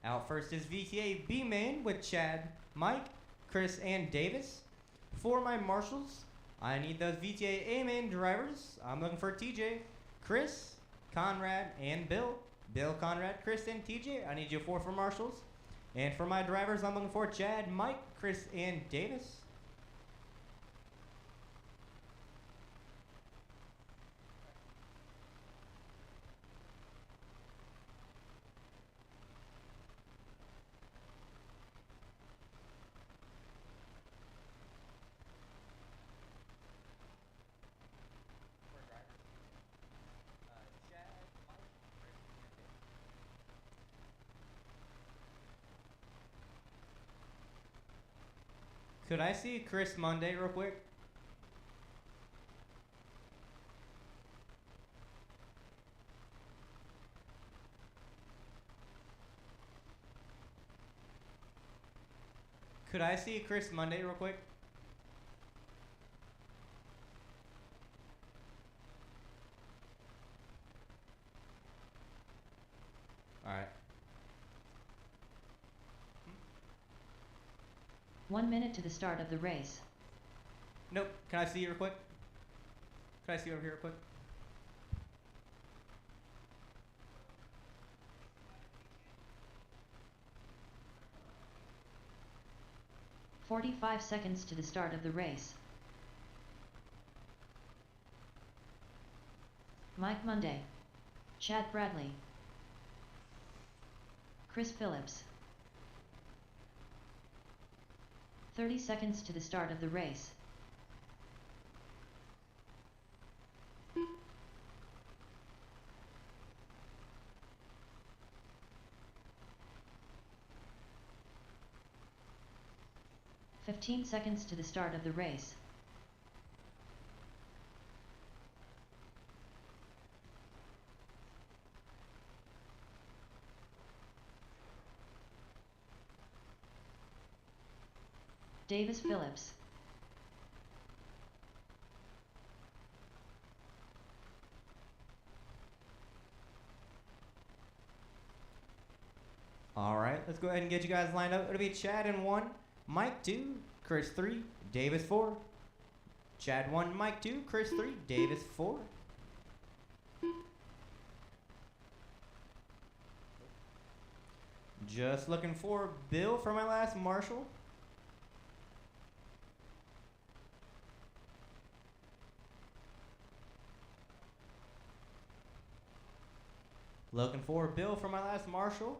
Out first is VTA B main with Chad, Mike, Chris, and Davis. For my marshals, I need those VTA A main drivers. I'm looking for TJ, Chris, Conrad, and Bill. Bill, Conrad, Chris, and TJ. I need you four for marshals. And for my drivers, I'm looking for Chad, Mike, Chris, and Davis. Could I see Chris Monday real quick? Could I see Chris Monday real quick? All right. 1 minute to the start of the race. Nope. Can I see you real quick? Can I see you over here real quick? 45 seconds to the start of the race. Mike Monday, Chad Bradley, Chris Phillips. 30 seconds to the start of the race. "15 seconds to the start of the race. Davis Phillips. All right, let's go ahead and get you guys lined up. It'll be Chad in 1, Mike 2, Chris 3, Davis 4. Chad 1, Mike 2, Chris 3, Davis 4. Just looking for Bill for my last marshal. Looking for Bill for my last marshal.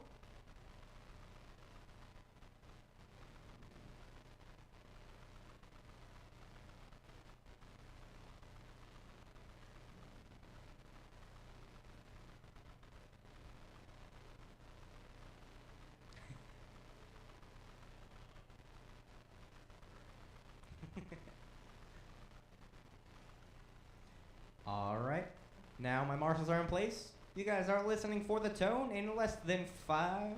All right. Now my marshals are in place. You guys are listening for the tone in less than 5.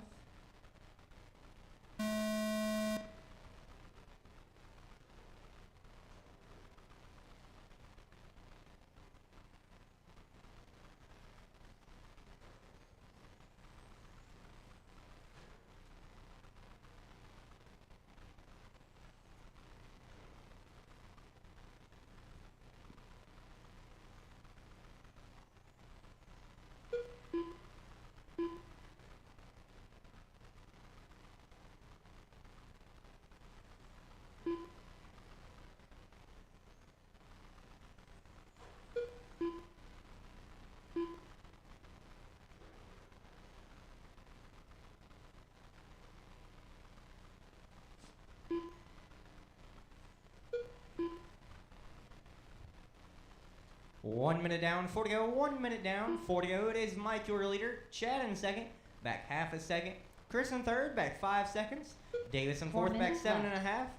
One minute down, 4 to go. 1 minute down, 4 to go. It is Mike, your leader. Chad in second, back half a second. Chris in third, back 5 seconds. Davis in 4 fourth, back minutes 7.5. left.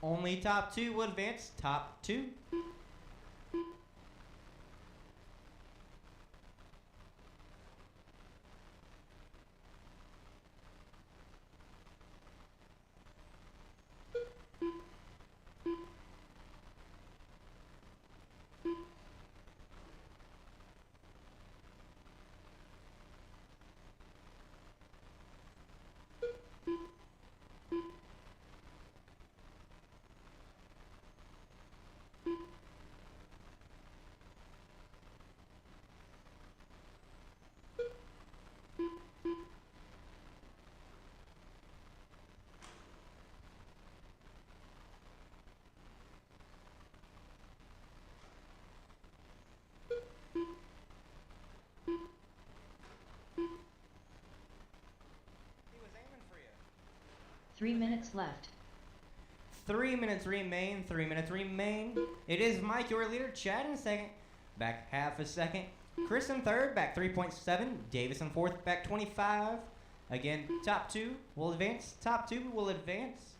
Only top 2 will advance. Top 2. He was aiming for you. 3 minutes left. 3 minutes remain. 3 minutes remain. It is Mike, your leader. Chad in second, back half a second. Chris in third, back 3.7. Davis in fourth, back 25. Again, top 2 will advance. Top 2 will advance.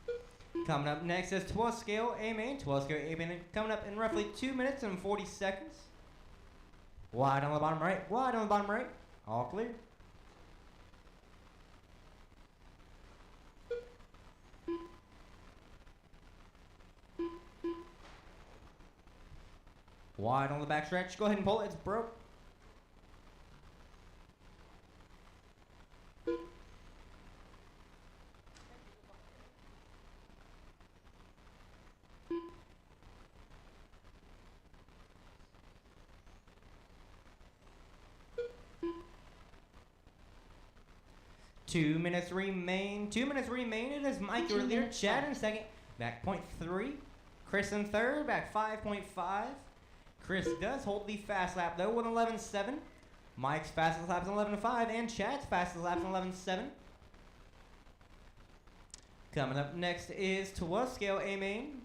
Coming up next is 12 scale A main. 12 scale A main coming up in roughly 2 minutes and 40 seconds. Wide on the bottom right. Wide on the bottom right. All clear. Wide on the back stretch. Go ahead and pull it. It's broke. 2 minutes remain. 2 minutes remain. It is Mike, 2 your leader. minutes Chad in left. second, back 0.3. Chris in third, back 5.5. Chris does hold the fast lap though with 11.7. Mike's fastest lap is 11.5, and Chad's fastest lap is 11.7. Coming up next is Tuwascale A main.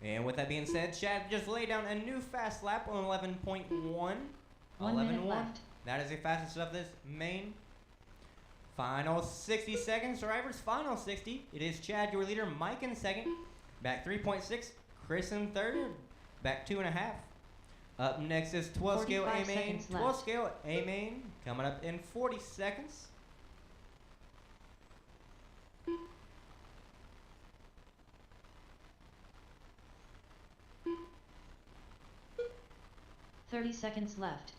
And with that being said, Chad just laid down a new fast lap on 11.1. 1 minute left. That is the fastest of this main. Final 60 seconds. Drivers, final 60. It is Chad, your leader. Mike in second. Back 3.6. Chris in third. Back 2.5. Up next is 12 scale 45 A main. seconds 12 left. scale A main. Coming up in 40 seconds. Thirty seconds left.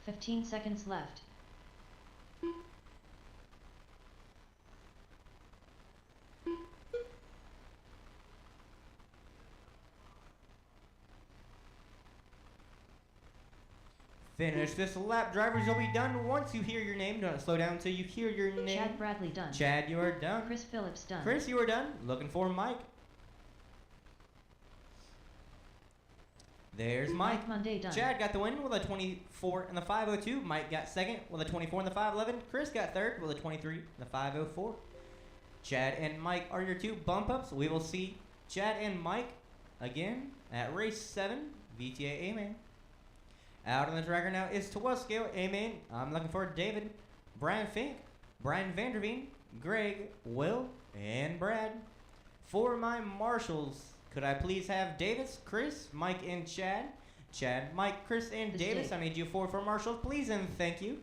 Fifteen seconds left. Finish this lap. Drivers, you'll be done once you hear your name. Don't slow down until you hear your name. Chad Bradley done. Chad, you are done. Chris Phillips done. Chris, you are done. Looking for Mike. There's Mike. Mike Monday done. Chad got the win with a 24 in the 502. Mike got second with a 24 in the 511. Chris got third with a 23 in the 504. Chad and Mike are your two bump ups. We will see Chad and Mike again at race 7, VTA A-Main. Out on the tracker now is Tuwascale A-Main. I'm looking for David, Brian Fink, Brian Vanderveen, Greg, Will, and Brad. For my marshals, could I please have Davis, Chris, Mike, and Chad? Chad, Mike, Chris, and This Davis. Dave. I need you four for marshals, please, and thank you.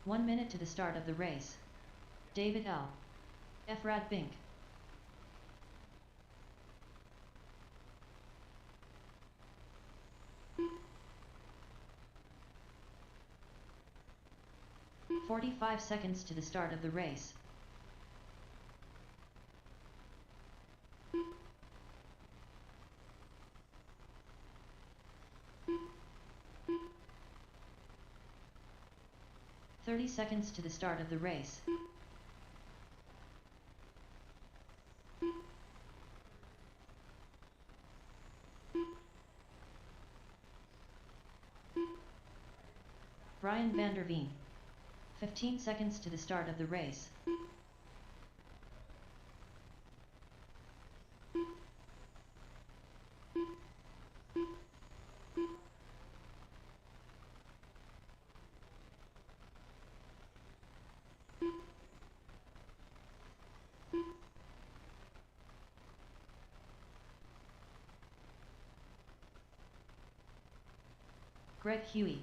One minute to the start of the race. David L. Efrat Bink. "45 seconds to the start of the race. "30 seconds to the start of the race. Brian Vanderveen. 15 seconds to the start of the race. Greg Huey.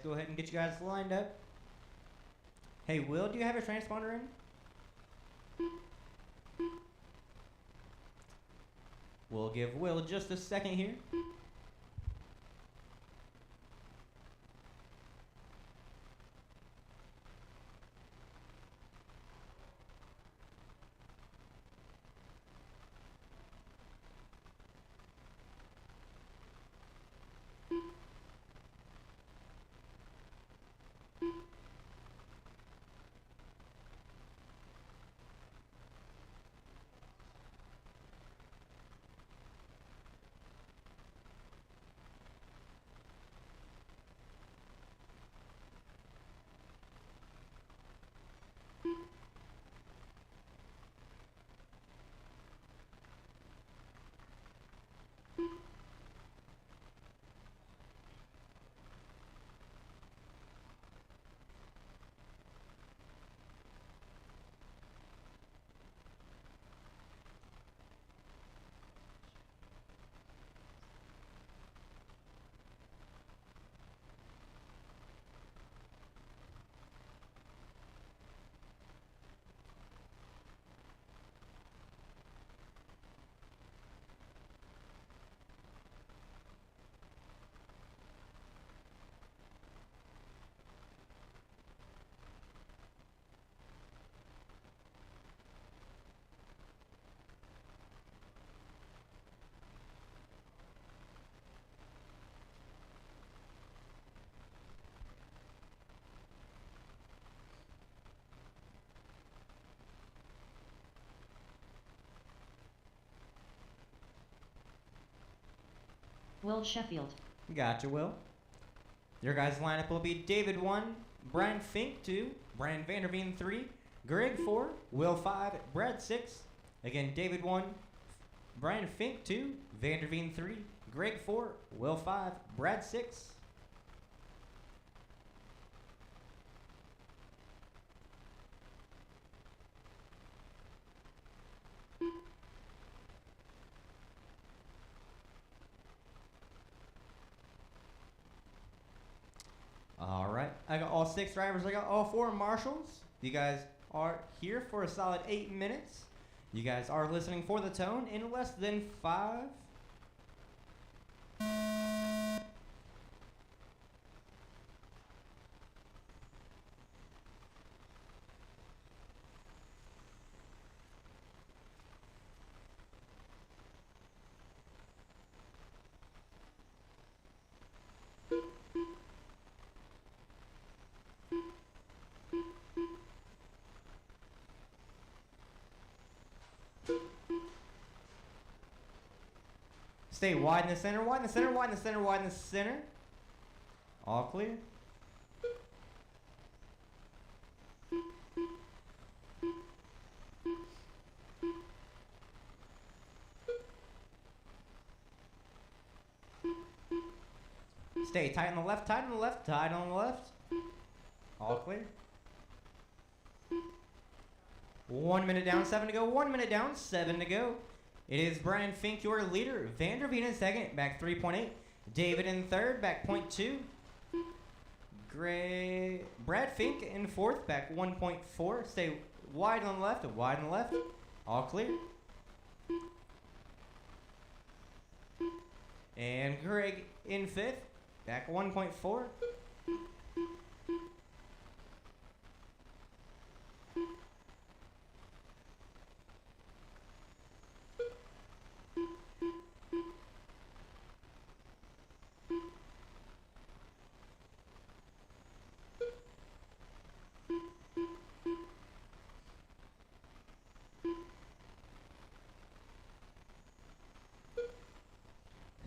go ahead and get you guys lined up. Hey, Will, do you have your transponder in? We'll give Will just a second here. Will Sheffield. Gotcha, Will. Your guys' lineup will be David 1, Brian Fink 2, Brian Vanderveen 3, Greg 4, Will 5, Brad 6. Again, David 1, Brian Fink 2, Vanderveen 3, Greg 4, Will 5, Brad 6. All right, I got all 6 drivers. I got all 4 marshals. You guys are here for a solid 8 minutes. You guys are listening for the tone in less than 5. Stay wide in the center, wide in the center, wide in the center, wide in the center. All clear. Stay tight on the left, tight on the left, tight on the left. All clear. 1 minute down, 7 to go. 1 minute down, 7 to go. It is Brian Fink, your leader. Vanderveen in second, back 3.8. David in third, back 0.2. Brad Fink in fourth, back 1.4. Stay wide on the left, wide on the left. All clear. And Greg in fifth, back 1.4.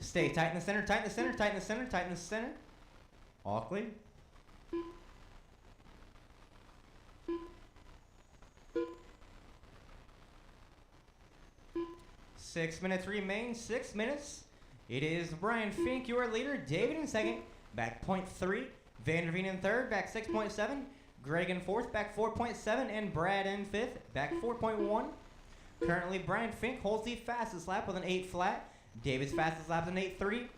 Stay tight in the center, tight in the center, tight in the center, tight in the center. All clear. Six minutes remain, 6 minutes. It is Brian Fink, your leader. David in second, back 0.3. Vanderveen in third, back 6.7. Greg in fourth, back 4.7. And Brad in fifth, back 4.1. Currently, Brian Fink holds the fastest lap with an 8 flat. David's fastest lap is an 8.3.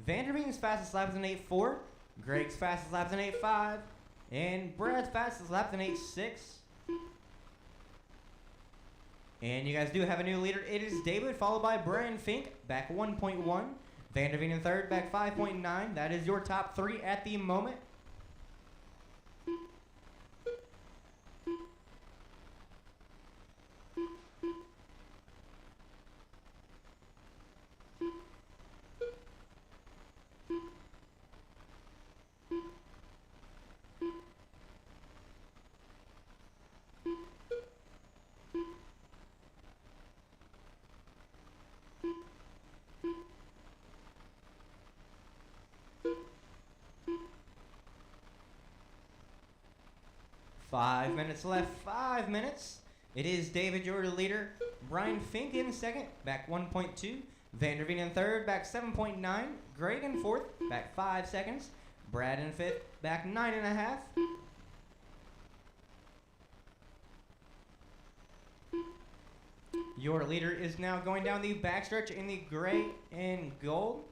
Vanderveen's fastest lap is an 8.4. Greg's fastest lap's an 8.5. And Brad's fastest lap's an 8.6. And you guys do have a new leader. It is David, followed by Brian Fink, back 1.1. Vanderveen in third, back 5.9. That is your top three at the moment. Five minutes left, 5 minutes. It is David, your leader. Brian Fink in second, back 1.2. Vanderveen in third, back 7.9. Greg in fourth, back 5 seconds. Brad in fifth, back 9.5. Your leader is now going down the backstretch in the gray and gold.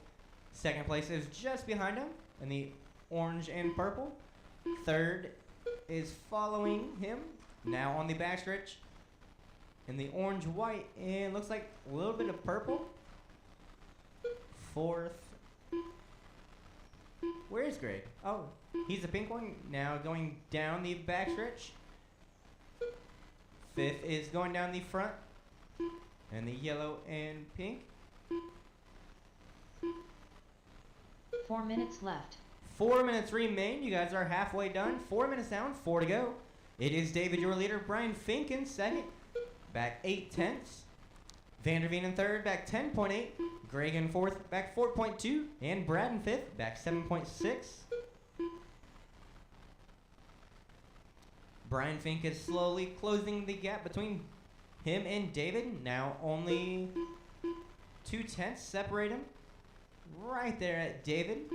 Second place is just behind him in the orange and purple. Third is following him, now on the backstretch in the orange, white, and looks like a little bit of purple. Fourth, where's Greg? Oh, he's the pink one, now going down the backstretch. Fifth is going down the front, and the yellow and pink. 4 minutes left. 4 minutes remain. You guys are halfway done. 4 minutes down, 4 to go. It is David, your leader. Brian Fink in second, back 0.8. Vanderveen in third, back 10.8. Greg in fourth, back 4.2. And Brad in fifth, back 7.6. Brian Fink is slowly closing the gap between him and David. Now only 0.2 separate him. Right there at David.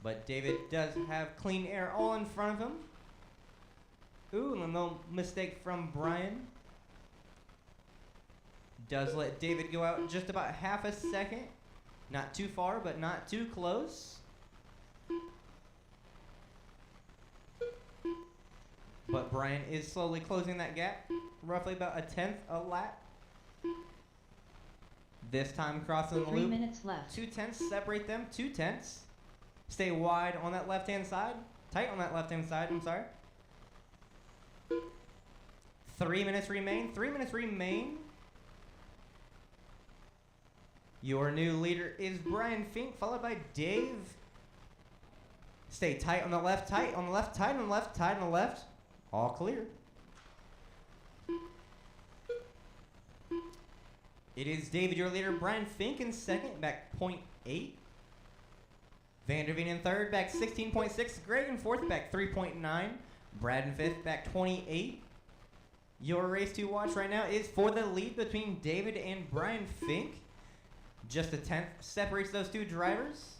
But David does have clean air all in front of him. Ooh, and a little mistake from Brian. Does let David go out just about half a second. Not too far, but not too close. But Brian is slowly closing that gap. Roughly about 1/10 a lap. This time crossing the 3 loop. minutes left. 0.2 separate them. 0.2. Stay wide on that left-hand side. Tight on that left-hand side, I'm sorry. 3 minutes remain. 3 minutes remain. Your new leader is Brian Fink, followed by Dave. Stay tight on the left, tight on the left, tight on the left, tight on the left. All clear. It is David, your leader. Brian Fink in second, back 0.8. Vanderveen in third, back 16.6. Greg in fourth, back 3.9. Brad in fifth, back 28. Your race to watch right now is for the lead between David and Brian Fink. Just 1/10 separates those two drivers.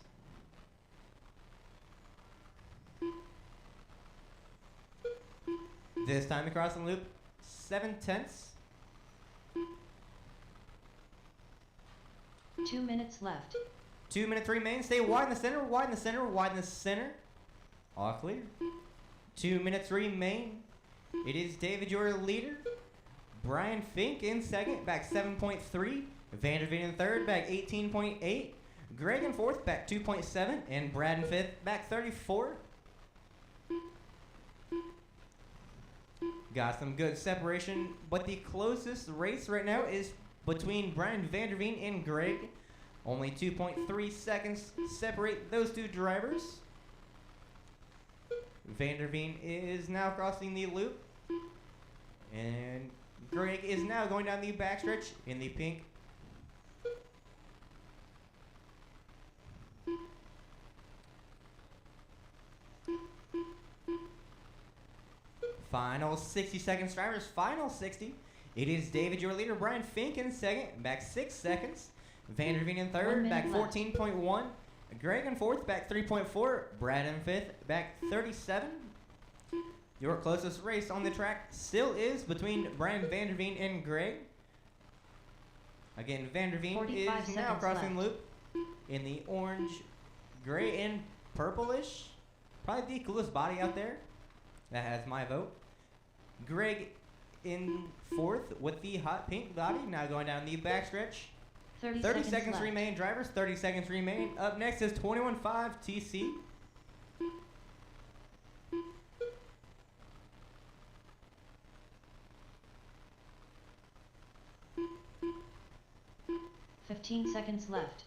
This time across the loop, 7/10. 2 minutes left. 2 minutes remain. Stay wide in the center, wide in the center, wide in the center. All clear. 2 minutes remain. It is David, your leader. Brian Fink in second, back 7.3. Vanderveen in third, back 18.8. Greg in fourth, back 2.7. And Brad in fifth, back 34. Got some good separation, but the closest race right now is between Brian Vanderveen and Greg. Only 2.3 seconds separate those two drivers. Vanderveen is now crossing the loop. And Greg is now going down the backstretch in the pink. Final 60 seconds, drivers. Final 60. It is David, your leader. Brian Fink in second, back 6 seconds. Vanderveen in 1 third, minute back left. 14.1. Greg in fourth, back 3.4. Brad in fifth, back 37. Your closest race on the track still is between Brian Vanderveen and Greg. Again, Vanderveen 45 is now seconds crossing left. loop. in the orange, gray, and purplish. Probably the coolest body out there. That has my vote. Greg in fourth with the hot pink body. Now going down the backstretch. 30 30 seconds seconds left. remain, drivers. 30 seconds remain. Up next is 21.5 TC. Fifteen seconds left.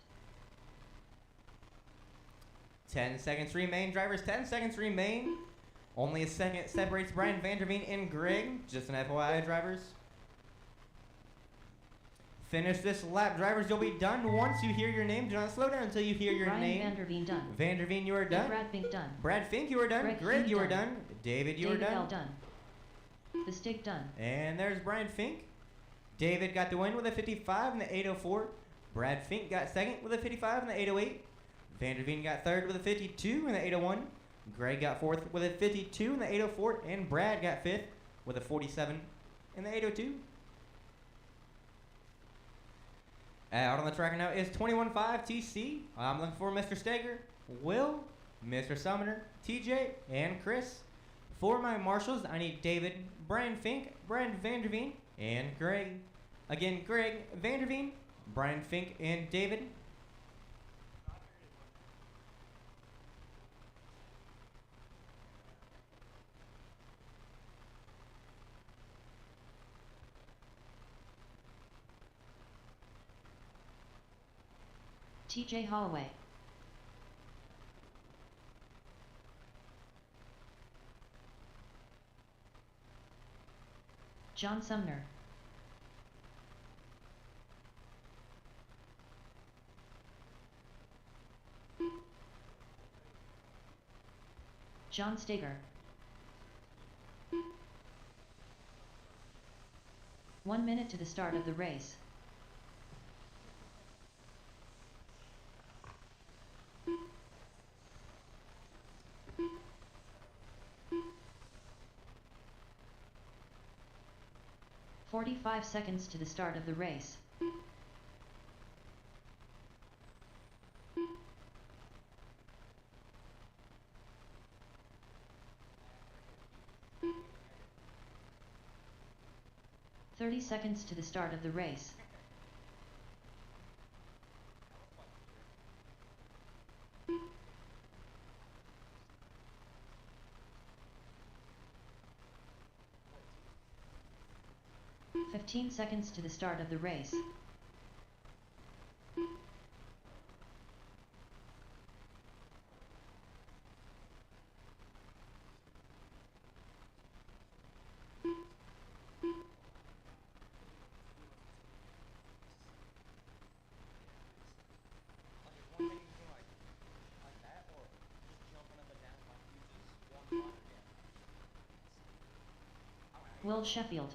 10 seconds remain, drivers. 10 seconds remain. Only a second separates Brian Vanderveen and Greg. Just an FYI, drivers. Finish this lap, drivers. You'll be done once you hear your name. Do not slow down until you hear your Ryan name. Vanderveen done. Vanderveen, you are done. Brad Fink done. Brad Fink, you are done. Greg Greg, Fink you are done. done. David, you David are L. done. done. The stick done. And there's Brian Fink. David got the win with a 55 in the 804. Brad Fink got second with a 55 in the 808. Vanderveen got third with a 52 in the 801. Greg got fourth with a 52 in the 804. And Brad got fifth with a 47 in the 802. Out on the track now is 21.5 TC. I'm looking for Mr. Steger, Will, Mr. Sumner, TJ, and Chris. For my marshals, I need David, Brian Fink, Brian Vanderveen, and Greg. Again, Greg, Vanderveen, Brian Fink, and David. TJ Holloway. John Sumner. John Steger. 1 minute to the start of the race. "45 seconds to the start of the race. "30 seconds to the start of the race. "15 seconds to the start of the race. Will Sheffield.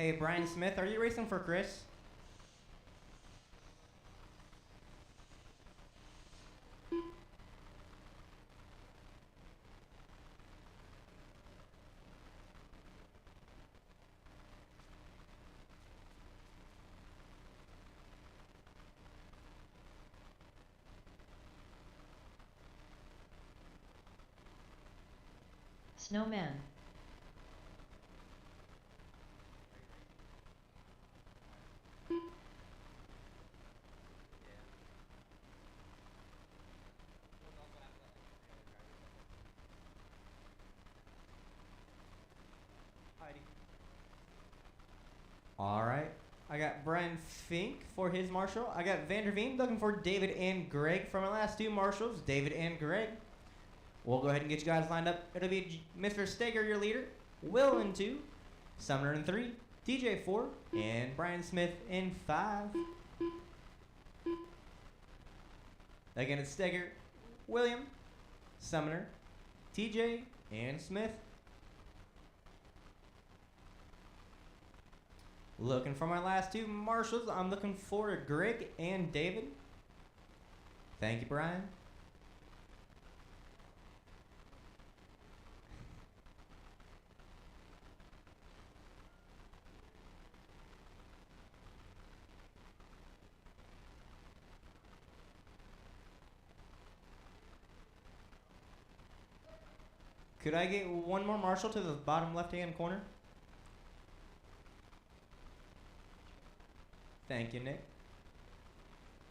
Hey, Brian Smith, are you racing for Chris? Snowman. All right. I got Brian Fink for his marshal. I got Vanderveen looking for David and Greg for my last two marshals, David and Greg. We'll go ahead and get you guys lined up. It'll be Mr. Steger, your leader, Will in 2, Sumner in 3, TJ 4, and Brian Smith in 5. Again, it's Steger, William, Sumner, TJ, and Smith. Looking for my last two marshals. I'm looking for Greg and David. Thank you, Brian. Could I get one more marshal to the bottom left-hand corner? Thank you, Nick.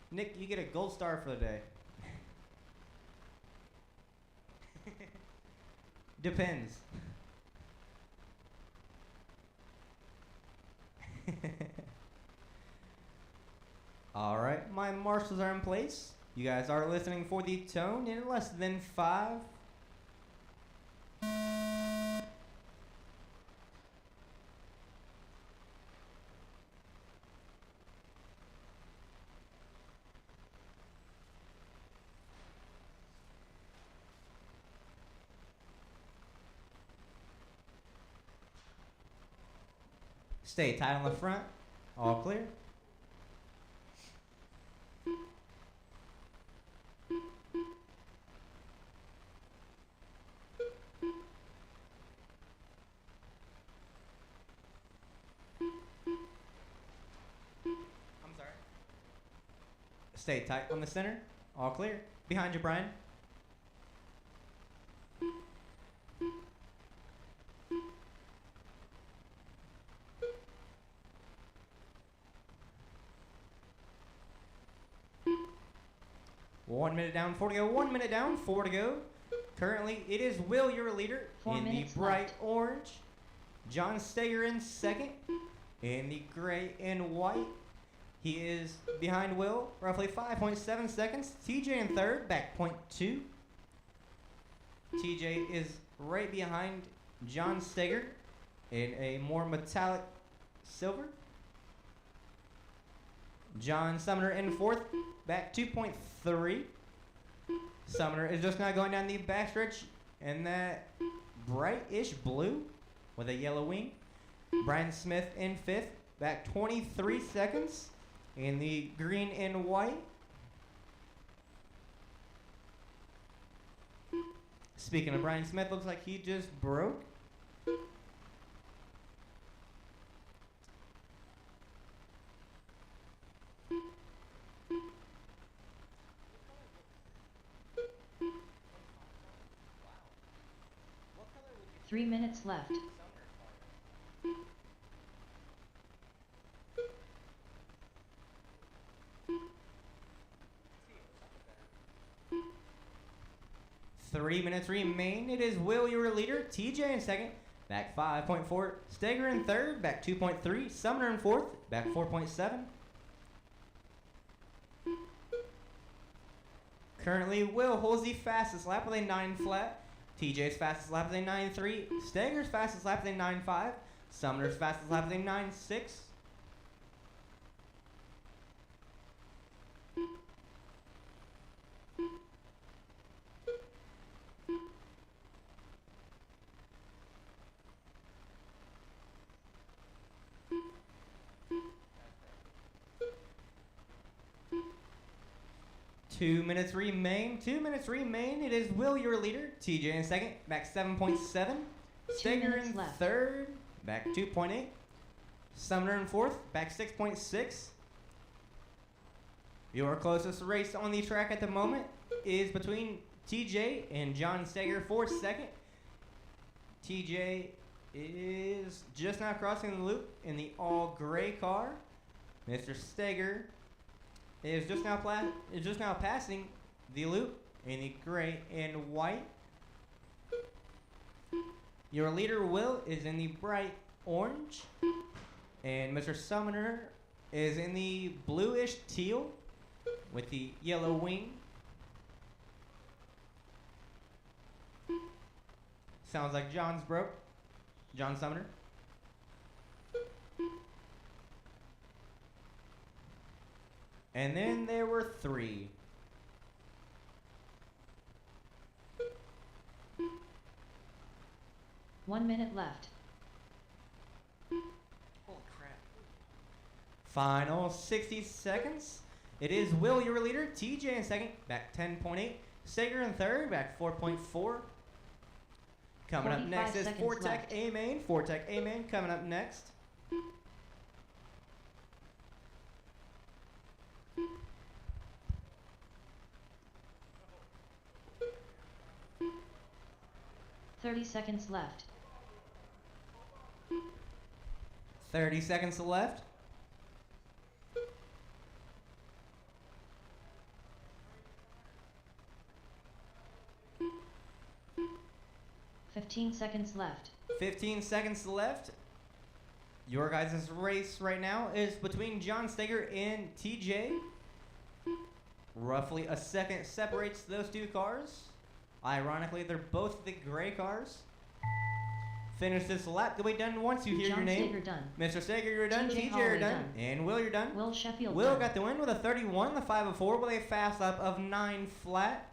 Nick, you get a gold star for the day. Depends. All right, my marshals are in place. You guys are listening for the tone in less than 5. Stay tight on the front. All clear. I'm sorry. Stay tight on the center. All clear. Behind you, Brian. One minute down, 4 to go. 1 minute down, 4 to go. Currently, it is Will, your leader, 4 in the minutes bright left. orange. John Steger in second, in the gray and white. He is behind Will, roughly 5.7 seconds. TJ in third, back 0.2. TJ is right behind John Steger in a more metallic silver. John Sumner in fourth, back 2.3. Sumner is just now going down the backstretch in that brightish blue with a yellow wing. Brian Smith in fifth, back 23 seconds in the green and white. Speaking of Brian Smith, looks like he just broke. Three minutes left. Three minutes remain. It is Will, your leader. TJ in second, back 5.4. Steger in third, back 2.3. Sumner in fourth, back 4.7. Currently, Will holds the fastest lap with a 9 flat. TJ's fastest lap is a 9.3. Steger's fastest lap is a 9.5. Sumner's fastest lap is a 9.6. Two minutes remain. It is Will, your leader. TJ in second, back 7.7. Steger minutes in left. third, back 2.8. Sumner in fourth, back 6.6. Your closest race on the track at the moment is between TJ and John Steger for second. TJ is just now crossing the loop in the all gray car. Mr. Steger is just now passing the loop in the gray and white. Your leader, Will, is in the bright orange, and Mr. Sumner is in the bluish teal with the yellow wing. Sounds like John's broke. John Sumner. And then there were 3. One minute left. Holy crap. Final 60 seconds. It is Will, your leader. TJ in second, back 10.8. Sager in third, back 4.4. Coming up 45 next is seconds Fortec left. A-Main. Fortec A-Main coming up next. Thirty seconds left. 30 seconds left. 15 seconds left. 15 seconds left. Your guys' race right now is between John Steger and TJ. Roughly a second separates those 2 cars. Ironically, they're both the gray cars. Finish this lap. You'll be done once you hear John your name. Steger done. Mr. Steger, you're done. TJ TJ, you're Holloway done. done. And Will, you're done. Will Sheffield Will done. got the win with a 31, the 504 with a fast lap of 9 flat.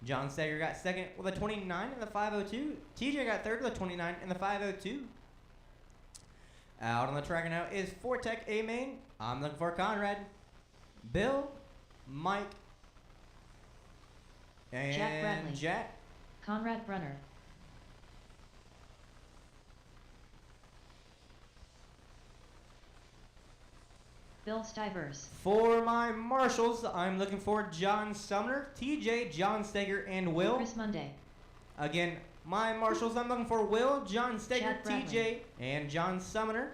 John Steger got second with a 29 and the 502. TJ got third with a 29 and the 502. Out on the track now is Fortec A-Main. I'm looking for Conrad, Bill, Mike, and Jack Bradley. Jack. Conrad Brunner. Bill Stivers. For my marshals, I'm looking for John Sumner, TJ, John Steger, and Will. Chris Monday. Again, my marshals, I'm looking for Will, John Steger, Chad Bradley. TJ, and John Sumner.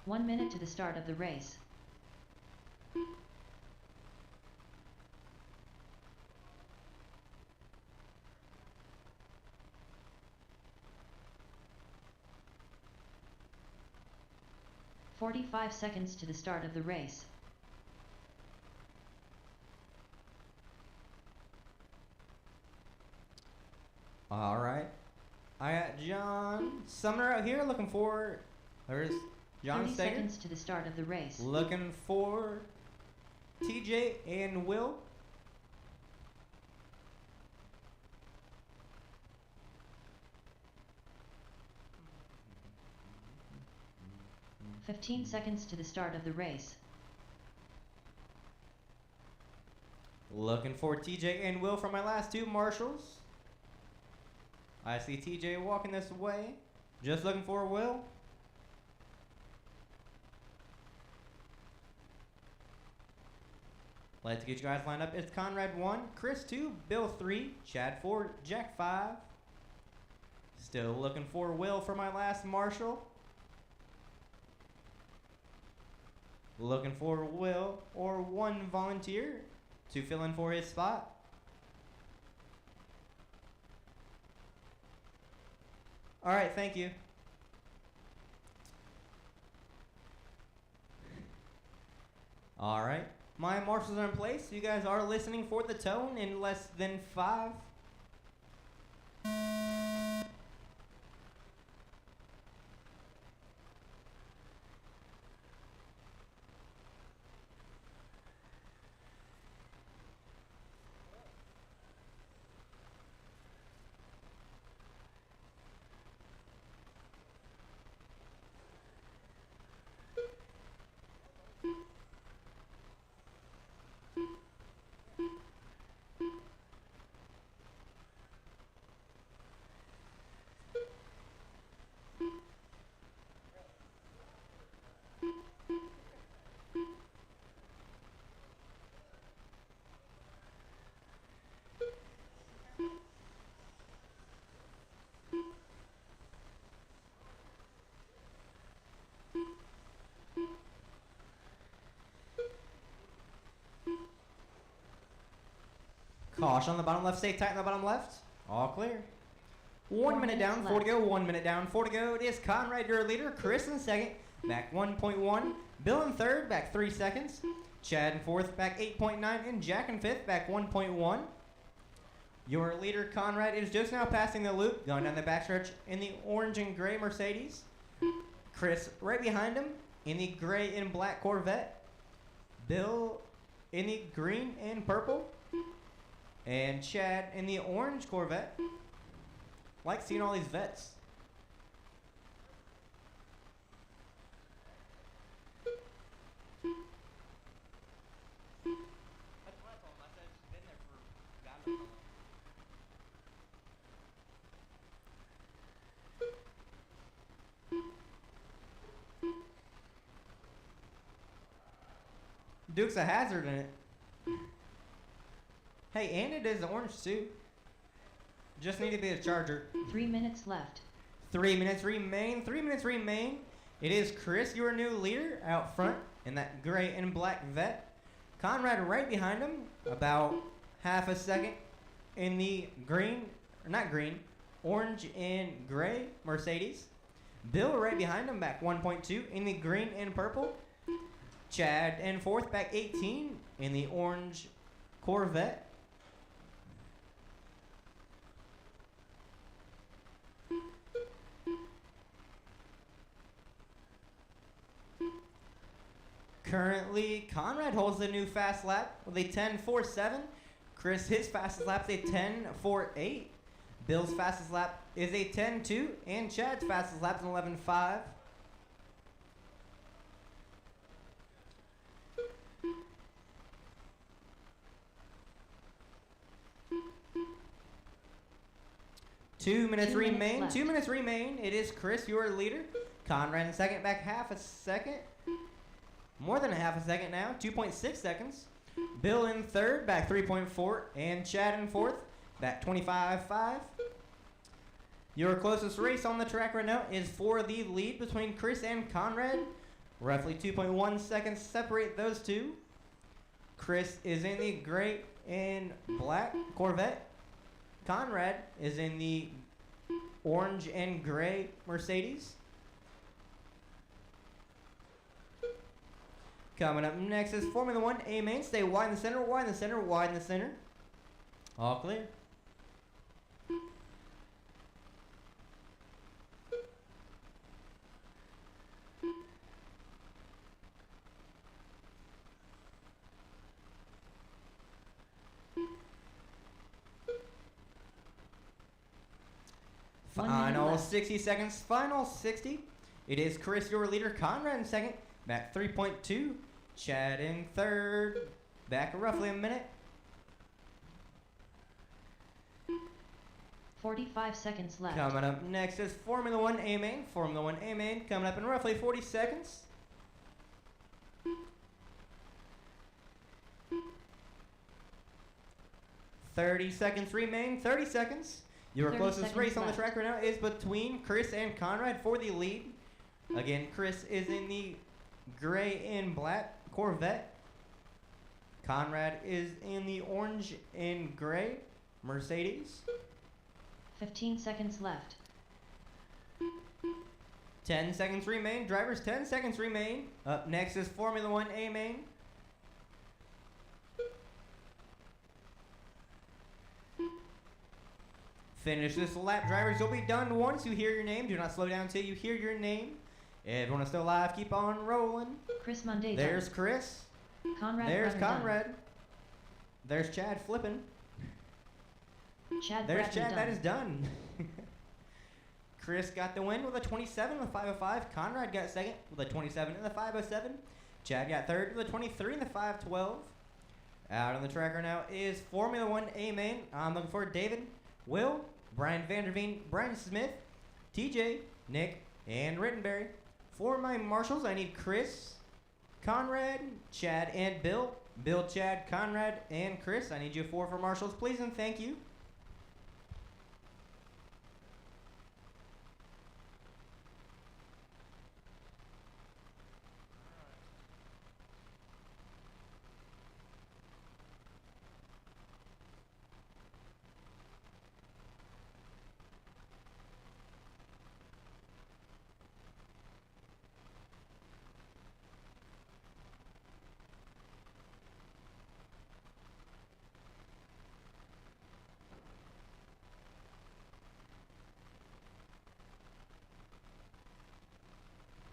One minute to the start of the race. "45 seconds to the start of the race. All right. I got John Sumner out here looking for. There's John 30 Steger. seconds to the start of the race. Looking for TJ and Will. 15 seconds to the start of the race. Looking for TJ and Will for my last 2 marshals. I see TJ walking this way. Just looking for Will. Let's get you guys lined up. It's Conrad 1, Chris 2, Bill 3, Chad 4, Jack 5. Still looking for Will for my last marshal. Looking for Will or 1 volunteer to fill in for his spot. All right, thank you. All right, my marshals are in place. You guys are listening for the tone in less than 5. Caution on the bottom left. Stay tight on the bottom left. All clear. 1 4 minute minutes down, 4 to go. left. 1 minute down, 4 to go. It is Conrad, your leader. Chris in second, back 1.1. Bill in third, back 3 seconds. Chad in fourth, back 8.9. And Jack in fifth, back 1.1. Your leader, Conrad, is just now passing the loop, going down the backstretch in the orange and gray Mercedes. Chris right behind him in the gray and black Corvette. Bill in the green and purple. And Chad in the orange Corvette. Like seeing all these vets. Duke's a hazard in it. Hey, and it is orange too. Just need to be a charger. 3 minutes left. 3 minutes remain. 3 minutes remain. It is Chris, your new leader, out front in that gray and black vet. Conrad right behind him, about half a second in the green, or not green, orange and gray Mercedes. Bill right behind him, back 1.2 in the green and purple. Chad in fourth, back 18 in the orange Corvette. Currently, Conrad holds the new fast lap with a 10.47. Chris, his fastest lap is a 10.48. Bill's fastest lap is a 10.2. And Chad's fastest lap is an 11.5. Two minutes 2 minutes remain. left. 2 minutes remain. It is Chris, your leader. Conrad in second, back half a second. More than a half a second now. 2.6 seconds. Bill in third, back 3.4. And Chad in fourth, back 25.5. Your closest race on the track right now is for the lead between Chris and Conrad. Roughly 2.1 seconds separate those two. Chris is in the gray and black Corvette. Conrad is in the orange and gray Mercedes. Coming up next is Formula One A main. Stay wide in the center, wide in the center, wide in the center. All clear. Final left. 60 seconds. Final 60. It is Chris, your leader. Conrad in second. Back 3.2. Chad in third. Back roughly a minute. 45 seconds left. Coming up next is Formula One A main. Formula One A main coming up in roughly 40 seconds. $30 seconds remain. 30 seconds. Your 30 closest seconds race on the left. track right now is between Chris and Conrad for the lead. Again, Chris is in the gray and black Corvette. Conrad is in the orange and gray Mercedes. 15 seconds left. 10 seconds remain. Drivers, 10 seconds remain. Up next is Formula One A main. Finish this lap, drivers. You'll be done once you hear your name. Do not slow down until you hear your name. Everyone is still alive. Keep on rolling. Chris Monday. There's Chris. Conrad. There's Bradley done. Conrad. There's Chad flipping. Chad. There's Bradley Chad. done. That is done. Chris got the win with a 27 with 505. Conrad got second with a 27 and the 507. Chad got third with a 23 and the 512. Out on the track right now is Formula One A main. I'm looking for David, Will, Brian Vanderveen, Brian Smith, TJ, Nick, and Rittenberry. For my marshals, I need Chris, Conrad, Chad, and Bill. Bill, Chad, Conrad, and Chris. I need you four for marshals, please, and thank you.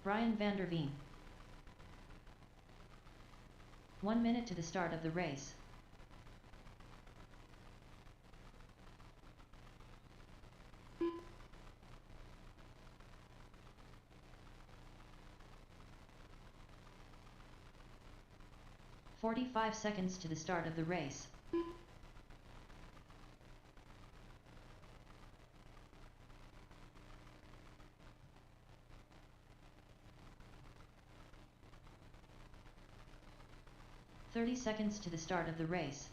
Brian van der Veen. 1 minute to the start of the race. "45 seconds to the start of the race. "30 seconds to the start of the race.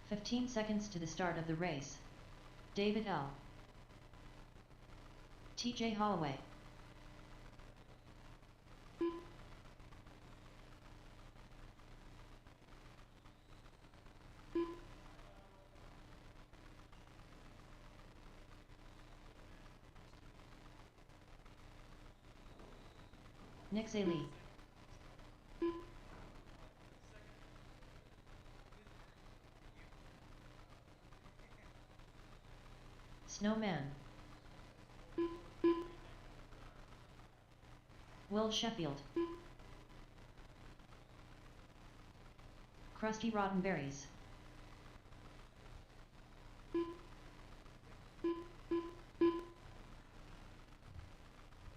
"15 seconds to the start of the race. David L. TJ Holloway. Nick Lee. Snowman. Will Sheffield. Krusty Rottenberries.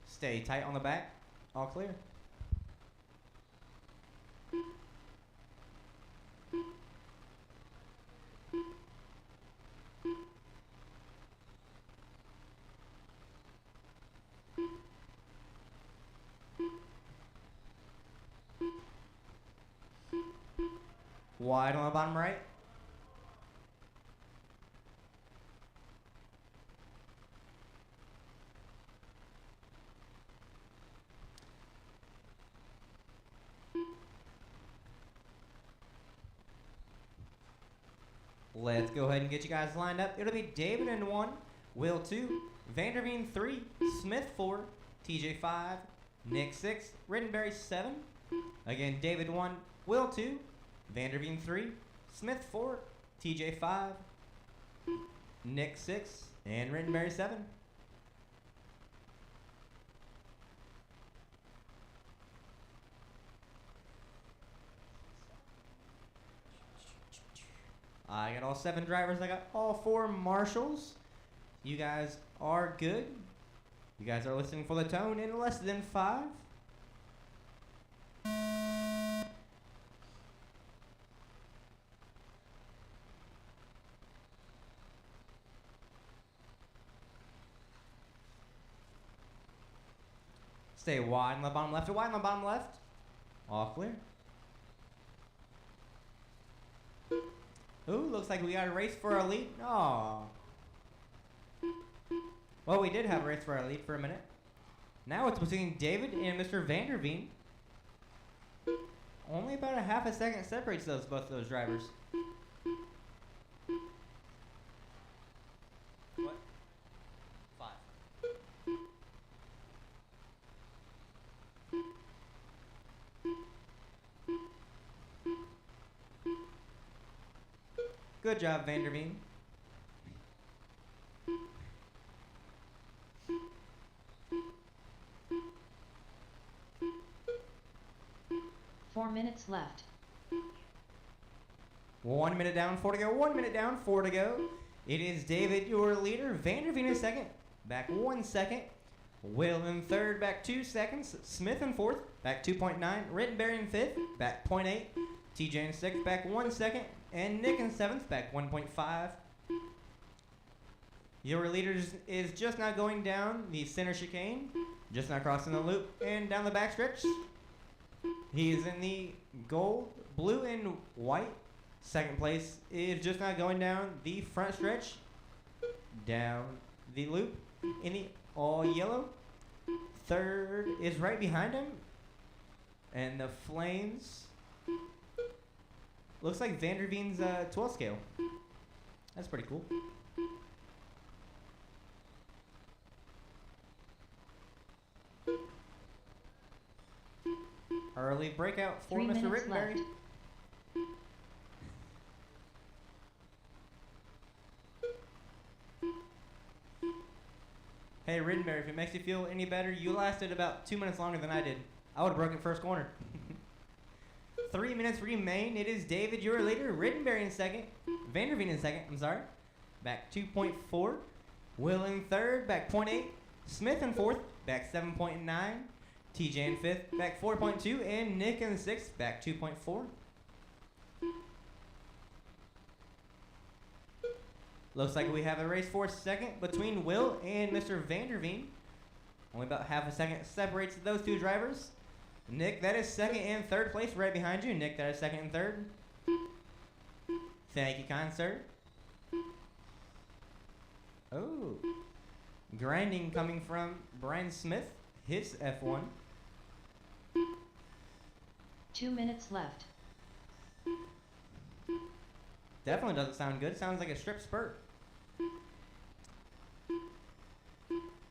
Stay tight on the back. All clear. Wide on the bottom right. Let's go ahead and get you guys lined up. It'll be David in 1, Will 2, van der Veen 3, Smith 4, TJ 5, Nick 6, Rittenberry 7. Again, David 1, Will 2, van der Veen 3, Smith 4, TJ 5, Nick 6, and Rittenberry 7. I got all 7 drivers. I got all 4 marshals. You guys are good. You guys are listening for the tone in less than 5. Stay wide on the bottom left. Wide on the bottom left. All clear. Ooh, looks like we got a race for our lead. Aw. Well, we did have a race for our lead for a minute. Now it's between David and Mr. van der Veen. Only about a half a second separates both of those drivers. What? 5. Good job, van der Veen. "4 minutes left. 1 minute down, 4 to go. 1 minute down, 4 to go. It is David, your leader. Van der Veen in second, back 1 second. Will in third, back 2 seconds. Smith in fourth, back 2.9. Rittenberry in fifth, back 0.8. TJ in sixth, back 1 second. And Nick in seventh, back 1.5. Your leader is just now going down the center chicane, just now crossing the loop and down the backstretch. He is in the gold, blue, and white. Second place is just now going down the front stretch, down the loop in the all yellow. Third is right behind him, and the flames. Looks like van der Veen's 12 scale. That's pretty cool. Early breakout for 3 Mr. minutes Rittenberry. left. Hey Rittenberry, if it makes you feel any better, you lasted about 2 minutes longer than I did. I would have broken first corner. 3 minutes remain. It is David, your leader. Rittenberry in second. Vanderveen in second. I'm sorry. Back 2.4. Will in third. Back 0.8. Smith in fourth. Back 7.9. TJ in fifth. Back 4.2. And Nick in sixth. Back 2.4. Looks like we have a race for second between Will and Mr. Vanderveen. Only about half a second separates those two drivers. Nick, that is second and third place right behind you. Nick, that is second and third. Thank you, kind sir. Oh. Grinding coming from Brian Smith. His F1. 2 minutes left. Definitely doesn't sound good. Sounds like a strip spurt.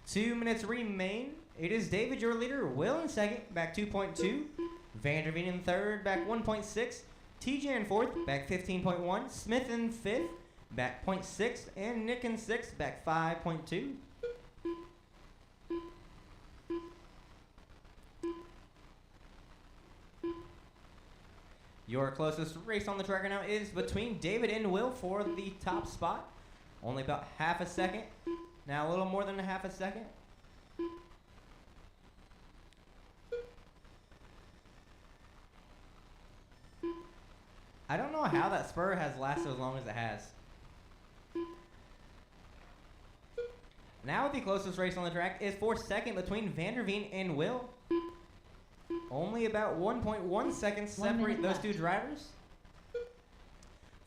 2 minutes remain. It is David, your leader. Will in second, back 2.2. Vanderveen in third, back 1.6. TJ in fourth, back 15.1. Smith in fifth, back 0.6. And Nick in sixth, back 5.2. Your closest race on the track right now is between David and Will for the top spot. Only about half a second. Now a little more than a half a second. I don't know how that spur has lasted as long as it has. Now the closest race on the track is for second between Vanderveen and Will. Only about 1.1 seconds 1 separate minute those left. two drivers.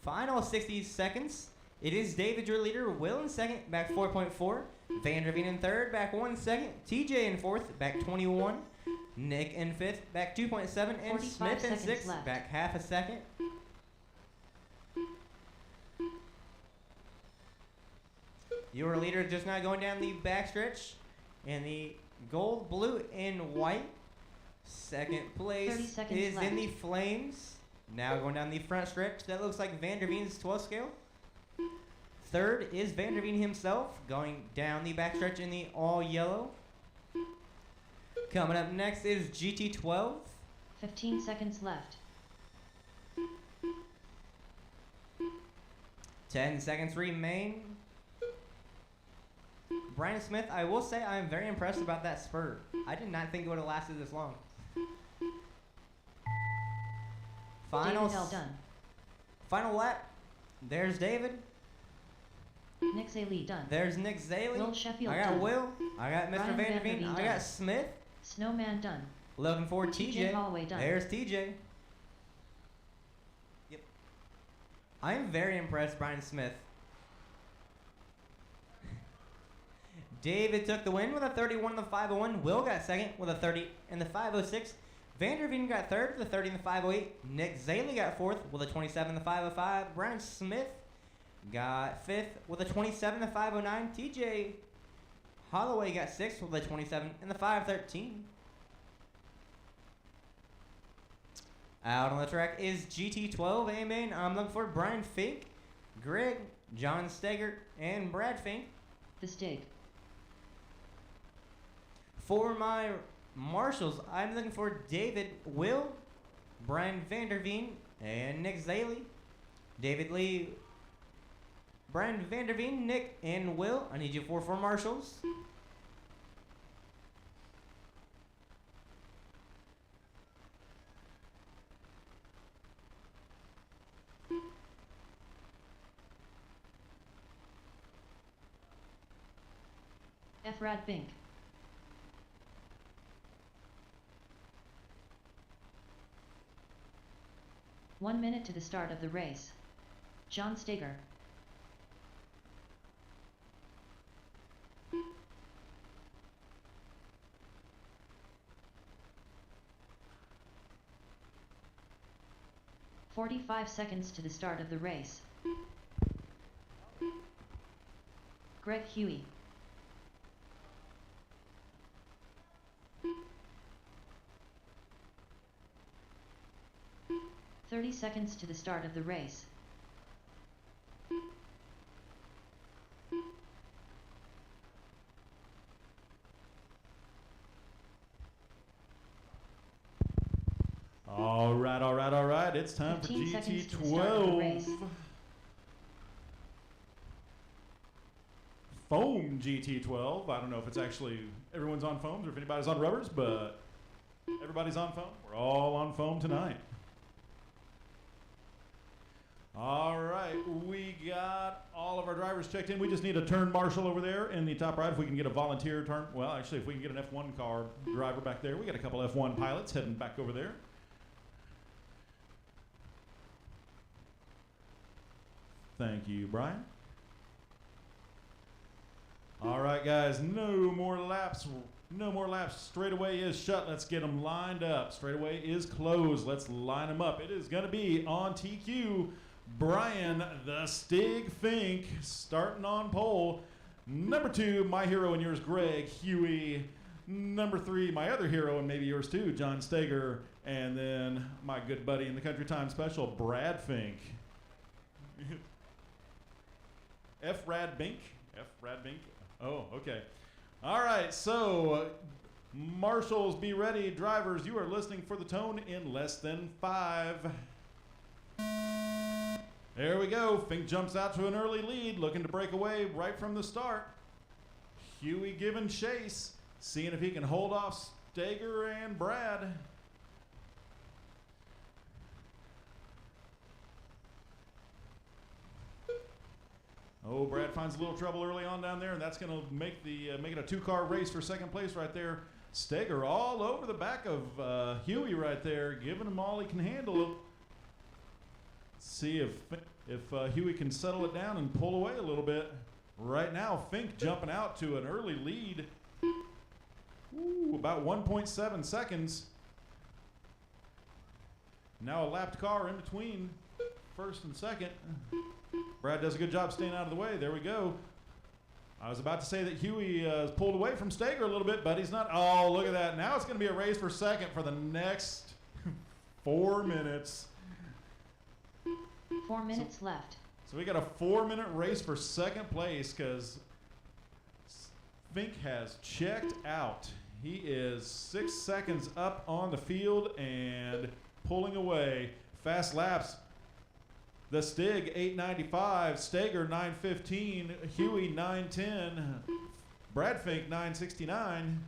Final 60 seconds. It is David, your leader. Will in second, back 4.4. Vanderveen in third, back 1 second. TJ in fourth, back 21. Nick in fifth, back 2.7. And 45 Smith in seconds sixth, left. back half a second. Your leader just now going down the backstretch in the gold, blue, and white. Second 30 place seconds is in left. the flames. Now going down the front stretch. That looks like Vanderveen's 12 scale. Third is Vanderveen himself going down the backstretch in the all yellow. Coming up next is GT12. 15 seconds left. 10 seconds remain. Brian Smith, I will say I'm very impressed about that spur. I did not think it would have lasted this long. Final, David L. Dunn. final lap. There's David. Nick Zaley Dunn. There's Nick Zaley. Will Sheffield I got Dunn. Will. I got Mr. Brian Vanderveen. Vanderveen I got Dunn. Smith. Snowman Dunn. Looking for TJ. Holloway Dunn. There's TJ. Yep. I am very impressed, Brian Smith. David took the win with a 31 in the 501. Will got second with a 30 in the 506. Vanderveen got third with a 30 in the 508. Nick Zaley got fourth with a 27 in the 505. Brian Smith got fifth with a 27 in the 509. TJ Holloway got sixth with a 27 in the 513. Out on the track is GT12. Amen. I'm looking for Brian Fink, Greg, John Steger, and Brad Fink. The Stig. For my marshals, I'm looking for David, Will, Brian Vanderveen, and Nick Zaley. David Lee, Brian Vanderveen, Nick, and Will. I need you for marshals. F. Rad Fink. One minute to the start of the race. John Steger. "45 seconds to the start of the race. Greg Huey. 30 seconds to the start of the race. All right, all right, all right. It's time for 15 seconds to the start of the race. GT12. Foam GT12. I don't know if it's actually everyone's on foams or if anybody's on rubbers, but everybody's on foam. We're all on foam tonight. All right, we got all of our drivers checked in. We just need a turn marshal over there in the top right. If we can get a volunteer turn, well, actually, if we can get an F1 car driver back there, we got a couple F1 pilots heading back over there. Thank you, Brian. All right, guys, no more laps. No more laps. Straightaway is shut. Let's get them lined up. Straightaway is closed. Let's line them up. It is going to be on TQ. Brian the Stig Fink starting on pole. Number 2, my hero and yours, Greg Huey. Number 3, my other hero and maybe yours too, John Steger. And then my good buddy in the Country Time Special, Brad Fink. F. Rad Bink? F. Rad Bink? Oh, okay. All right, so marshals, be ready. Drivers, you are listening for the tone in less than 5. There we go. Fink jumps out to an early lead, looking to break away right from the start. Huey giving chase, seeing if he can hold off Steger and Brad. Oh, Brad finds a little trouble early on down there, and that's going to make it a 2-car race for second place right there. Steger all over the back of Huey right there, giving him all he can handle. See if Huey can settle it down and pull away a little bit. Right now, Fink jumping out to an early lead. Ooh, about 1.7 seconds. Now a lapped car in between first and second. Brad does a good job staying out of the way. There we go. I was about to say that Huey pulled away from Steger a little bit, but he's not. Oh, look at that. Now it's going to be a race for second for the next 4 minutes. 4 minutes left. So we got a 4-minute race for second place because Fink has checked out. He is 6 seconds up on the field and pulling away. Fast laps. The Stig 895, Steger 915, Huey 910, Brad Fink 969,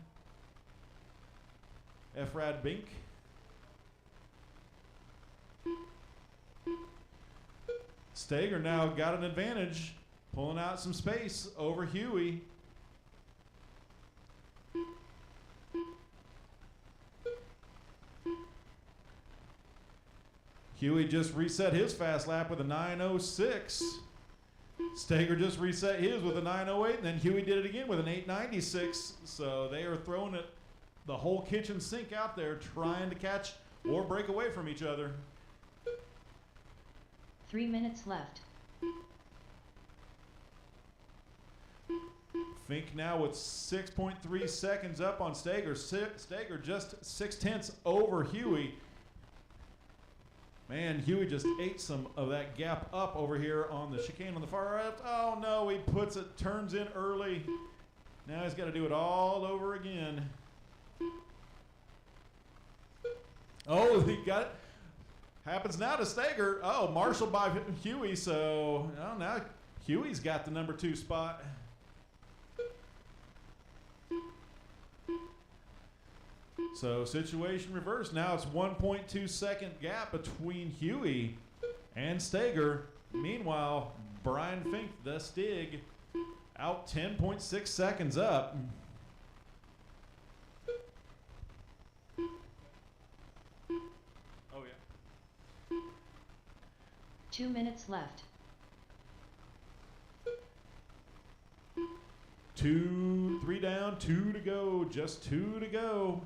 F. Rad Bink. Steger now got an advantage, pulling out some space over Huey. Huey just reset his fast lap with a 9:06. Steger just reset his with a 9:08, and then Huey did it again with an 8:96. So they are throwing it the whole kitchen sink out there, trying to catch or break away from each other. 3 minutes left. Fink now with 6.3 seconds up on Steger. Steger just 0.6 over Huey. Man, Huey just ate some of that gap up over here on the chicane on the far right. Oh no, he turns in early. Now he's got to do it all over again. Oh, he got it. Happens now to Steger. Oh, marshaled by Huey, so now Huey's got the number 2 spot. So situation reversed. Now it's 1.2 second gap between Huey and Steger. Meanwhile, Brian Fink, the Stig, out 10.6 seconds up. Oh yeah. 2 minutes left. 3 down, 2 to go, just 2 to go.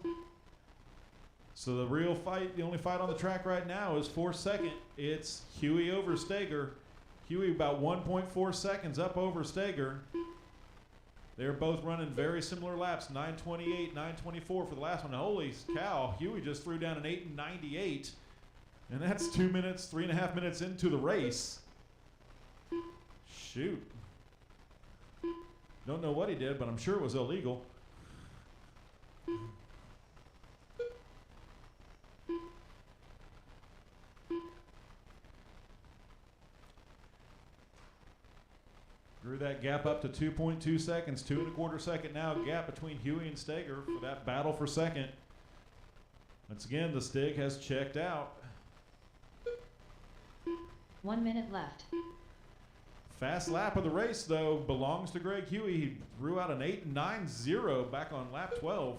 So the real fight, the only fight on the track right now is for second. It's Huey over Steger. Huey about 1.4 seconds up over Steger. They're both running very similar laps, 9:28, 9:24 for the last one. Holy cow, Huey just threw down an 8:98. And that's 2 minutes, 3.5 minutes into the race. Shoot. Don't know what he did, but I'm sure it was illegal. Drew that gap up to 2.2 seconds, 2.25 second now gap between Huey and Steger for that battle for second. Once again, the Stig has checked out. 1 minute left. Fast lap of the race, though, belongs to Greg Huey. He threw out an 8.90 back on lap 12.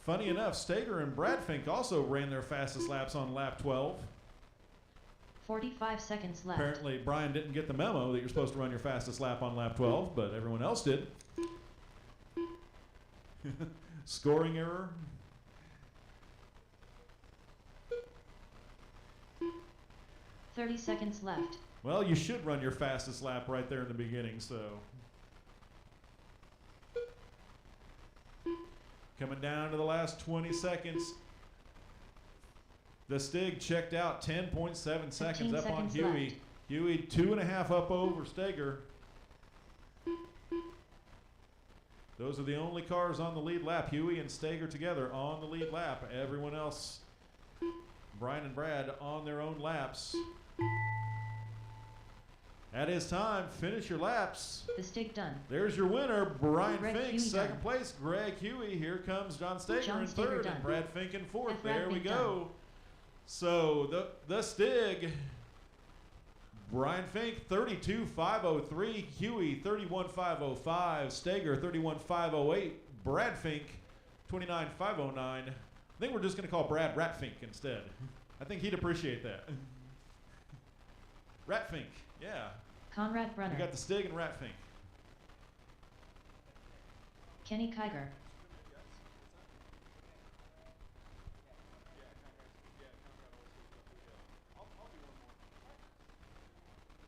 Funny enough, Steger and Brad Fink also ran their fastest laps on lap 12. 45 seconds left. Apparently, Brian didn't get the memo that you're supposed to run your fastest lap on lap 12, but everyone else did. Scoring error. "30 seconds left. Well, you should run your fastest lap right there in the beginning, so. Coming down to the last 20 seconds. The Stig checked out 10.7 seconds up on seconds Huey. left. Huey 2.5 up over Steger. Those are the only cars on the lead lap. Huey and Steger together on the lead lap. Everyone else, Brian and Brad, on their own laps. That is time. Finish your laps. The Stig done. There's your winner, Brian Greg Fink, Huey second done. place. Greg Huey. Here comes John Steger John in Steger third, done. and Brad Fink in fourth. And Brad There we Fink go. done. So the Stig, Brian Fink 32.503, Huey 31.505, Steger 31.508, Brad Fink 29.509. I think we're just going to call Brad Rat Fink instead. I think he'd appreciate that. Rat Fink, yeah. Conrad Brunner. We got the Stig and Rat Fink. Kenny Kiger.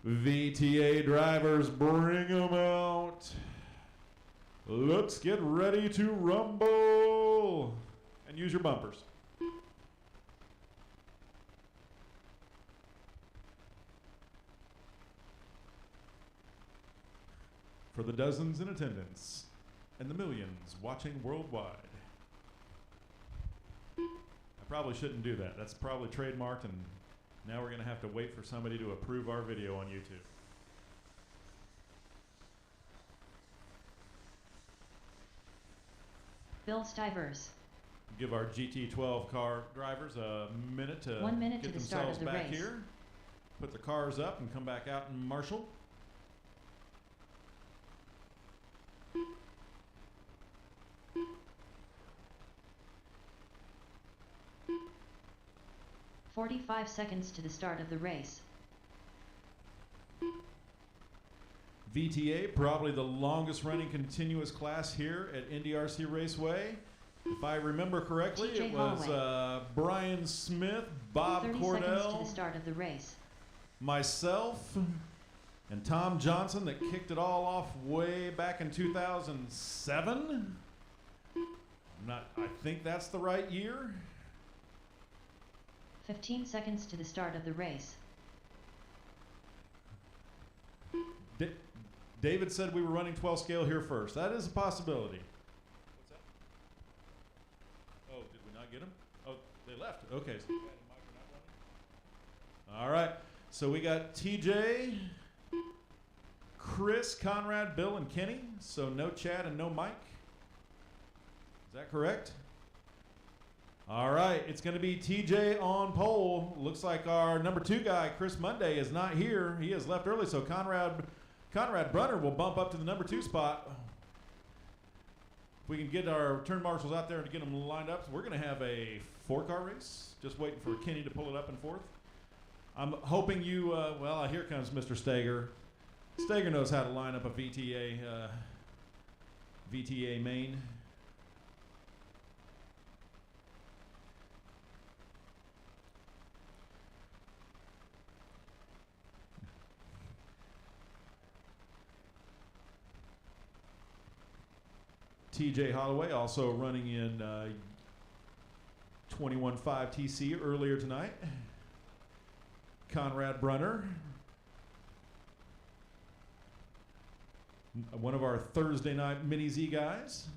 VTA drivers, bring them out. Let's get ready to rumble. And use your bumpers. For the dozens in attendance and the millions watching worldwide. I probably shouldn't do that. That's probably trademarked, and now we're going to have to wait for somebody to approve our video on YouTube. Bill Stivers. Give our GT12 car drivers a minute to 1 minute get to the start themselves of the back race. here. Put the cars up and come back out and marshal. "45 seconds to the start of the race. VTA, probably the longest running continuous class here at NDRC Raceway. If I remember correctly, TJ it was Brian Smith, Bob 30 seconds to the Cordell, start of the race. myself, and Tom Johnson that kicked it all off way back in 2007. I think that's the right year. 15 seconds to the start of the race. David said we were running 12 scale here first. That is a possibility. What's that? Oh, did we not get them? Oh, they left. Okay. So all right. So we got TJ, Chris, Conrad, Bill, and Kenny. So no Chad and no Mike. Is that correct? All right. It's going to be TJ on pole. Looks like our number 2 guy, Chris Monday, is not here. He has left early. So Conrad Brunner will bump up to the number 2 spot. If we can get our turn marshals out there and get them lined up, we're going to have a 4-car race. Just waiting for Kenny to pull it up in fourth. I'm hoping you, well, here comes Mr. Steger. Steger knows how to line up a VTA main. TJ Holloway also running in 21.5 TC earlier tonight. Conrad Brunner. One of our Thursday night Mini Z guys.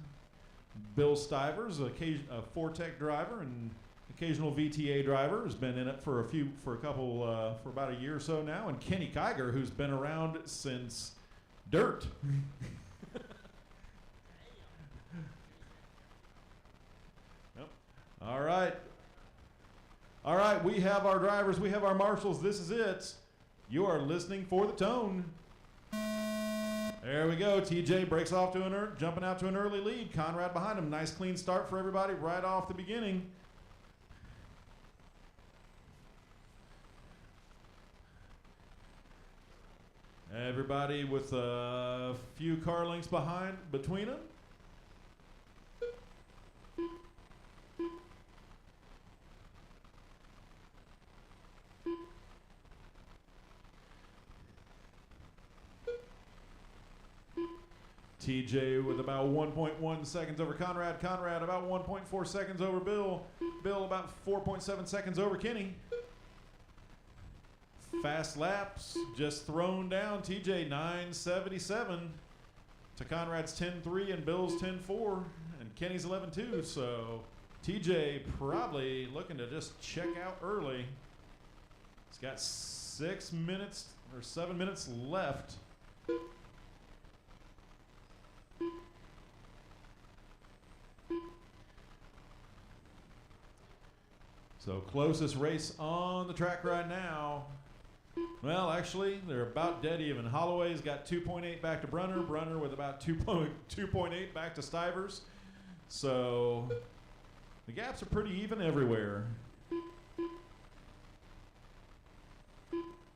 Bill Stivers, a Fortec driver and occasional VTA driver, has been in it for about a year or so now. And Kenny Kiger, who's been around since dirt. Yep. All right. All right, we have our drivers, we have our marshals. This is it. You are listening for the tone. There we go. TJ breaks off to jumping out to an early lead. Conrad behind him. Nice clean start for everybody right off the beginning. Everybody with a few car lengths between them. TJ with about 1.1 seconds over Conrad. Conrad about 1.4 seconds over Bill. Bill about 4.7 seconds over Kenny. Fast laps just thrown down. TJ 9:77 to Conrad's 10:3 and Bill's 10:4 and Kenny's 11:2. So TJ probably looking to just check out early. He's got 7 minutes left. So closest race on the track right now. Well, actually, they're about dead even. Holloway's got 2.8 back to Brunner. Brunner with about 2.8 back to Stivers. So the gaps are pretty even everywhere.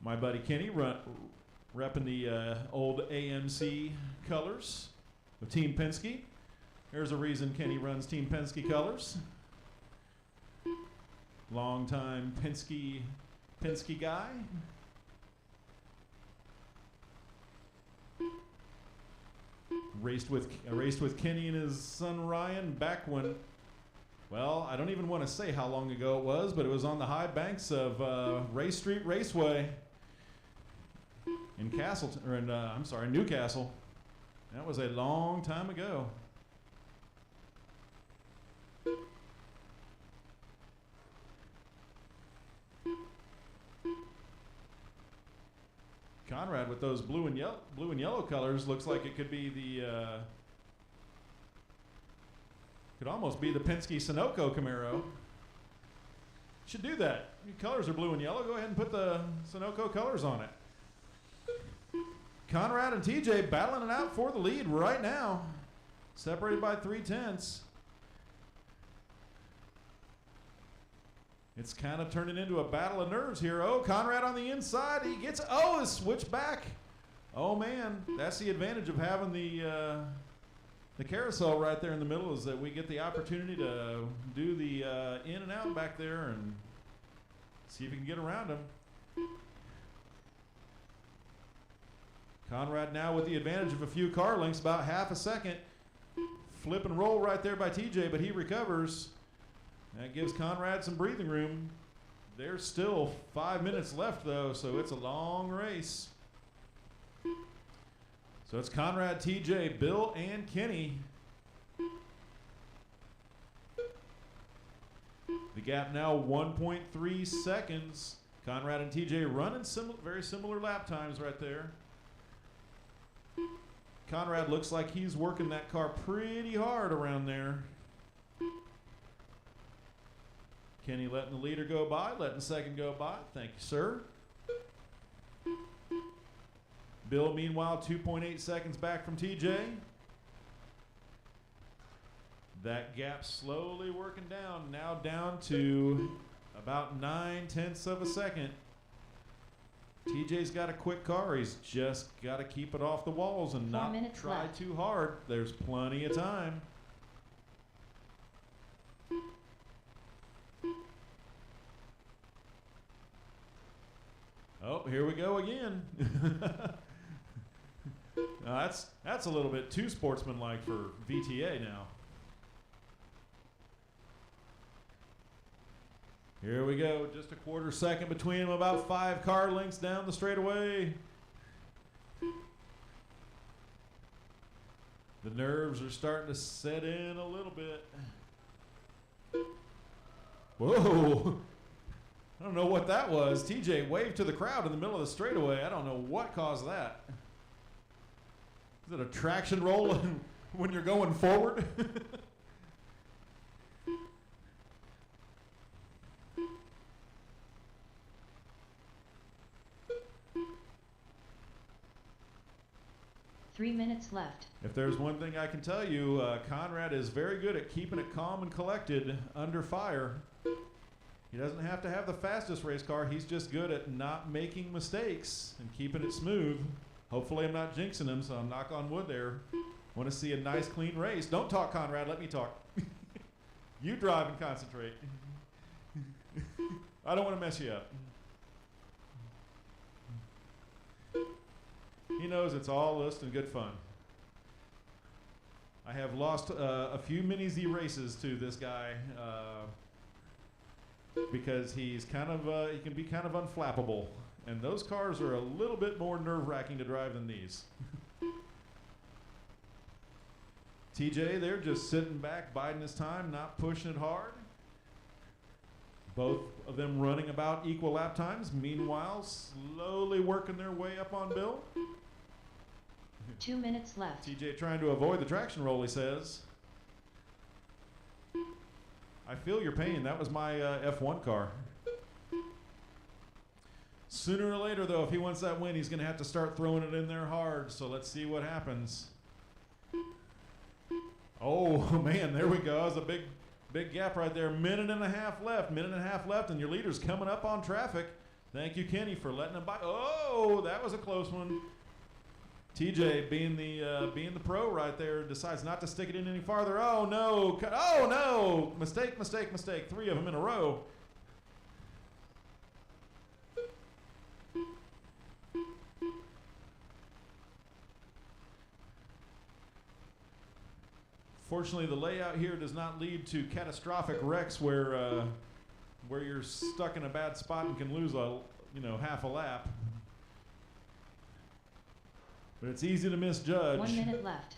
My buddy Kenny repping the old AMC colors of Team Penske. There's a reason Kenny runs Team Penske colors. Long-time Penske guy. Raced with Kenny and his son Ryan back when, well, I don't even want to say how long ago it was, but it was on the high banks of Race Street Raceway in Newcastle. That was a long time ago. Conrad with those blue and yellow colors looks like it could be could almost be the Penske Sunoco Camaro. Should do that. Your colors are blue and yellow. Go ahead and put the Sunoco colors on it. Conrad and TJ battling it out for the lead right now, separated by 0.3. It's kind of turning into a battle of nerves here. Oh, Conrad on the inside. He gets, a switch back. Oh, man. That's the advantage of having the carousel right there in the middle, is that we get the opportunity to do the in and out back there and see if we can get around him. Conrad now with the advantage of a few car lengths, about half a second. Flip and roll right there by TJ, but he recovers. That gives Conrad some breathing room. There's still 5 minutes left, though, so it's a long race. So it's Conrad, TJ, Bill, and Kenny. The gap now 1.3 seconds. Conrad and TJ running very similar lap times right there. Conrad looks like he's working that car pretty hard around there. Kenny letting the leader go by, letting the second go by. Thank you, sir. Bill, meanwhile, 2.8 seconds back from TJ. That gap slowly working down, now down to about 0.9 of a second. TJ's got a quick car. He's just got to keep it off the walls and not try too hard. There's plenty of time. Oh, here we go again. That's a little bit too sportsmanlike for VTA now. Here we go. Just a quarter second between them, about 5 car lengths down the straightaway. The nerves are starting to set in a little bit. Whoa. I don't know what that was. TJ waved to the crowd in the middle of the straightaway. I don't know what caused that. Is it a traction roll when you're going forward? 3 minutes left. If there's one thing I can tell you, Conrad is very good at keeping it calm and collected under fire. He doesn't have to have the fastest race car. He's just good at not making mistakes and keeping it smooth. Hopefully I'm not jinxing him, so I'm knock on wood there. Want to see a nice, clean race. Don't talk, Conrad. Let me talk. You drive and concentrate. I don't want to mess you up. He knows it's all lust and good fun. I have lost a few mini Z races to this guy because he's kind of he can be kind of unflappable, and those cars are a little bit more nerve-wracking to drive than these. TJ, they're just sitting back, biding his time, not pushing it hard. Both of them running about equal lap times. Meanwhile, slowly working their way up on Bill. 2 minutes left. TJ trying to avoid the traction roll, he says. I feel your pain. That was my F1 car. Sooner or later, though, if he wants that win, he's going to have to start throwing it in there hard. So let's see what happens. Oh, man, there we go. That was a big gap right there. Minute and a half left, and your leader's coming up on traffic. Thank you, Kenny, for letting him by. Oh, that was a close one. TJ, being the pro right there, decides not to stick it in any farther. Oh, no. Oh, no. Mistake. 3 of them in a row. Fortunately, the layout here does not lead to catastrophic wrecks where you're stuck in a bad spot and can lose half a lap. But it's easy to misjudge. 1 minute left.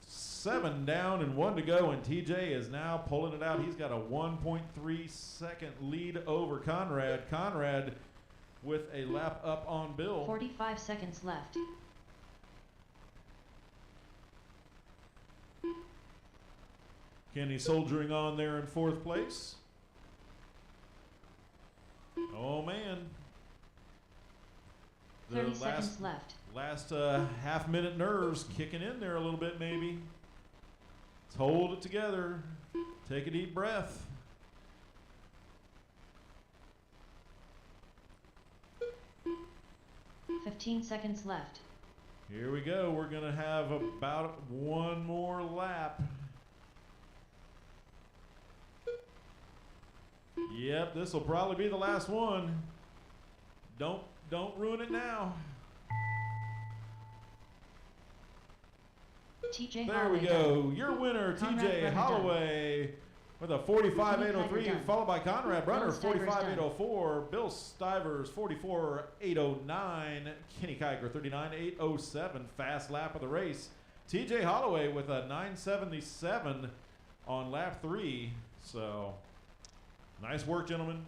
7 down and 1 to go, and TJ is now pulling it out. He's got a 1.3 second lead over Conrad. Conrad with a lap up on Bill. 45 seconds left. Kenny soldiering on there in 4th place. Oh, man. 30 seconds left. Last half-minute nerves kicking in there a little bit, maybe. Let's hold it together. Take a deep breath. $15 seconds left. Here we go. We're going to have about 1 more lap. Yep, this will probably be the last one. Don't ruin it now. TJ There Holloway we go. Your winner, Conrad TJ Brunner Holloway, with a 45.803, done. followed by Conrad Brunner, Bill Stivers 45.804. Bill Stivers, 44.809. Kenny Kiger, 39.807. Fast lap of the race. TJ Holloway with a 9.77 on lap 3. So, nice work, gentlemen.